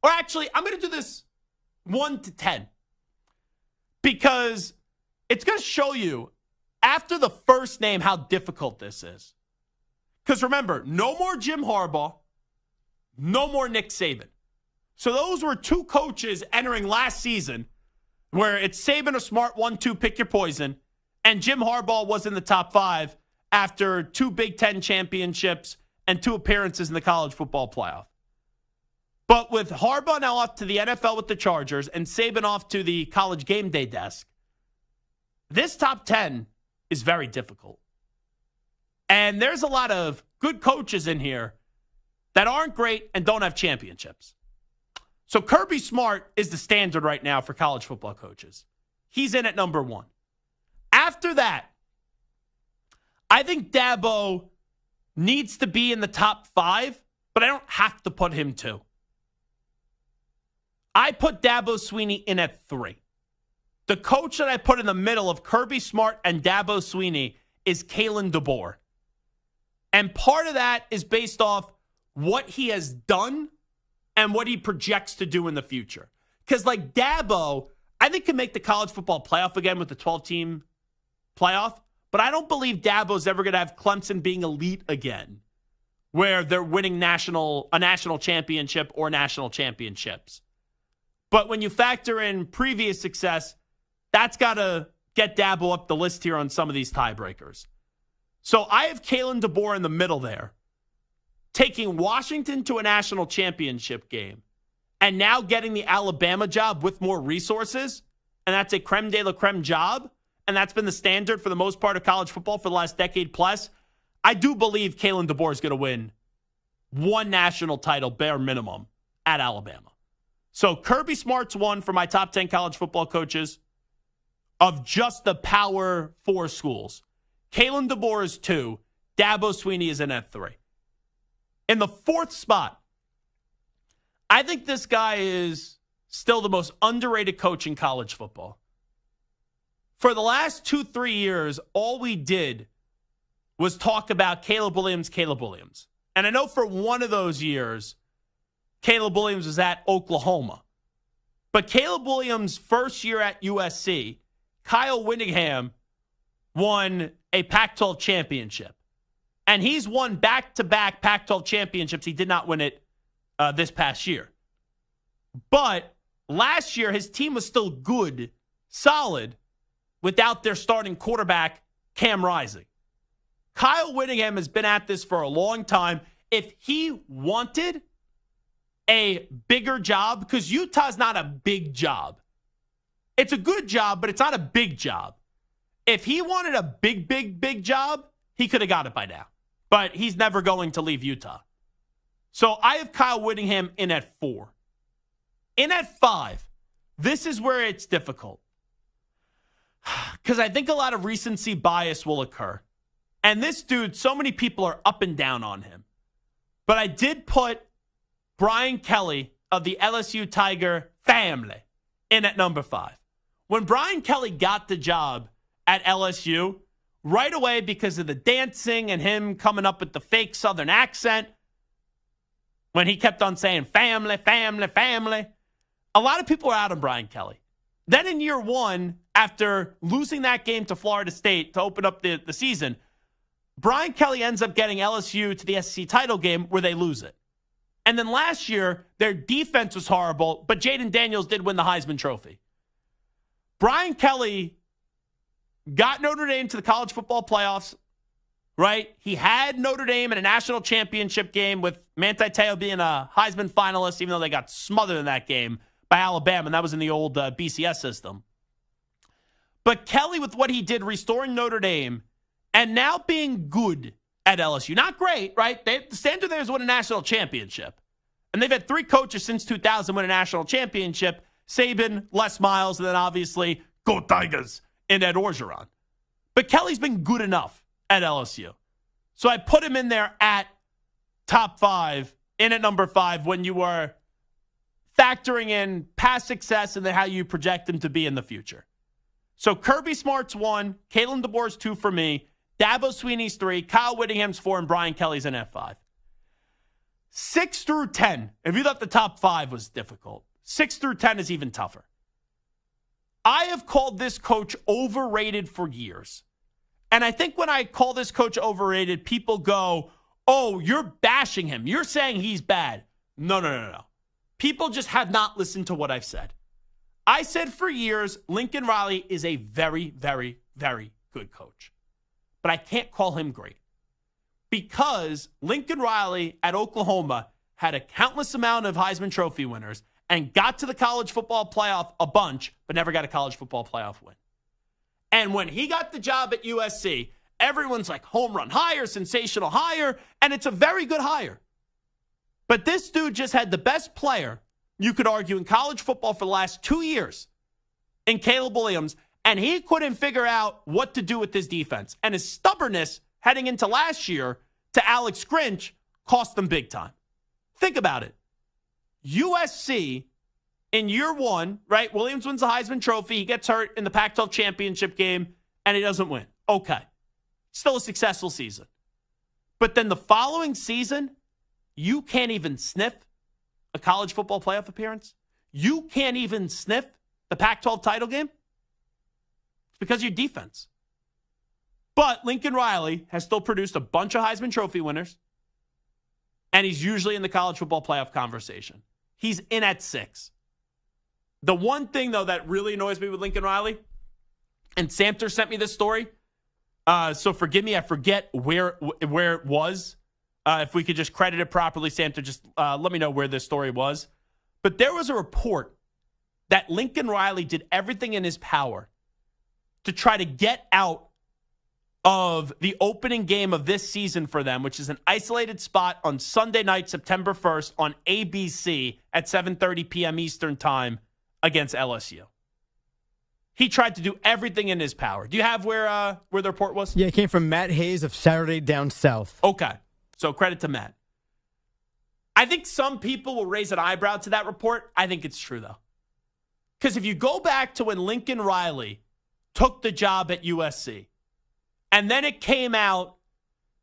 Or actually, I'm going to do this 1 to 10. Because it's going to show you, after the first name, how difficult this is. Because remember, no more Jim Harbaugh, no more Nick Saban. So those were two coaches entering last season where it's Saban or Smart 1-2, pick your poison, and Jim Harbaugh was in the top 5 after 2 Big Ten championships and 2 appearances in the college football playoff. But with Harbaugh now off to the NFL with the Chargers and Saban off to the college game day desk, this top 10 is very difficult. And there's a lot of good coaches in here that aren't great and don't have championships. So Kirby Smart is the standard right now for college football coaches. He's in at number 1. After that, I think Dabo needs to be in the top 5, but I don't have to put him 2. I put Dabo Sweeney in at 3. The coach that I put in the middle of Kirby Smart and Dabo Sweeney is Kalen DeBoer. And part of that is based off what he has done and what he projects to do in the future. Because like Dabo, I think can make the college football playoff again with the 12-team playoff, but I don't believe Dabo's ever going to have Clemson being elite again, where they're winning a national championship or national championships. But when you factor in previous success, that's got to get Dabo up the list here on some of these tiebreakers. So I have Kalen DeBoer in the middle there, taking Washington to a national championship game and now getting the Alabama job with more resources, and that's a creme de la creme job, and that's been the standard for the most part of college football for the last decade plus. I do believe Kalen DeBoer is going to win one national title, bare minimum, at Alabama. So Kirby Smart's one for my top 10 college football coaches of just the Power 4 schools. Kalen DeBoer is 2. Dabo Swinney is in at 3. In the 4th spot, I think this guy is still the most underrated coach in college football. For the last 2-3 years, all we did was talk about Caleb Williams. And I know for one of those years, Caleb Williams was at Oklahoma. But Caleb Williams' first year at USC, Kyle Whittingham won a Pac-12 championship. And he's won back-to-back Pac-12 championships. He did not win it this past year. But last year, his team was still good, solid, without their starting quarterback, Cam Rising. Kyle Whittingham has been at this for a long time. If he wanted a bigger job, because Utah's not a big job. It's a good job, but it's not a big job. If he wanted a big job, he could have got it by now. But he's never going to leave Utah. So I have Kyle Whittingham in at 4. In at 5, this is where it's difficult. Because I think a lot of recency bias will occur. And this dude, so many people are up and down on him. But I did put Brian Kelly of the LSU Tiger family in at number 5. When Brian Kelly got the job at LSU, right away because of the dancing and him coming up with the fake Southern accent, when he kept on saying family, a lot of people are out on Brian Kelly. Then in year 1, after losing that game to Florida State to open up the season, Brian Kelly ends up getting LSU to the SEC title game where they lose it. And then last year, their defense was horrible, but Jaden Daniels did win the Heisman Trophy. Brian Kelly got Notre Dame to the college football playoffs, right? He had Notre Dame in a national championship game with Manti Te'o being a Heisman finalist, even though they got smothered in that game by Alabama, and that was in the old BCS system. But Kelly, with what he did, restoring Notre Dame, and now being good at LSU. Not great, right? The standard there is win a national championship. And they've had 3 coaches since 2000 win a national championship. Saban, Les Miles, and then obviously Go Tigers and Ed Orgeron. But Kelly's been good enough at LSU. So I put him in there at top 5, in at number 5, when you are factoring in past success and then how you project him to be in the future. So Kirby Smart's 1, Kalen DeBoer's 2 for me, Dabo Swinney's 3, Kyle Whittingham's 4, and Brian Kelly's in at 5. 6 through 10, if you thought the top 5 was difficult, 6 through 10 is even tougher. I have called this coach overrated for years. And I think when I call this coach overrated, people go, oh, you're bashing him. You're saying he's bad. No. People just have not listened to what I've said. I said for years, Lincoln Riley is a very, very, very good coach. But I can't call him great. Because Lincoln Riley at Oklahoma had a countless amount of Heisman Trophy winners and got to the college football playoff a bunch, but never got a college football playoff win. And when he got the job at USC, everyone's like, home run hire, sensational hire, and it's a very good hire. But this dude just had the best player, you could argue, in college football for the last 2 years in Caleb Williams, and he couldn't figure out what to do with his defense. And his stubbornness heading into last year to Alex Grinch cost them big time. Think about it. USC in year 1, right? Williams wins the Heisman Trophy. He gets hurt in the Pac-12 championship game, and he doesn't win. Okay. Still a successful season. But then the following season, you can't even sniff a college football playoff appearance. You can't even sniff the Pac-12 title game. It's because of your defense. But Lincoln Riley has still produced a bunch of Heisman Trophy winners, and he's usually in the college football playoff conversation. He's in at 6. The one thing, though, that really annoys me with Lincoln Riley, and Samter sent me this story, so forgive me, I forget where it was. If we could just credit it properly, Samter, just let me know where this story was. But there was a report that Lincoln Riley did everything in his power to try to get out of the opening game of this season for them, which is an isolated spot on Sunday night, September 1st on ABC at 7:30 p.m. Eastern Time against LSU. He tried to do everything in his power. Do you have where the report was? Yeah, it came from Matt Hayes of Saturday Down South. Okay, so credit to Matt. I think some people will raise an eyebrow to that report. I think it's true, though. Because if you go back to when Lincoln Riley took the job at USC, and then it came out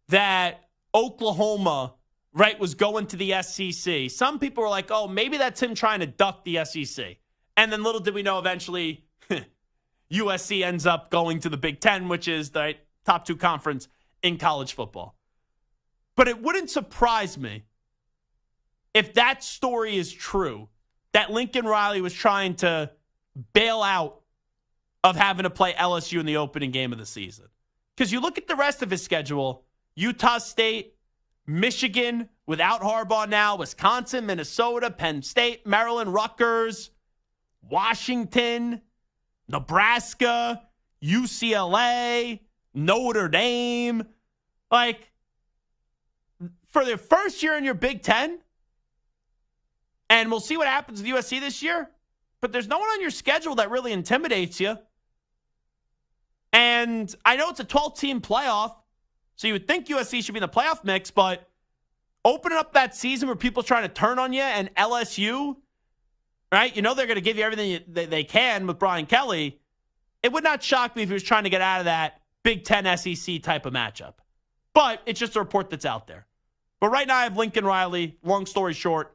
that Oklahoma, right, was going to the SEC. Some people were like, oh, maybe that's him trying to duck the SEC. And then little did we know eventually USC ends up going to the Big Ten, which is the top 2 conference in college football. But it wouldn't surprise me if that story is true, that Lincoln Riley was trying to bail out of having to play LSU in the opening game of the season. Because you look at the rest of his schedule, Utah State, Michigan, without Harbaugh now, Wisconsin, Minnesota, Penn State, Maryland, Rutgers, Washington, Nebraska, UCLA, Notre Dame. Like, for the first year in your Big Ten, and we'll see what happens with USC this year, but there's no one on your schedule that really intimidates you. And I know it's a 12-team playoff, so you would think USC should be in the playoff mix, but opening up that season where people are trying to turn on you and LSU, right? You know they're going to give you everything they can with Brian Kelly. It would not shock me if he was trying to get out of that Big Ten SEC type of matchup. But it's just a report that's out there. But right now I have Lincoln Riley, long story short,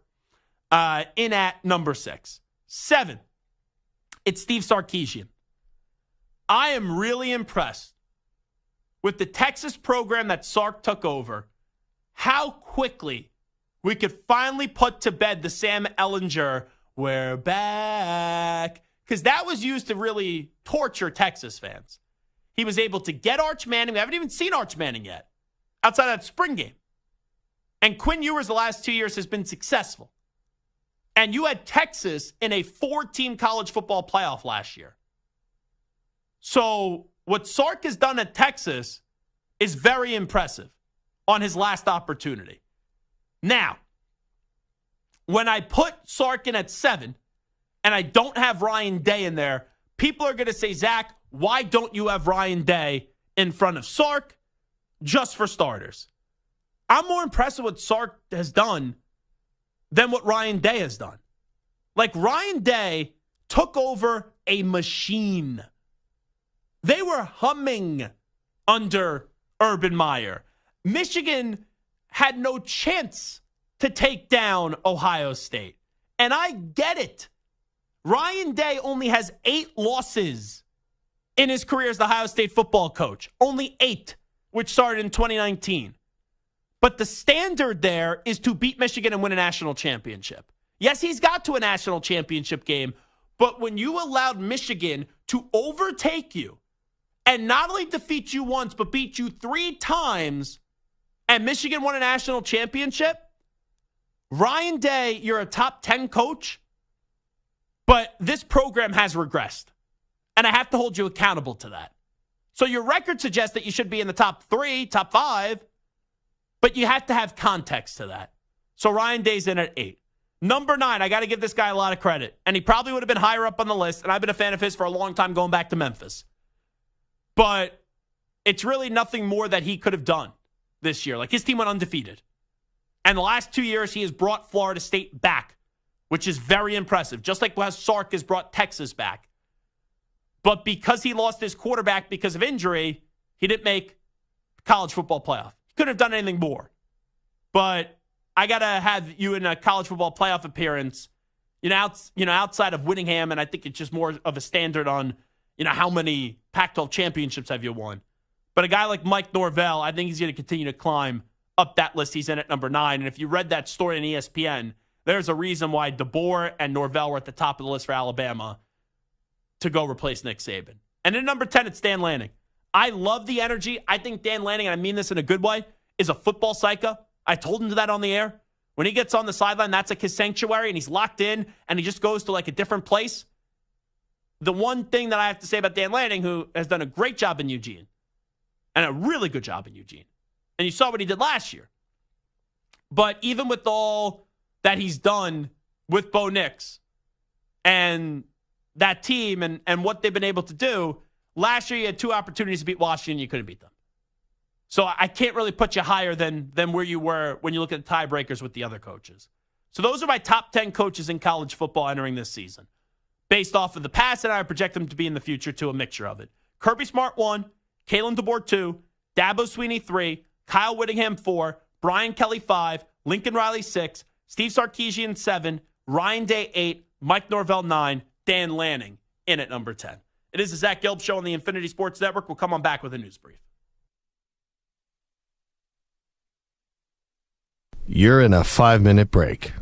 in at number 6. 7, it's Steve Sarkisian. I am really impressed with the Texas program that Sark took over, how quickly we could finally put to bed the Sam Ehlinger, we're back, because that was used to really torture Texas fans. He was able to get Arch Manning. We haven't even seen Arch Manning yet, outside of that spring game. And Quinn Ewers the last 2 years has been successful. And you had Texas in a 4-team college football playoff last year. So what Sark has done at Texas is very impressive on his last opportunity. Now, when I put Sark in at 7 and I don't have Ryan Day in there, people are going to say, Zach, why don't you have Ryan Day in front of Sark? Just for starters. I'm more impressed with what Sark has done than what Ryan Day has done. Like, Ryan Day took over a machine. They were humming under Urban Meyer. Michigan had no chance to take down Ohio State. And I get it. Ryan Day only has 8 losses in his career as the Ohio State football coach. Only 8, which started in 2019. But the standard there is to beat Michigan and win a national championship. Yes, he's got to a national championship game, but when you allowed Michigan to overtake you and not only defeat you once, but beat you 3 times, and Michigan won a national championship, Ryan Day, you're a top 10 coach, but this program has regressed. And I have to hold you accountable to that. So your record suggests that you should be in the top 3, top 5, but you have to have context to that. So Ryan Day's in at 8. Number 9, I got to give this guy a lot of credit. And he probably would have been higher up on the list, and I've been a fan of his for a long time going back to Memphis. But it's really nothing more that he could have done this year. Like, his team went undefeated. And the last 2 years, he has brought Florida State back, which is very impressive. Just like how Sark has brought Texas back. But because he lost his quarterback because of injury, he didn't make college football playoff. He couldn't have done anything more. But I got to have you in a college football playoff appearance, outside of Whittingham, and I think it's just more of a standard on, how many Pac-12 championships have you won. But a guy like Mike Norvell, I think he's going to continue to climb up that list. He's in at number 9. And if you read that story on ESPN, there's a reason why DeBoer and Norvell were at the top of the list for Alabama to go replace Nick Saban. And at number 10, it's Dan Lanning. I love the energy. I think Dan Lanning, and I mean this in a good way, is a football psycho. I told him that on the air. When he gets on the sideline, that's like his sanctuary, and he's locked in, and he just goes to like a different place. The one thing that I have to say about Dan Lanning, who has done a great job in Eugene, and a really good job in Eugene, and you saw what he did last year. But even with all that he's done with Bo Nix and that team and what they've been able to do, last year you had 2 opportunities to beat Washington, you couldn't beat them. So I can't really put you higher than where you were when you look at the tiebreakers with the other coaches. So those are my top 10 coaches in college football entering this season. Based off of the past, and I project them to be in the future to a mixture of it. Kirby Smart 1, Kalen DeBoer 2, Dabo Swinney 3, Kyle Whittingham 4, Brian Kelly 5, Lincoln Riley 6, Steve Sarkisian 7, Ryan Day 8, Mike Norvell 9, Dan Lanning in at number 10. It is the Zach Gelb Show on the Infinity Sports Network. We'll come on back with a news brief. You're in a 5-minute break.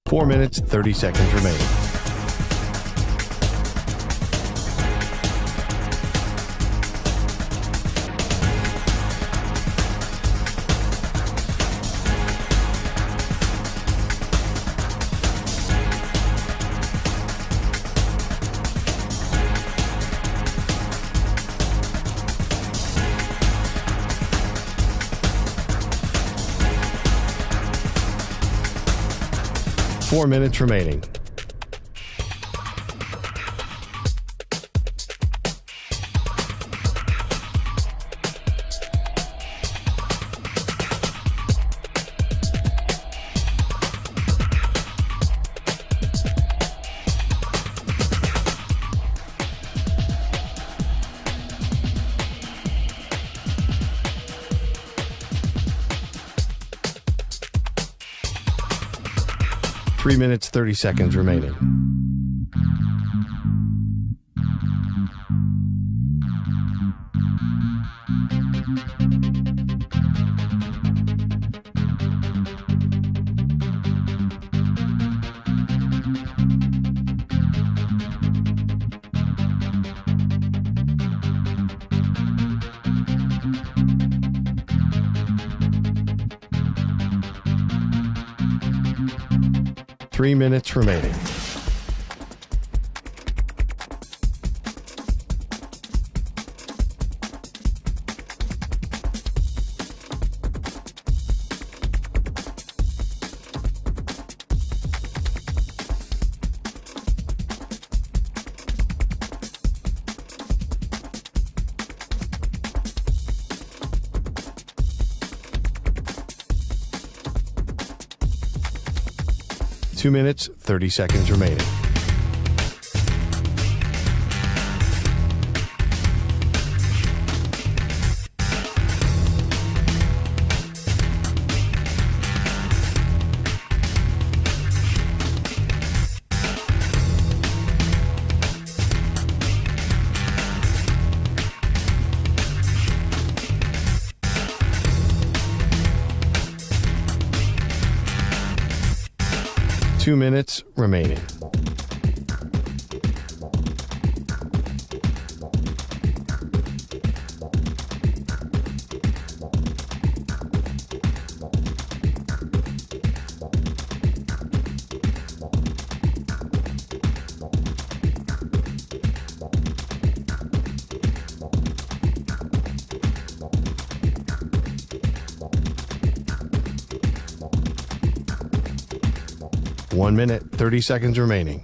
Four minutes, 30 seconds remaining. Four minutes remaining. Three minutes, 30 seconds remaining. Three minutes remaining. Two minutes, 30 seconds remaining. Two minutes remaining. One minute, 30 seconds remaining.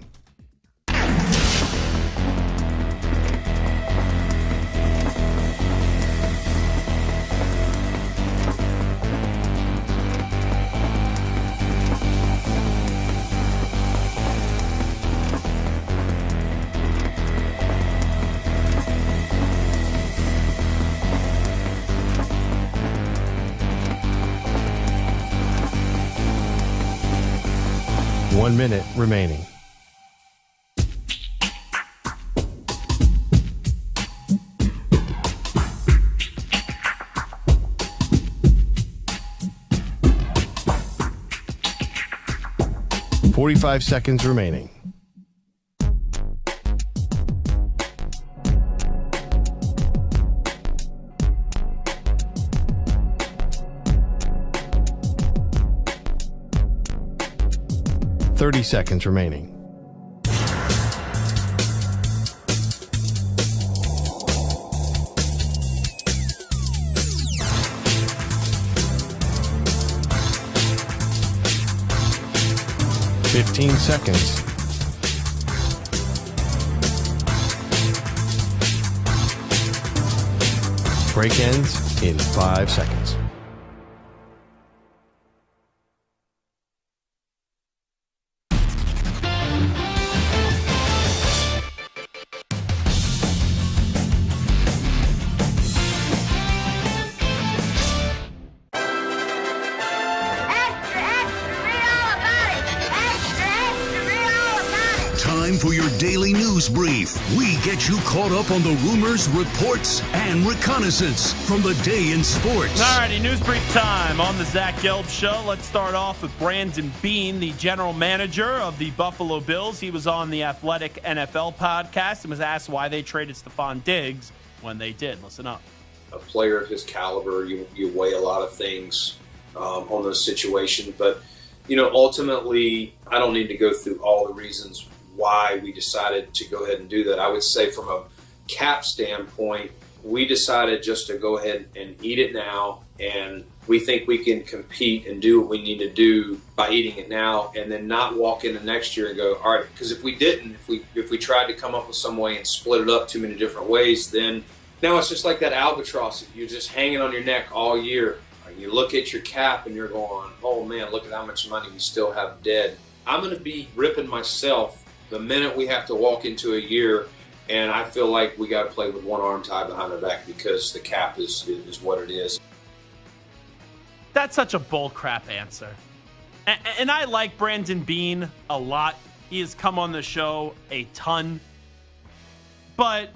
1 minute remaining. "45 seconds remaining. "30 seconds remaining. "15 seconds. Break ends in 5 seconds. Time for your daily news brief. We get you caught up on the rumors, reports, and reconnaissance from the day in sports. All righty, news brief time on the Zach Gelb Show. Let's start off with Brandon Beane, the general manager of the Buffalo Bills. He was on the Athletic NFL podcast and was asked why they traded Stephon Diggs when they did. Listen up. A player of his caliber, you weigh a lot of things on those situations. But, ultimately, I don't need to go through all the reasons why we decided to go ahead and do that. I would say from a cap standpoint, we decided just to go ahead and eat it now, and we think we can compete and do what we need to do by eating it now, and then not walk into next year and go, all right, because if we didn't, if we tried to come up with some way and split it up too many different ways, then now it's just like that albatross. You're just hanging on your neck all year. You look at your cap and you're going, oh man, look at how much money we still have dead. I'm going to be ripping myself the minute we have to walk into a year, and I feel like we got to play with one arm tied behind our back because the cap is what it is. That's such a bullcrap answer. And I like Brandon Beane a lot. He has come on the show a ton. But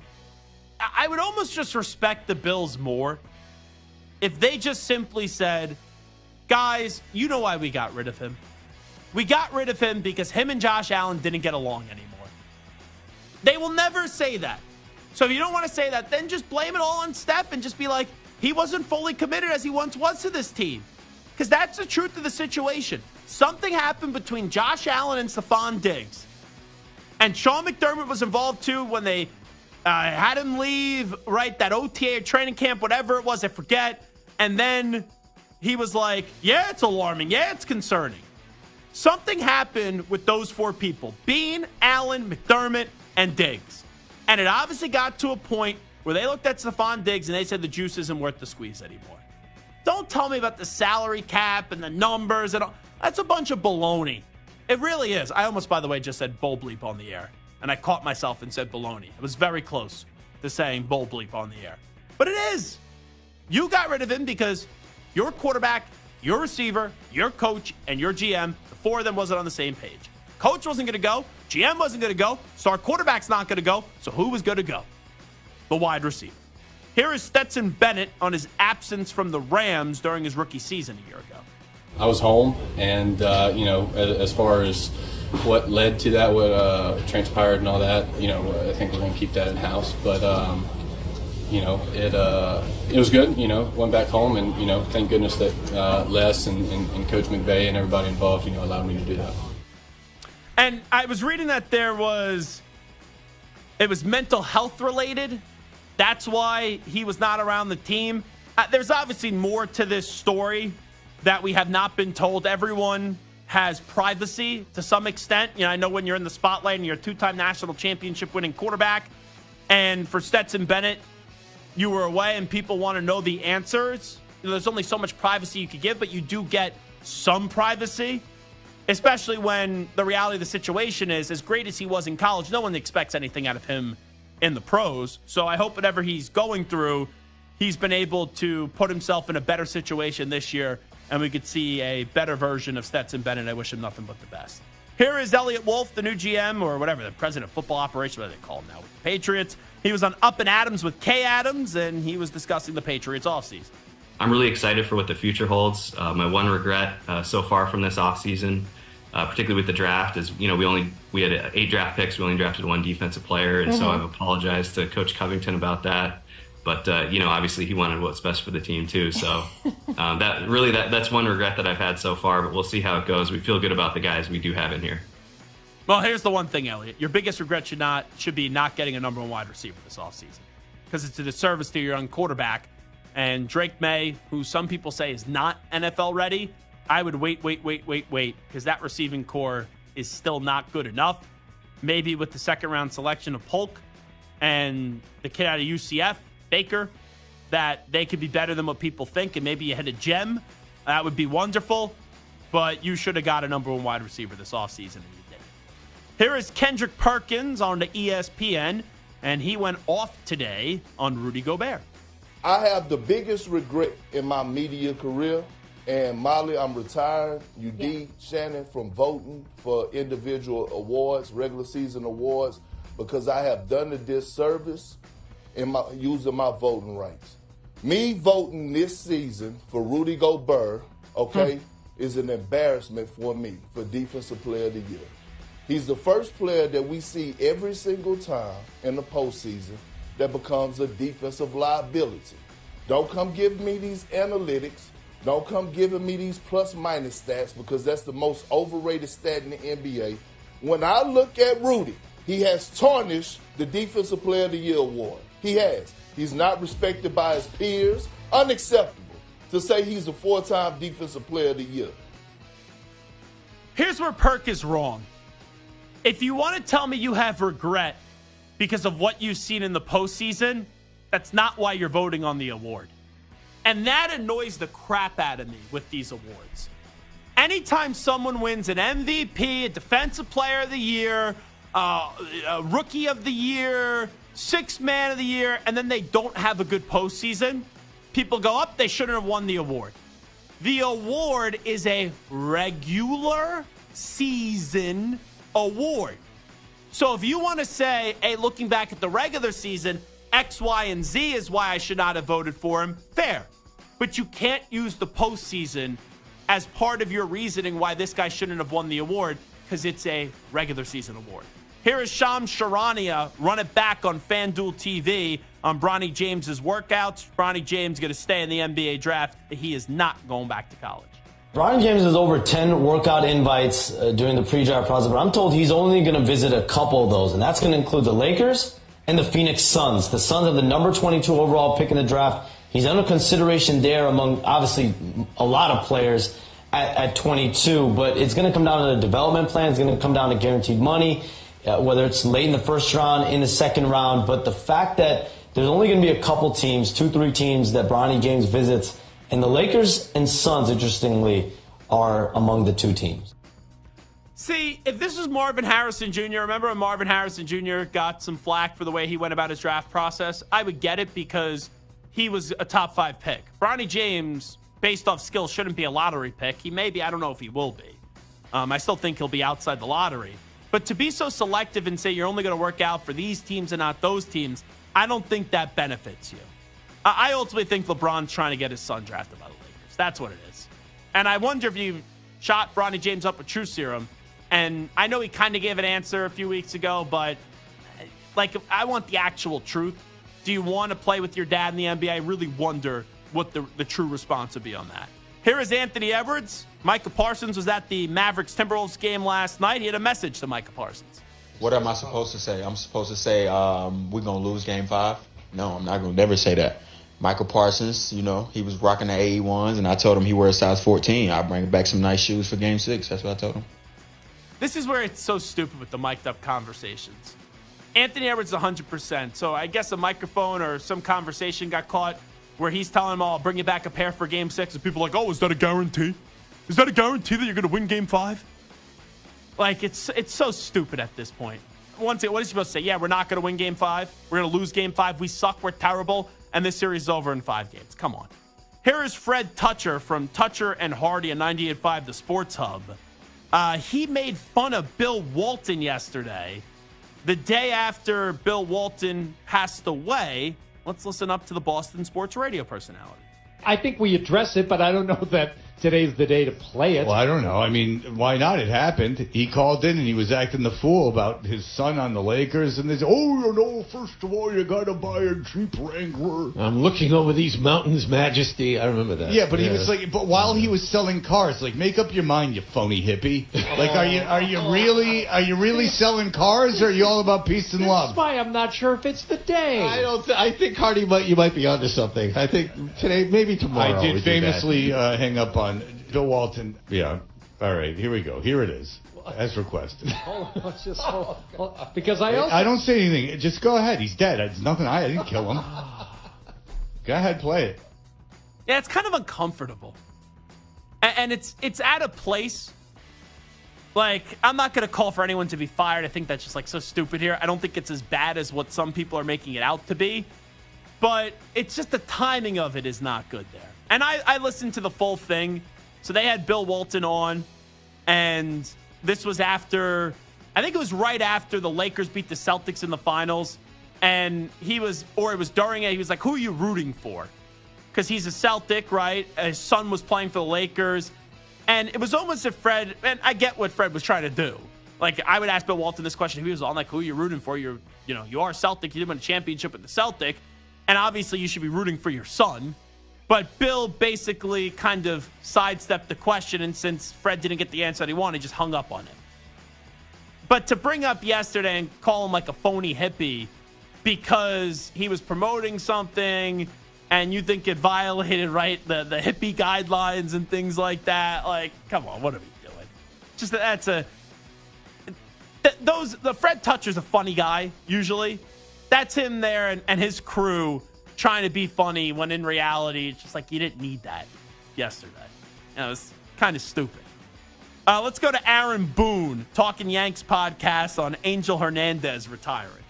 I would almost just respect the Bills more if they just simply said, guys, you know why we got rid of him. We got rid of him because him and Josh Allen didn't get along anymore. They will never say that. So if you don't want to say that, then just blame it all on Steph and just be like, he wasn't fully committed as he once was to this team. Because that's the truth of the situation. Something happened between Josh Allen and Stephon Diggs. And Sean McDermott was involved too when they had him leave, right? That OTA or training camp, whatever it was, I forget. And then he was like, yeah, it's alarming. Yeah, it's concerning. Something happened with those four people, Beane, Allen, McDermott, and Diggs. And it obviously got to a point where they looked at Stephon Diggs and they said the juice isn't worth the squeeze anymore. Don't tell me about the salary cap and the numbers and all. That's a bunch of baloney. It really is. I almost, by the way, just said bull bleep on the air. And I caught myself and said baloney. It was very close to saying bull bleep on the air. But it is. You got rid of him because your quarterback, your receiver, your coach, and your GM, the four of them wasn't on the same page. Coach wasn't going to go. GM wasn't going to go. Star quarterback's not going to go. So who was going to go? The wide receiver. Here is Stetson Bennett on his absence from the Rams during his rookie season a year ago. I was home, and, as far as what led to that, what transpired and all that, I think we're going to keep that in-house. But, it was good, went back home, and, thank goodness that Les and Coach McVay and everybody involved, allowed me to do that. And I was reading that it was mental health related. That's why he was not around the team. There's obviously more to this story that we have not been told. Everyone has privacy to some extent. I know when you're in the spotlight and you're a two-time national championship winning quarterback, and for Stetson Bennett, you were away and people want to know the answers. There's only so much privacy you could give, but you do get some privacy, especially when the reality of the situation is, as great as he was in college, no one expects anything out of him in the pros. So I hope whatever he's going through, he's been able to put himself in a better situation this year, and we could see a better version of Stetson Bennett. I wish him nothing but the best. Here is Elliott Wolf, the new GM, or whatever, the president of football operations, what do they call him now, with the Patriots. He was on Up and Adams with Kay Adams, and he was discussing the Patriots offseason. I'm really excited for what the future holds. My one regret so far from this offseason, particularly with the draft, is we had 8 draft picks. We only drafted 1 defensive player, and so I've apologized to Coach Covington about that. But obviously he wanted what's best for the team too. So that's one regret that I've had so far. But we'll see how it goes. We feel good about the guys we do have in here. Well, here's the one thing, Elliot. Your biggest regret should be not getting a number 1 wide receiver this offseason, because it's a disservice to your young quarterback. And Drake May, who some people say is not NFL ready, I would wait, because that receiving core is still not good enough. Maybe with the second-round selection of Polk and the kid out of UCF, Baker, that they could be better than what people think, and maybe you hit a gem. That would be wonderful, but you should have got a number 1 wide receiver this offseason, and you didn't. Here is Kendrick Perkins on the ESPN, and he went off today on Rudy Gobert. I have the biggest regret in my media career, and Molly, I'm retired. Shannon, from voting for individual awards, regular season awards, because I have done a disservice in using my voting rights. Me voting this season for Rudy Gobert, is an embarrassment for me for Defensive Player of the Year. He's the first player that we see every single time in the postseason that becomes a defensive liability. Don't come giving me these analytics. Don't come giving me these plus-minus stats, because that's the most overrated stat in the NBA. When I look at Rudy, he has tarnished the Defensive Player of the Year award. He has. He's not respected by his peers. Unacceptable to say he's a 4-time Defensive Player of the Year. Here's where Perk is wrong. If you want to tell me you have regret because of what you've seen in the postseason, that's not why you're voting on the award. And that annoys the crap out of me with these awards. Anytime someone wins an MVP, a Defensive Player of the Year, a Rookie of the Year, 6th Man of the Year, and then they don't have a good postseason, people go up, they shouldn't have won the award. The award is a regular season award. So if you want to say, hey, looking back at the regular season, X, Y, and Z is why I should not have voted for him, fair. But you can't use the postseason as part of your reasoning why this guy shouldn't have won the award, because it's a regular season award. Here is Shams Charania, run it back on FanDuel TV on Bronny James's workouts. Bronny James going to stay in the NBA draft. He is not going back to college. Bronny James has over 10 workout invites during the pre-draft process, but I'm told he's only going to visit a couple of those, and that's going to include the Lakers and the Phoenix Suns. The Suns have the number 22 overall pick in the draft. He's under consideration there among, obviously, a lot of players at 22, but it's going to come down to the development plan. It's going to come down to guaranteed money, whether it's late in the first round, in the second round. But the fact that there's only going to be a couple teams, 2-3 teams that Bronny James visits, and the Lakers and Suns, interestingly, are among the 2 teams. See, if this was Marvin Harrison Jr., remember when Marvin Harrison Jr. got some flack for the way he went about his draft process? I would get it because he was a top 5 pick. Bronny James, based off skill, shouldn't be a lottery pick. He may be. I don't know if he will be. I still think he'll be outside the lottery. But to be so selective and say you're only going to work out for these teams and not those teams, I don't think that benefits you. I ultimately think LeBron's trying to get his son drafted by the Lakers. That's what it is. And I wonder if you shot Bronny James up with True Serum. And I know he kind of gave an answer a few weeks ago, but like, I want the actual truth. Do you want to play with your dad in the NBA? I really wonder what the true response would be on that. Here is Anthony Edwards. Micah Parsons was at the Mavericks-Timberwolves game last night. He had a message to Micah Parsons. What am I supposed to say? I'm supposed to say we're going to lose Game 5? No, I'm not going to never say that. Michael Parsons, he was rocking the AE1s, and I told him he wears size 14. I'll bring back some nice shoes for Game 6. That's what I told him. This is where it's so stupid with the mic'd up conversations. Anthony Edwards is 100%. So I guess a microphone or some conversation got caught where he's telling them, I'll bring you back a pair for Game 6. And people are like, oh, is that a guarantee? Is that a guarantee that you're going to win Game 5? Like, it's so stupid at this point. Once again, what is he supposed to say? Yeah, we're not going to win Game 5. We're going to lose Game 5. We suck. We're terrible. And this series is over in 5 games. Come on. Here is Fred Toucher from Toucher and Hardy on 98.5 The Sports Hub. He made fun of Bill Walton yesterday, the day after Bill Walton passed away. Let's listen up to the Boston sports radio personality. I think we address it, but I don't know that today's the day to play it. Well, I don't know. I mean, why not? It happened. He called in and he was acting the fool about his son on the Lakers. And they said, first of all, you got to buy a Jeep Wrangler. I'm looking over these mountains, Majesty. I remember that. Yeah, but he was like, but while he was selling cars, like, make up your mind, you phony hippie. Like, are you really selling cars, or are you all about peace and love? That's why I'm not sure if it's the day. I think, Hardy, you might be onto something. I think today, maybe tomorrow. I did famously hang up on Bill Walton. Yeah. All right. Here we go. Here it is. As requested. Because I don't say anything. Just go ahead. He's dead. It's nothing. I didn't kill him. Go ahead. Play it. Yeah, it's kind of uncomfortable. And it's at a place, like, I'm not going to call for anyone to be fired. I think that's just, like, so stupid here. I don't think it's as bad as what some people are making it out to be. But it's just the timing of it is not good there. And I listened to the full thing. So they had Bill Walton on, and this was after, I think it was right after the Lakers beat the Celtics in the finals. And it was during it, he was like, who are you rooting for? Because he's a Celtic, right? His son was playing for the Lakers. And it was almost if Fred, and I get what Fred was trying to do. Like, I would ask Bill Walton this question if he was on, like, who are you rooting for? You are Celtic. You did win a championship with the Celtic. And obviously you should be rooting for your son. But Bill basically kind of sidestepped the question, and since Fred didn't get the answer that he wanted, he just hung up on him. But to bring up yesterday and call him like a phony hippie because he was promoting something and you think it violated, right, the hippie guidelines and things like that, like, come on, what are we doing? Just the Fred Toucher's a funny guy, usually. That's him there and his crew trying to be funny when in reality, it's just like you didn't need that yesterday. It was kind of stupid. Let's go to Aaron Boone, Talking Yanks podcast on Angel Hernandez retiring.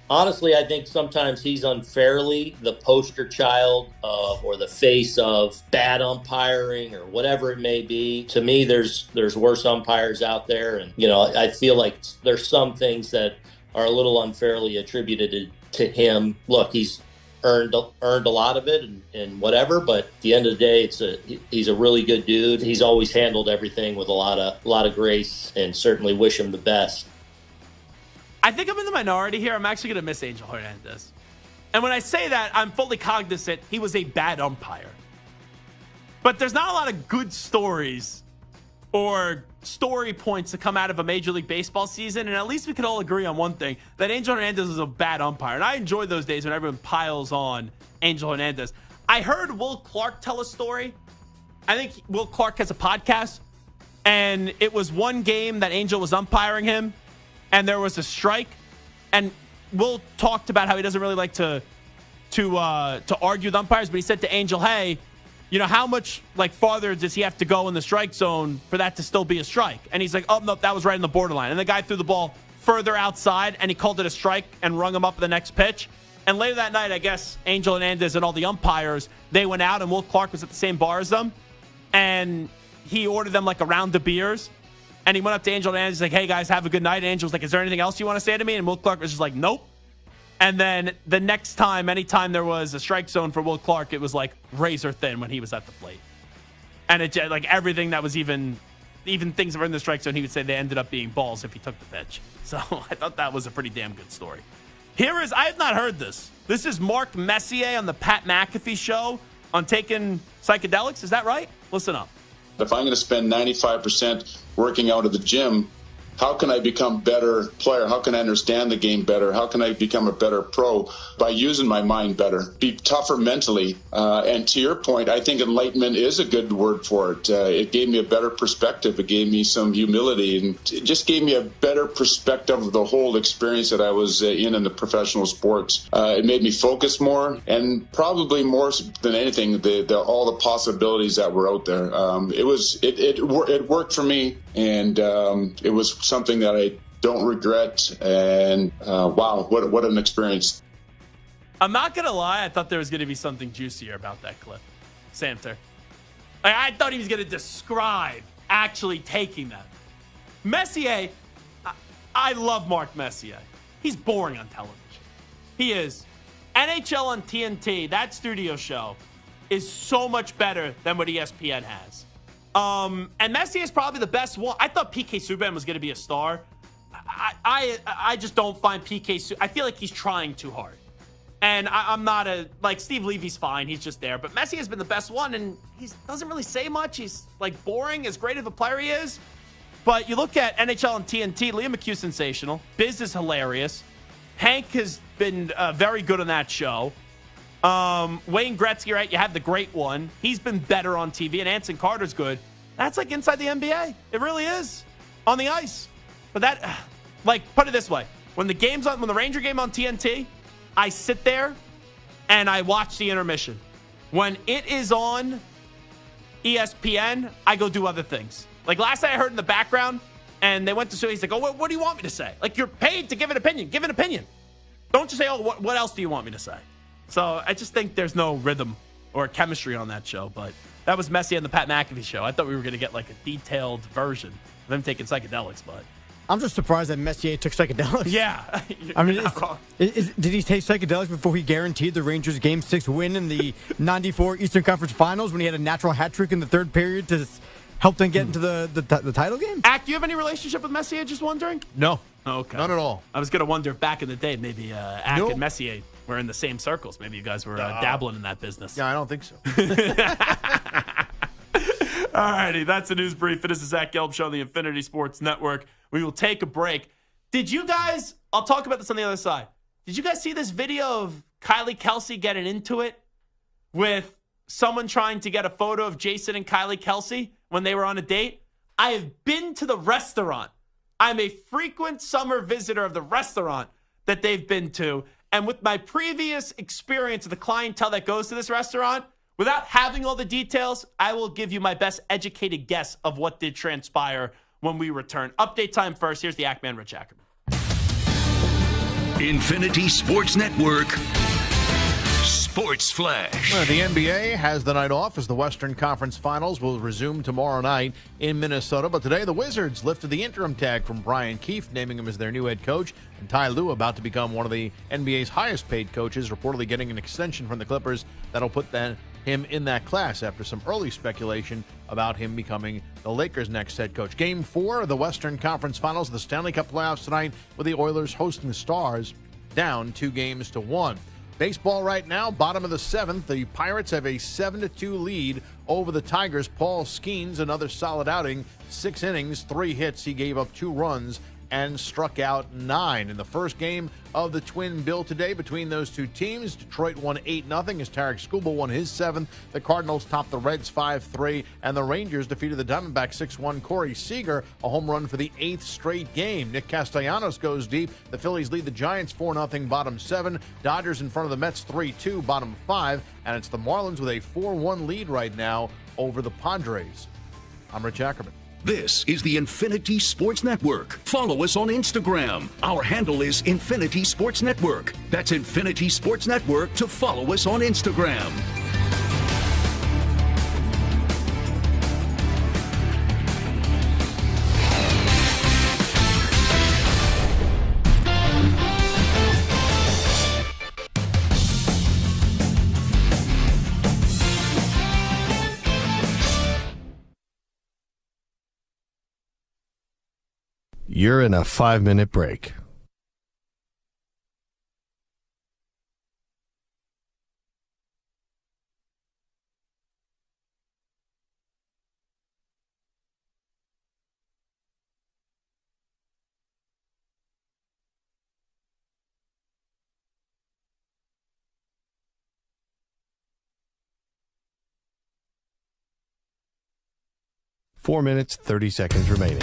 Honestly, I think sometimes he's unfairly the poster child of or the face of bad umpiring or whatever it may be. To me, there's worse umpires out there. And, I feel like there's some things that are a little unfairly attributed to him. Look, he's earned a lot of it and whatever, but at the end of the day, he's a really good dude. He's always handled everything with a lot of grace, and certainly wish him the best. I think I'm in the minority here. I'm actually going to miss Angel Hernandez. And when I say that, I'm fully cognizant he was a bad umpire. But there's not a lot of good stories or story points to come out of a Major League Baseball season, and at least we could all agree on one thing, that Angel Hernandez is a bad umpire. And I enjoy those days when everyone piles on Angel Hernandez. I heard Will Clark tell a story. I think Will Clark has a podcast, and it was one game that Angel was umpiring him, and there was a strike, and Will talked about how he doesn't really like to argue with umpires, but he said to Angel, hey, how much farther does he have to go in the strike zone for that to still be a strike? And he's like, oh, no, that was right in the borderline. And the guy threw the ball further outside, and he called it a strike and rung him up the next pitch. And later that night, I guess Angel Hernandez and all the umpires, they went out, and Will Clark was at the same bar as them. And he ordered them a round of beers. And he went up to Angel Hernandez, like, hey, guys, have a good night. And Angel was like, is there anything else you want to say to me? And Will Clark was just like, nope. And then the next time, anytime there was a strike zone for Will Clark, it was razor thin when he was at the plate. And it everything that was even things that were in the strike zone, he would say they ended up being balls if he took the pitch. So I thought that was a pretty damn good story. I have not heard this. This is Mark Messier on the Pat McAfee show on Taking Psychedelics. Is that right? Listen up. If I'm going to spend 95% working out of the gym, how can I become a better player? How can I understand the game better? How can I become a better pro? By using my mind better, be tougher mentally. And to your point, I think enlightenment is a good word for it. It gave me a better perspective. It gave me some humility, and it just gave me a better perspective of the whole experience that I was in the professional sports. It made me focus more, and probably more than anything, all the possibilities that were out there. It worked for me, and it was something that I don't regret. And wow, what an experience. I'm not going to lie. I thought there was going to be something juicier about that clip. Samter. I thought he was going to describe actually taking them. Messier, I love Mark Messier. He's boring on television. He is. NHL on TNT, that studio show, is so much better than what ESPN has. And Messier is probably the best one. I thought PK Subban was going to be a star. I just don't find PK Subban. I feel like he's trying too hard. And I'm not Steve Levy's fine. He's just there. But Messi has been the best one, and he doesn't really say much. He's boring, as great of a player he is. But you look at NHL and TNT, Liam McHugh's sensational. Biz is hilarious. Hank has been very good on that show. Wayne Gretzky, right? You have the great one. He's been better on TV, and Anson Carter's good. That's like inside the NBA. It really is on the ice. But that, put it this way: when the Ranger game on TNT, I sit there and I watch the intermission. When it is on ESPN, I go do other things. Like last night, I heard in the background, and they went to he's like, "Oh, what do you want me to say?" Like, you're paid to give an opinion. Give an opinion. Don't just say, "Oh, what else do you want me to say?" So I just think there's no rhythm or chemistry on that show. But that was Messi on the Pat McAfee show. I thought we were going to get a detailed version of them taking psychedelics, but I'm just surprised that Messier took psychedelics. Yeah. I mean, did he take psychedelics before he guaranteed the Rangers' Game 6 win in the 94 Eastern Conference Finals when he had a natural hat trick in the third period to help them get into the title game? Ack, do you have any relationship with Messier? Just wondering? No. Okay. None at all. I was going to wonder if back in the day, maybe Ack and Messier were in the same circles. Maybe you guys were dabbling in that business. Yeah, I don't think so. All righty, that's the news brief. It is the Zach Gelb Show on the Infinity Sports Network. We will take a break. Did you guys, I'll talk about this on the other side. Did you guys see this video of Kylie Kelsey getting into it with someone trying to get a photo of Jason and Kylie Kelsey when they were on a date? I have been to the restaurant. I'm a frequent summer visitor of the restaurant that they've been to. And with my previous experience of the clientele that goes to this restaurant, without having all the details, I will give you my best educated guess of what did transpire when we return. Update time first. Here's the Ackman, Rich Ackerman. Infinity Sports Network Sports Flash. Well, the NBA has the night off as the Western Conference Finals will resume tomorrow night in Minnesota. But today, the Wizards lifted the interim tag from Brian Keefe, naming him as their new head coach. And Ty Lue about to become one of the NBA's highest paid coaches, reportedly getting an extension from the Clippers that'll put him in that class after some early speculation about him becoming the Lakers' next head coach. Game 4 of the Western Conference Finals of the Stanley Cup playoffs tonight with the Oilers hosting the Stars, down 2-1. Baseball right now, bottom of the 7th. The Pirates have a 7-2 lead over the Tigers. Paul Skeens, another solid outing. 6 innings, 3 hits. He gave up 2 runs and struck out 9. In the first game of the twin bill today between those two teams, Detroit won 8-0 as Tarek Skubal won his 7th. The Cardinals topped the Reds 5-3, and the Rangers defeated the Diamondbacks 6-1. Corey Seager, a home run for the 8th straight game. Nick Castellanos goes deep. The Phillies lead the Giants 4-0, bottom 7. Dodgers in front of the Mets 3-2, bottom 5. And it's the Marlins with a 4-1 lead right now over the Padres. I'm Rich Ackerman. This is the Infinity Sports Network. Follow us on Instagram. Our handle is Infinity Sports Network. That's Infinity Sports Network to follow us on Instagram. You're in a 5-minute break. Four minutes, 30 seconds remaining.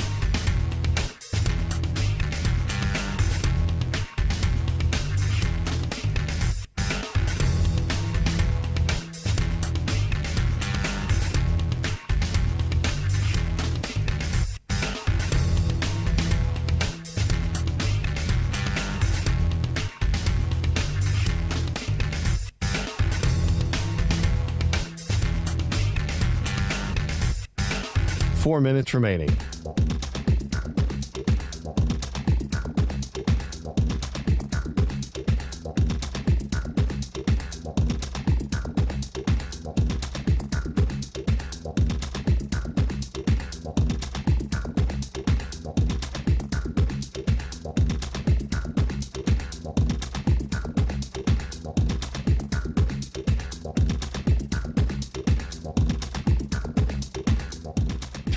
Four minutes remaining.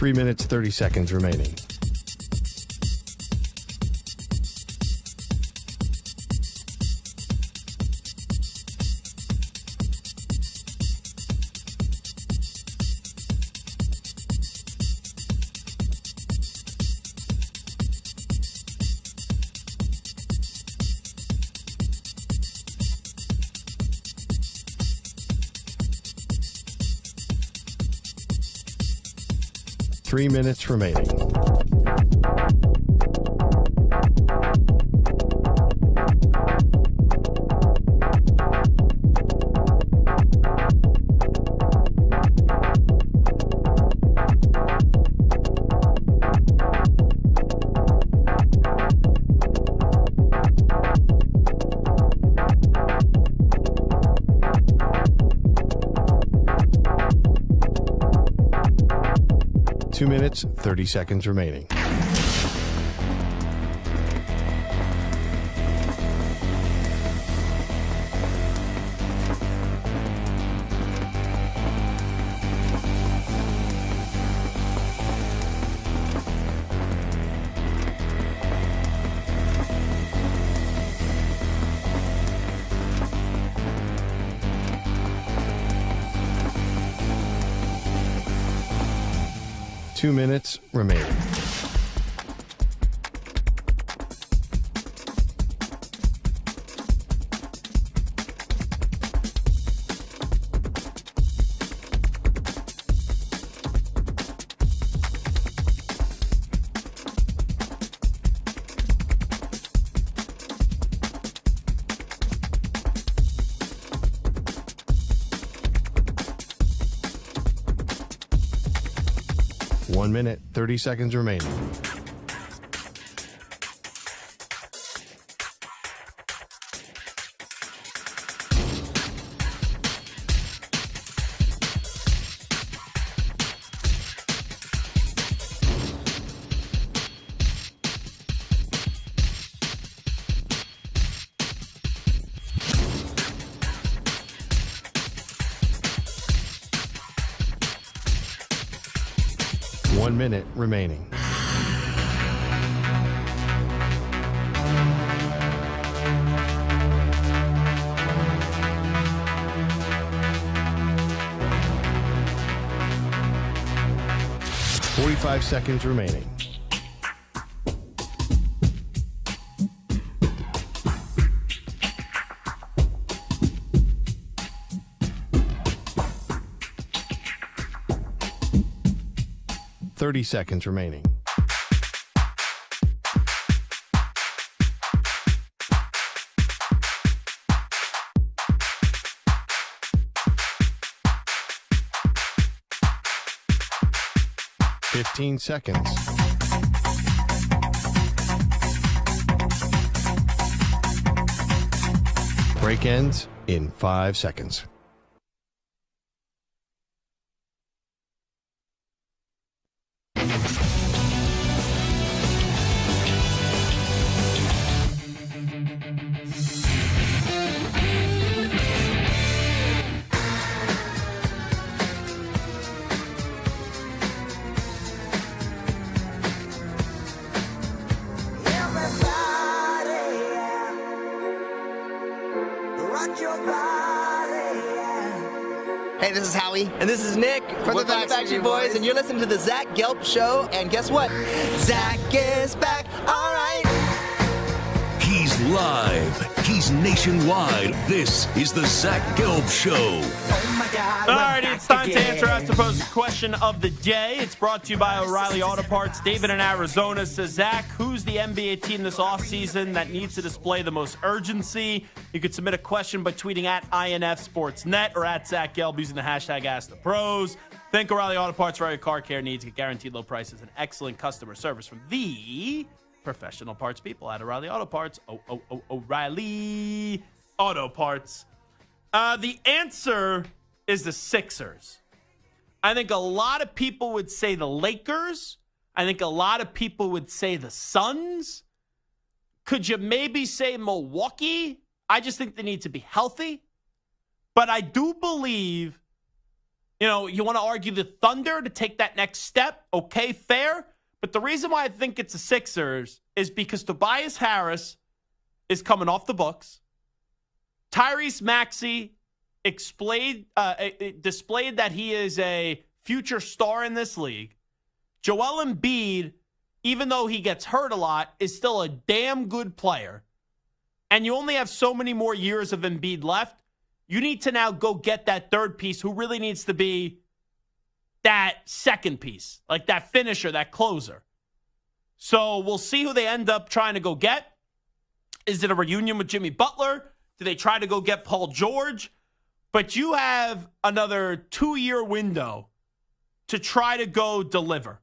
3 minutes, 30 seconds remaining. Three minutes remaining. Two minutes, 30 seconds remaining. Two minutes remaining. One minute, 30 seconds remaining. One minute remaining. Forty-five seconds remaining. Thirty seconds remaining. Fifteen seconds. Break ends in 5 seconds. Hey, this is Howie. And this is Nick from the Backstreet Boys. And you're listening to the Zach Gelb Show. And guess what? Zach is back. All right. He's live. He's nationwide. This is the Zach Gelb Show. All right, it's time to answer Ask the Post question of the day. It's brought to you by O'Reilly Auto Parts. David in Arizona says, Zach, who's the NBA team this offseason that needs to display the most urgency? You could submit a question by tweeting at INF Sportsnet or at Zach Gelb using the hashtag AskThePros. Think O'Reilly Auto Parts for all your car care needs. Get guaranteed low prices and excellent customer service from the professional parts people at O'Reilly Auto Parts. O'Reilly Auto Parts. The answer is the Sixers. I think a lot of people would say the Lakers. I think a lot of people would say the Suns. Could you maybe say Milwaukee? I just think they need to be healthy. But I do believe You want to argue the Thunder to take that next step. Okay, fair. But the reason why I think it's the Sixers is because Tobias Harris is coming off the books. Tyrese Maxey displayed that he is a future star in this league. Joel Embiid, even though he gets hurt a lot, is still a damn good player. And you only have so many more years of Embiid left. You need to now go get that third piece who really needs to be that second piece, like that finisher, that closer. So we'll see who they end up trying to go get. Is it a reunion with Jimmy Butler? Do they try to go get Paul George? But you have another 2-year window to try to go deliver.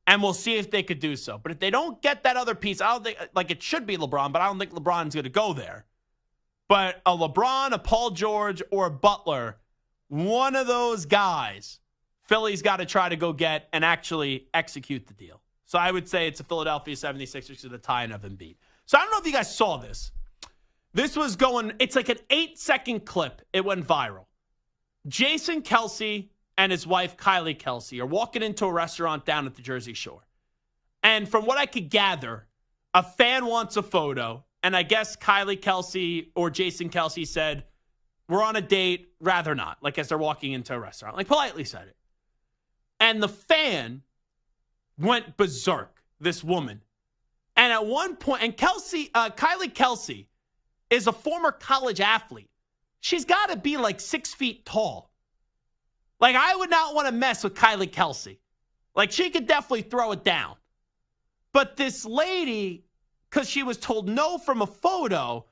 And we'll see if they could do so. But if they don't get that other piece, I don't think, like, it should be LeBron, but I don't think LeBron's going to go there. But a LeBron, a Paul George, or a Butler, one of those guys, Philly's got to try to go get and actually execute the deal. So I would say it's a Philadelphia 76ers to the tie-in of Embiid. So I don't know if you guys saw this. This was going, it's like an 8-second clip. It went viral. Jason Kelce and his wife, Kylie Kelce, are walking into a restaurant down at the Jersey Shore. And from what I could gather, a fan wants a photo. And I guess Kylie Kelce or Jason Kelce said, we're on a date, rather not. Like as they're walking into a restaurant. Like politely said it. And the fan went berserk, this woman. And at one point, and Kylie Kelce is a former college athlete. She's got to be like 6 feet tall. Like, I would not want to mess with Kylie Kelce. Like, she could definitely throw it down. But this lady, because she was told no from a photo,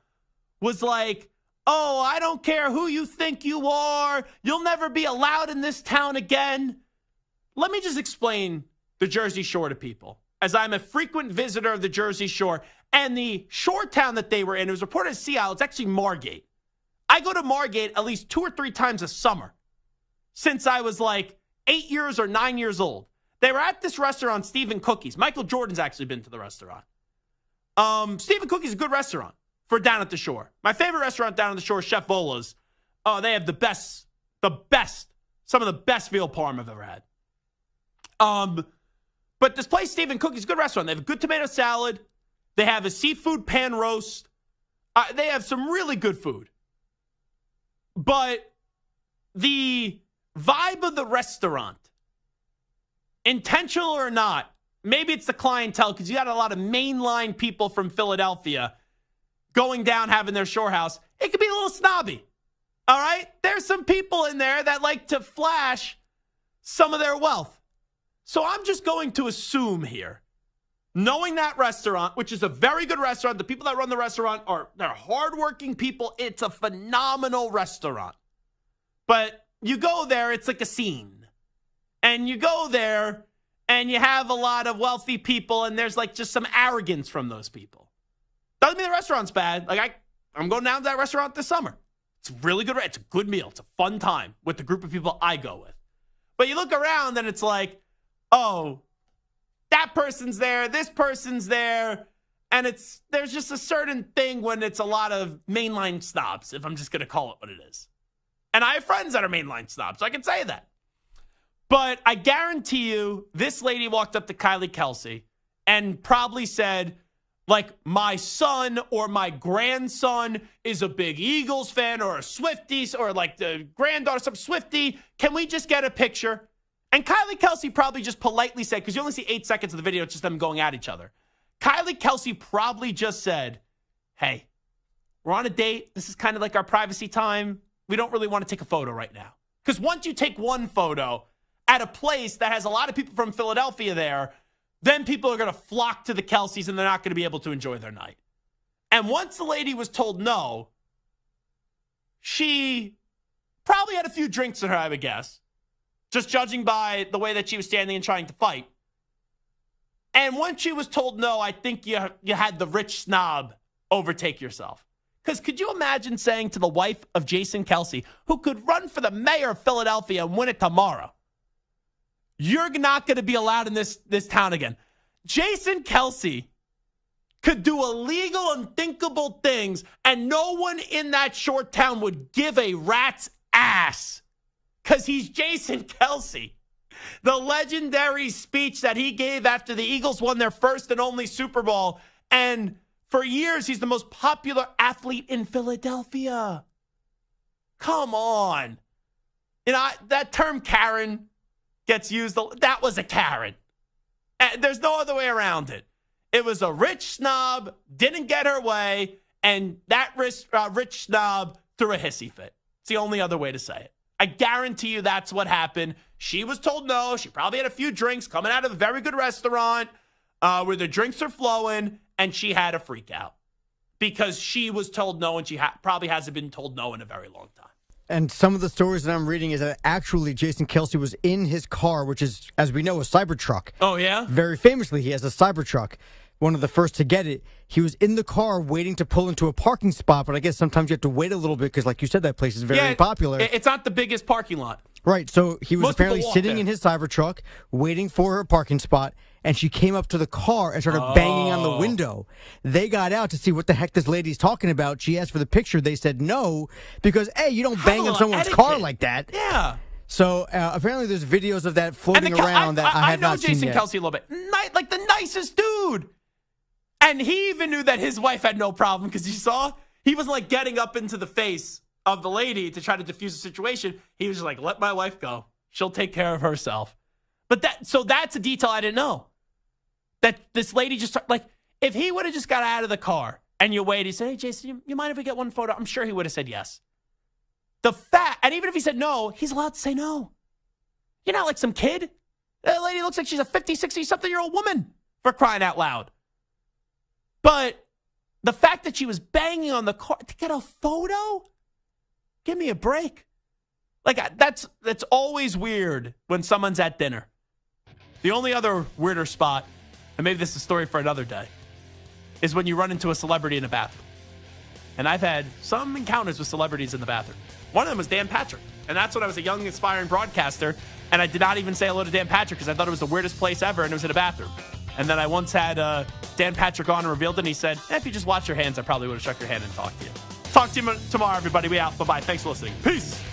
was like, oh, I don't care who you think you are. You'll never be allowed in this town again. Let me just explain the Jersey Shore to people, as I'm a frequent visitor of the Jersey Shore. And the shore town that they were in, it was reported as Sea Isle. It's actually Margate. I go to Margate at least 2 or 3 times a summer since I was like 8 years or 9 years old. They were at this restaurant, Stephen Cookie's. Michael Jordan's actually been to the restaurant. Stephen Cookie's is a good restaurant for down at the shore. My favorite restaurant down at the shore is Chef Bola's. Oh, they have the best, some of the best veal parm I've ever had. But this place, Stephen Cookie's, a good restaurant. They have a good tomato salad. They have a seafood pan roast. They have some really good food. But the vibe of the restaurant, intentional or not, maybe it's the clientele because you got a lot of mainline people from Philadelphia going down, having their shore house. It could be a little snobby. All right? There's some people in there that like to flash some of their wealth. So I'm just going to assume here, knowing that restaurant, which is a very good restaurant, the people that run the restaurant they're hardworking people. It's a phenomenal restaurant. But you go there, it's like a scene. And you go there, and you have a lot of wealthy people, and there's like just some arrogance from those people. Doesn't mean the restaurant's bad. Like I'm going down to that restaurant this summer. It's really good. It's a good meal. It's a fun time with the group of people I go with. But you look around, and it's like, oh, that person's there, this person's there, and there's just a certain thing when it's a lot of mainline snobs, if I'm just going to call it what it is. And I have friends that are mainline snobs, so I can say that. But I guarantee you, this lady walked up to Kylie Kelce and probably said, like, my son or my grandson is a big Eagles fan or a Swiftie, or like the granddaughter, some Swiftie. Can we just get a picture? And Kylie Kelce probably just politely said, because you only see 8 seconds of the video, it's just them going at each other. Kylie Kelce probably just said, hey, we're on a date. This is kind of like our privacy time. We don't really want to take a photo right now. Because once you take one photo at a place that has a lot of people from Philadelphia there, then people are going to flock to the Kelces and they're not going to be able to enjoy their night. And once the lady was told no, she probably had a few drinks in her, I would guess. Just judging by the way that she was standing and trying to fight. And once she was told no, I think you had the rich snob overtake yourself. Because could you imagine saying to the wife of Jason Kelce, who could run for the mayor of Philadelphia and win it tomorrow, you're not going to be allowed in this town again. Jason Kelce could do illegal, unthinkable things, and no one in that short town would give a rat's ass. because he's Jason Kelce. The legendary speech that he gave after the Eagles won their first and only Super Bowl. And for years, he's the most popular athlete in Philadelphia. Come on. You know, that term Karen gets used. That was a Karen. There's no other way around it. It was a rich snob, didn't get her way, and that rich snob threw a hissy fit. It's the only other way to say it. I guarantee you that's what happened. She was told no. She probably had a few drinks coming out of a very good restaurant where the drinks are flowing, and she had a freak out because she was told no, and she probably hasn't been told no in a very long time. And some of the stories that I'm reading is that actually Jason Kelce was in his car, which is, as we know, a Cybertruck. Oh, yeah? Very famously, he has a Cybertruck. One of the first to get it. He was in the car waiting to pull into a parking spot, but I guess sometimes you have to wait a little bit because, like you said, that place is very popular. It's not the biggest parking lot. Right, so he was Most apparently people walk sitting there. in his Cybertruck, waiting for her parking spot, and she came up to the car and started banging on the window. They got out to see what the heck this lady's talking about. She asked for the picture. They said no, because, hey, you don't bang on someone's car like that. Yeah. So apparently there's videos of that floating around that I have not seen yet. I know Jason Kelce a little bit. Like the nicest dude. And he even knew that his wife had no problem because he was like getting up into the face of the lady to try to diffuse the situation. He was just like, let my wife go. She'll take care of herself. But that's a detail I didn't know. That this lady just, like, if he would have just got out of the car and you waited, he said, hey, Jason, you mind if we get one photo? I'm sure he would have said yes. And even if he said no, he's allowed to say no. You're not like some kid. That lady looks like she's a 50, 60-something-year-old woman, for crying out loud. But the fact that she was banging on the car to get a photo? Give me a break. Like, that's always weird when someone's at dinner. The only other weirder spot, and maybe this is a story for another day, is when you run into a celebrity in a bathroom. And I've had some encounters with celebrities in the bathroom. One of them was Dan Patrick. And that's when I was a young, aspiring broadcaster, and I did not even say hello to Dan Patrick because I thought it was the weirdest place ever, and it was in a bathroom. And then I once had Dan Patrick on and revealed it, and he said, if you just wash your hands, I probably would have shook your hand and talked to you. Talk to you tomorrow, everybody. We out. Bye-bye. Thanks for listening. Peace.